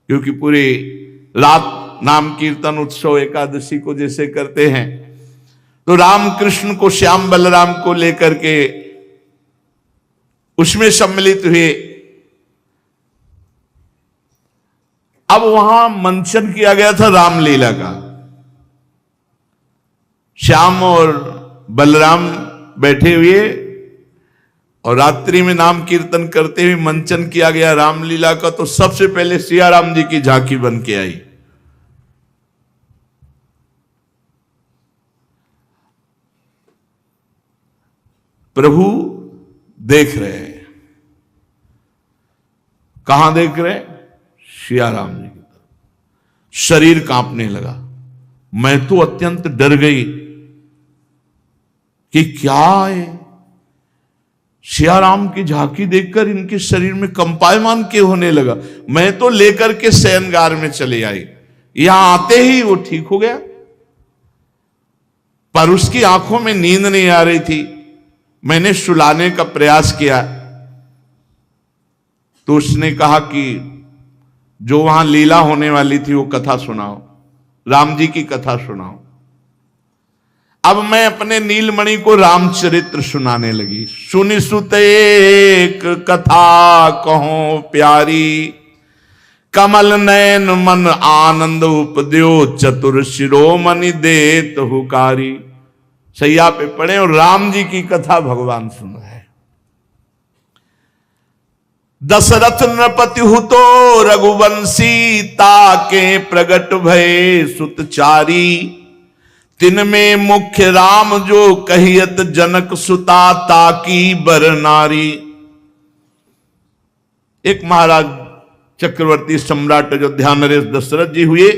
क्योंकि पूरी रात नाम कीर्तन उत्सव एकादशी को जैसे करते हैं, तो रामकृष्ण को, श्याम बलराम को लेकर के उसमें सम्मिलित हुए। अब वहां मंचन किया गया था रामलीला का। श्याम और बलराम बैठे हुए और रात्रि में नाम कीर्तन करते हुए मंचन किया गया रामलीला का, तो सबसे पहले सिया राम जी की झांकी बन के आई। प्रभु देख रहे हैं। कहां देख रहे हैं? सिया राम जी की तरफ। शरीर कांपने लगा। मैं तो अत्यंत डर गई कि क्या है, सिया राम की झांकी देखकर इनके शरीर में कंपायमान क्यों होने लगा। मैं तो लेकर के शयनगार में चले आई, यहां आते ही वो ठीक हो गया। पर उसकी आंखों में नींद नहीं आ रही थी। मैंने सुलाने का प्रयास किया तो उसने कहा कि जो वहां लीला होने वाली थी वो कथा सुनाओ, राम जी की कथा सुनाओ। अब मैं अपने नीलमणि को रामचरित्र सुनाने लगी। सुनि सुत एक कथा कहो प्यारी, कमल नयन मन आनंद उपद्यो, चतुर शिरोमणि देत हुकारी। सैया पे पड़े और राम जी की कथा भगवान सुन रहे। दशरथ नृपति हुतो रघुवंशी, ताके प्रगट भय सुतचारी। तिनमें मुख्य राम जो कहियत, जनक सुता ताकी बर नारी। एक महाराज चक्रवर्ती सम्राट अयोध्या नरेश दशरथ जी हुए।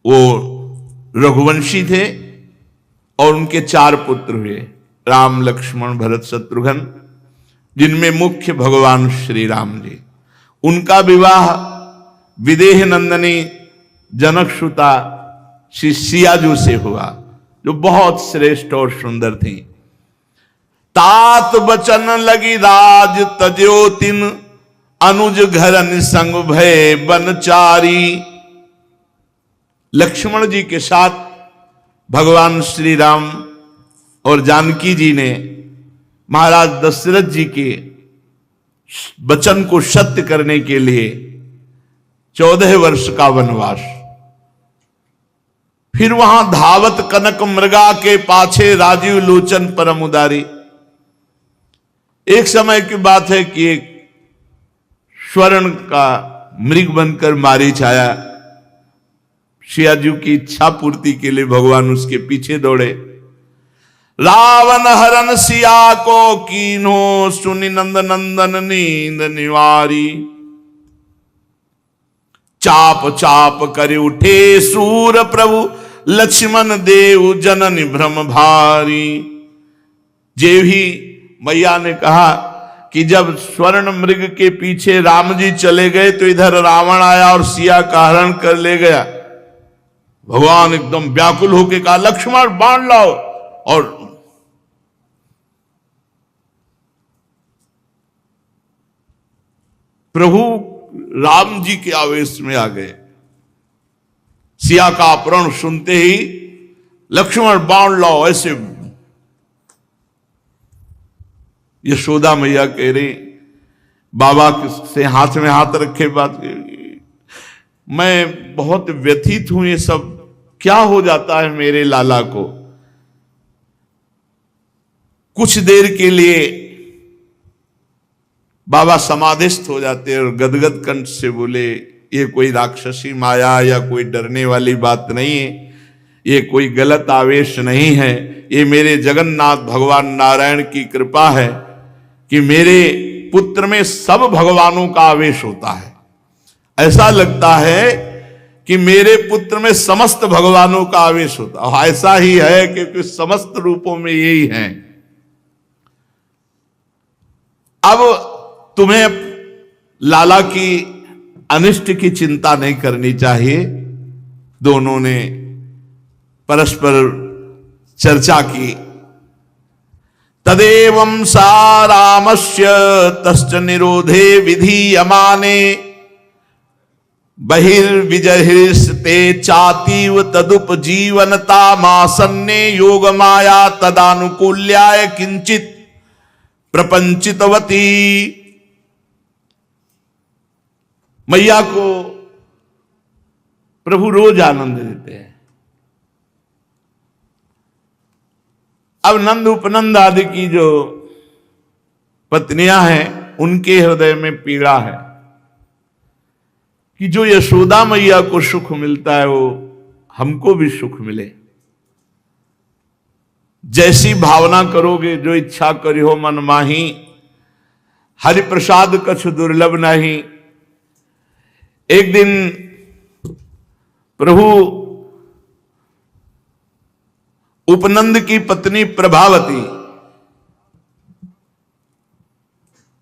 वो रघुवंशी थे और उनके 4 पुत्र हुए, राम लक्ष्मण भरत शत्रुघ्न, जिनमें मुख्य भगवान श्री राम जी। उनका विवाह विदेह नंदनी जनक सुता श्री सियाजू से हुआ, जो बहुत श्रेष्ठ और सुंदर थी। तात बचन लगी राज तजो तिन, अनुज घर निसंग भय बनचारी। लक्ष्मण जी के साथ भगवान श्री राम और जानकी जी ने महाराज दशरथ जी के वचन को सत्य करने के लिए 14 वर्ष का वनवास। फिर वहां धावत कनक मृगा के पाछे, राजीव लोचन परम उदारी। एक समय की बात है कि एक स्वर्ण का मृग बनकर मारीच आया। सियाजू की इच्छा पूर्ति के लिए भगवान उसके पीछे दौड़े। रावण हरन सिया को कीन्हो, सुनि नंद नंदन नींद निवारी। चाप चाप कर उठे सूर प्रभु, लक्ष्मण देव जननि भ्रम भारी। जेभी मैया ने कहा कि जब स्वर्ण मृग के पीछे राम जी चले गए तो इधर रावण आया और सिया का हरण कर ले गया। भगवान एकदम व्याकुल होकर कहा, लक्ष्मण बाण लाओ। और प्रभु राम जी के आवेश में आ गए। सिया का अपहरण सुनते ही लक्ष्मण बाण लाओ, ऐसे। यशोदा मैया कह रही, बाबा से हाथ में हाथ रखे बात करेगी। मैं बहुत व्यथित हूं, ये सब क्या हो जाता है मेरे लाला को। कुछ देर के लिए बाबा समाधिस्थ हो जाते और गदगद कंठ से बोले, ये कोई राक्षसी माया या कोई डरने वाली बात नहीं है, ये कोई गलत आवेश नहीं है, ये मेरे जगन्नाथ भगवान नारायण की कृपा है कि मेरे पुत्र में सब भगवानों का आवेश होता है। ऐसा लगता है कि मेरे पुत्र में समस्त भगवानों का आवेश होता है। ऐसा ही है क्योंकि समस्त रूपों में यही है। अब तुम्हें लाला की अनिष्ट की चिंता नहीं करनी चाहिए। दोनों ने परस्पर चर्चा की। तदेवं सा रामस्य तश्च निरोधे विधीयमाने, बहिर्विजहिस्ते चातीव तदुपजीवनता मासन्ने योग माया तदानुकूल्याय किंचित प्रपंचितवती। मैया को प्रभु रोज आनंद देते हैं। अब नंद उपनंद आदि की जो पत्नियां हैं, उनके हृदय में पीड़ा है कि जो यशोदा मैया को सुख मिलता है वो हमको भी सुख मिले। जैसी भावना करोगे, जो इच्छा करियो मन माही, हरि प्रसाद कछु दुर्लभ नहीं। एक दिन प्रभु उपनंद की पत्नी प्रभावती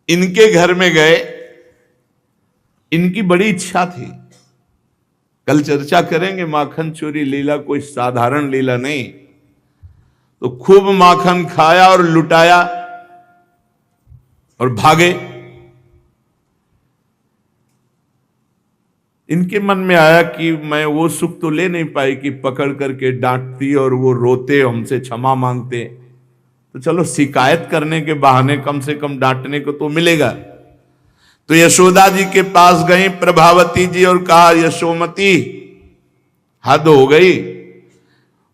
इनके घर में गए। इनकी बड़ी इच्छा थी, कल चर्चा करेंगे, माखन चोरी लीला कोई साधारण लीला नहीं। तो खूब माखन खाया और लुटाया और भागे। इनके मन में आया कि मैं वो सुख तो ले नहीं पाई कि पकड़ करके डांटती और वो रोते, हमसे क्षमा मांगते, तो चलो शिकायत करने के बहाने कम से कम डांटने को तो मिलेगा। तो यशोदा जी के पास गई प्रभावती जी और कहा, यशोमती हद हो गई।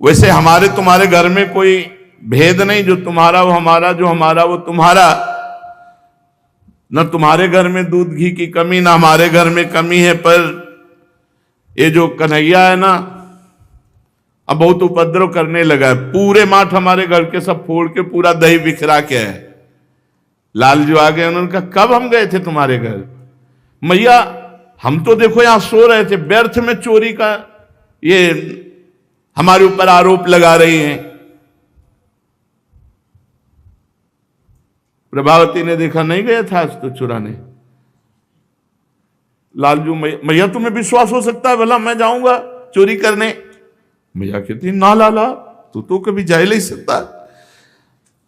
वैसे हमारे तुम्हारे घर में कोई भेद नहीं, जो तुम्हारा वो हमारा, जो हमारा वो तुम्हारा। न तुम्हारे घर में दूध घी की कमी, ना हमारे घर में कमी है, पर ये जो कन्हैया है ना, अब बहुत उपद्रव करने लगा है। पूरे माठ हमारे घर के सब फोड़ के पूरा दही बिखरा के है। लाल जो आ गए, उन्होंने कहा कब हम गए थे तुम्हारे घर? मैया हम तो देखो यहां सो रहे थे, व्यर्थ में चोरी का ये हमारे ऊपर आरोप लगा रही हैं। प्रभावती ने देखा नहीं गया था आज तो चुराने। लालजू, मैया तुम्हें विश्वास हो सकता है भला मैं जाऊंगा चोरी करने? मैया कहती ना लाला, तू तो कभी जा ही नहीं सकता।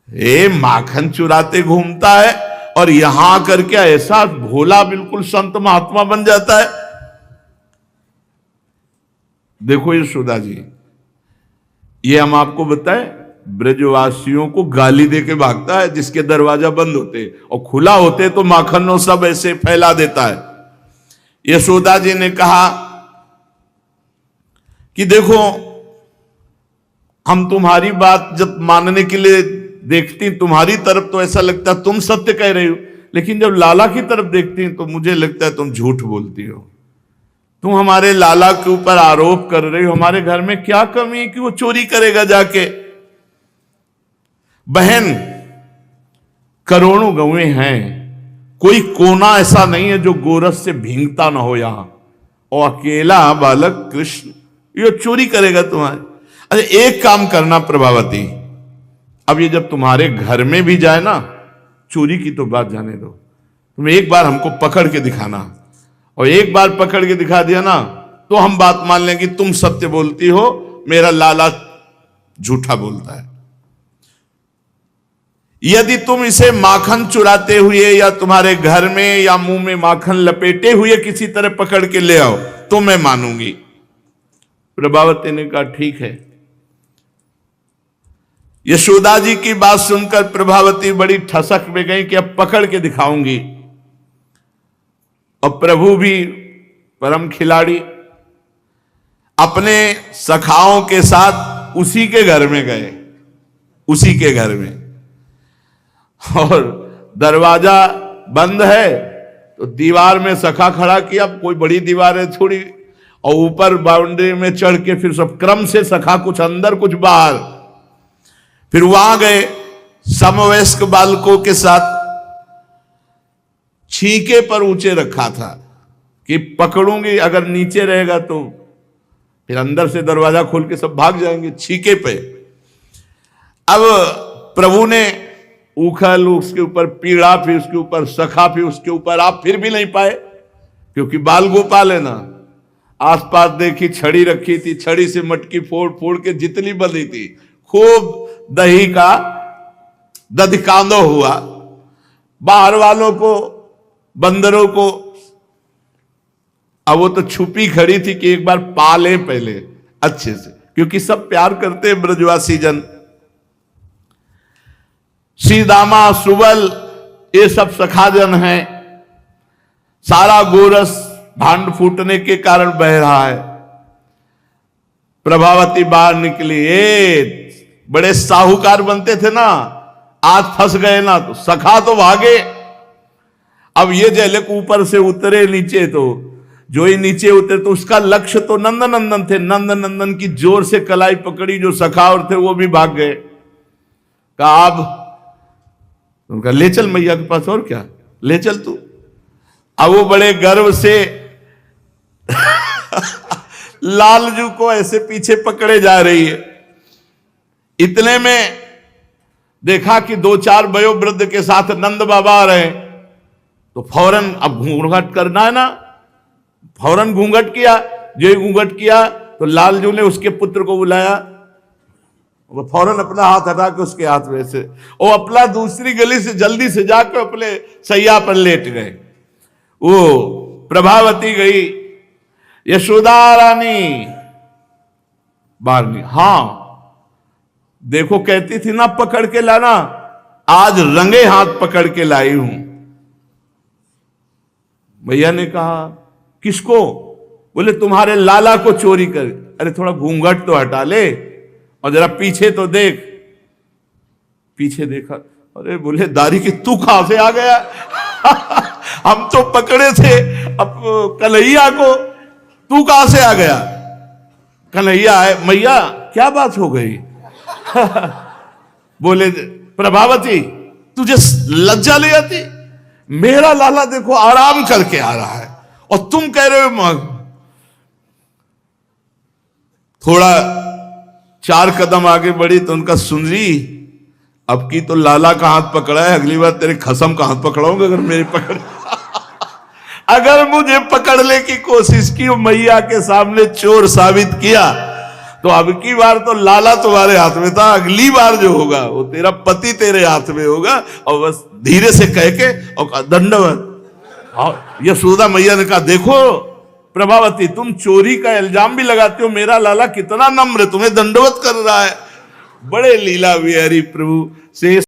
ए माखन चुराते घूमता है और यहां करके ऐसा भोला बिल्कुल संत महात्मा बन जाता है। देखो यशोदा जी, ये हम आपको बताएं, ब्रजवासियों को गाली देके भागता है जिसके दरवाजा बंद होते, और खुला होते तो माखन सब ऐसे फैला देता है। यशोदा जी ने कहा कि देखो हम तुम्हारी बात जब मानने के लिए देखती, तुम्हारी तरफ तो ऐसा लगता है तुम सत्य कह रही हो, लेकिन जब लाला की तरफ देखती तो मुझे लगता है तुम झूठ बोलती हो। तुम हमारे लाला के ऊपर आरोप कर रही हो। हमारे घर में क्या कमी है कि वो चोरी करेगा जाके? बहन, करोड़ों गौएं हैं, कोई कोना ऐसा नहीं है जो गोरस से भींगता ना हो यहां, और अकेला बालक कृष्ण ये चोरी करेगा तुम्हारे? अच्छा एक काम करना प्रभावती, अब ये जब तुम्हारे घर में भी जाए ना, चोरी की तो बात जाने दो, तुम एक बार हमको पकड़ के दिखाना, और एक बार पकड़ के दिखा दिया ना तो हम बात मान लेंगे कि तुम सत्य बोलती हो, मेरा लाला झूठा बोलता है। यदि तुम इसे माखन चुराते हुए या तुम्हारे घर में या मुंह में माखन लपेटे हुए किसी तरह पकड़ के ले आओ तो मैं मानूंगी। प्रभावती ने कहा ठीक है। यशोदा जी की बात सुनकर प्रभावती बड़ी ठसक में गई कि अब पकड़ के दिखाऊंगी। और प्रभु भी परम खिलाड़ी अपने सखाओं के साथ उसी के घर में गए, उसी के घर में, और दरवाजा बंद है तो दीवार में सखा खड़ा किया, कोई बड़ी दीवार है थोड़ी, और ऊपर बाउंड्री में चढ़ के फिर सब क्रम से सखा, कुछ अंदर कुछ बाहर। फिर वहां गए समवयस्क बालकों के साथ, छीके पर ऊंचे रखा था कि पकड़ूंगी, अगर नीचे रहेगा तो फिर अंदर से दरवाजा खोल के सब भाग जाएंगे, छीके पे। अब प्रभु ने उखल, उसके ऊपर पीड़ा, फिर उसके ऊपर सखा, फिर उसके ऊपर आप, फिर भी नहीं पाए, क्योंकि बाल गोपाल है ना। आसपास देखी छड़ी रखी थी, छड़ी से मटकी फोड़ फोड़ के जितनी बनी थी, खूब दही का दधिकांदो हुआ। बाहर वालों को, बंदरों को, अब वो तो छुपी खड़ी थी कि एक बार पाले पहले अच्छे से, क्योंकि सब प्यार करते हैं ब्रजवासी जन। सीदामा, सुबल, ये सब सखाजन हैं। सारा गोरस भांड फूटने के कारण बह रहा है। प्रभावती बाहर निकली। ये बड़े साहूकार बनते थे ना, आज फंस गए ना तो सखा तो भागे। अब ये जैलक ऊपर से उतरे नीचे, तो जो ही नीचे उतरे तो उसका लक्ष्य तो नंदनंदन थे। नंदनंदन की जोर से कलाई पकड़ी, जो सखा और थे वो भी भाग गए। कहा अब उनका ले चल मैया के पास, और क्या ले चल तू। अब वो बड़े गर्व से लालजू को ऐसे पीछे पकड़े जा रही है। इतने में देखा कि 2-4 वयोवृद्ध के साथ नंद बाबा आ रहे हैं, तो फौरन अब घूंघट करना है ना, फौरन घूंघट किया। जो ही घूंघट किया तो लालजू ने उसके पुत्र को बुलाया, वो फौरन अपना हाथ हटा के उसके हाथ में से वो अपना दूसरी गली से जल्दी से जाकर अपने सैया पर लेट गए। वो प्रभावती गई, यशोदा रानी बारनी, हाँ देखो कहती थी ना पकड़ के लाना, आज रंगे हाथ पकड़ के लाई हूं। भैया ने कहा किसको? बोले तुम्हारे लाला को चोरी कर। अरे थोड़ा घूंघट तो हटा ले और जरा पीछे तो देख। पीछे देखा, अरे बोले दारी की तू कहां से आ गया? हम तो पकड़े थे अब कन्हैया को, तू कहां से आ गया? कन्हैया है। मैया क्या बात हो गई? बोले प्रभावती तुझे लज्जा ले आती? मेरा लाला देखो आराम करके आ रहा है और तुम कह रहे हो। थोड़ा 4 कदम आगे बढ़ी तो उनका सुंदरी, अब की तो लाला का हाथ पकड़ा है, अगली बार तेरे खसम का हाथ पकड़ाऊंगा अगर मेरी पकड़ अगर मुझे पकड़ने की कोशिश की, मैया के सामने चोर साबित किया, तो अब की बार तो लाला तुम्हारे हाथ में था, अगली बार जो होगा वो तेरा पति तेरे हाथ में होगा। और बस धीरे से कह के और दंडवत। यशोदा मैया ने कहा देखो प्रभावती तुम चोरी का इल्जाम भी लगाते हो, मेरा लाला कितना नम्र तुम्हें दंडवत कर रहा है। बड़े लीला विहारी प्रभु से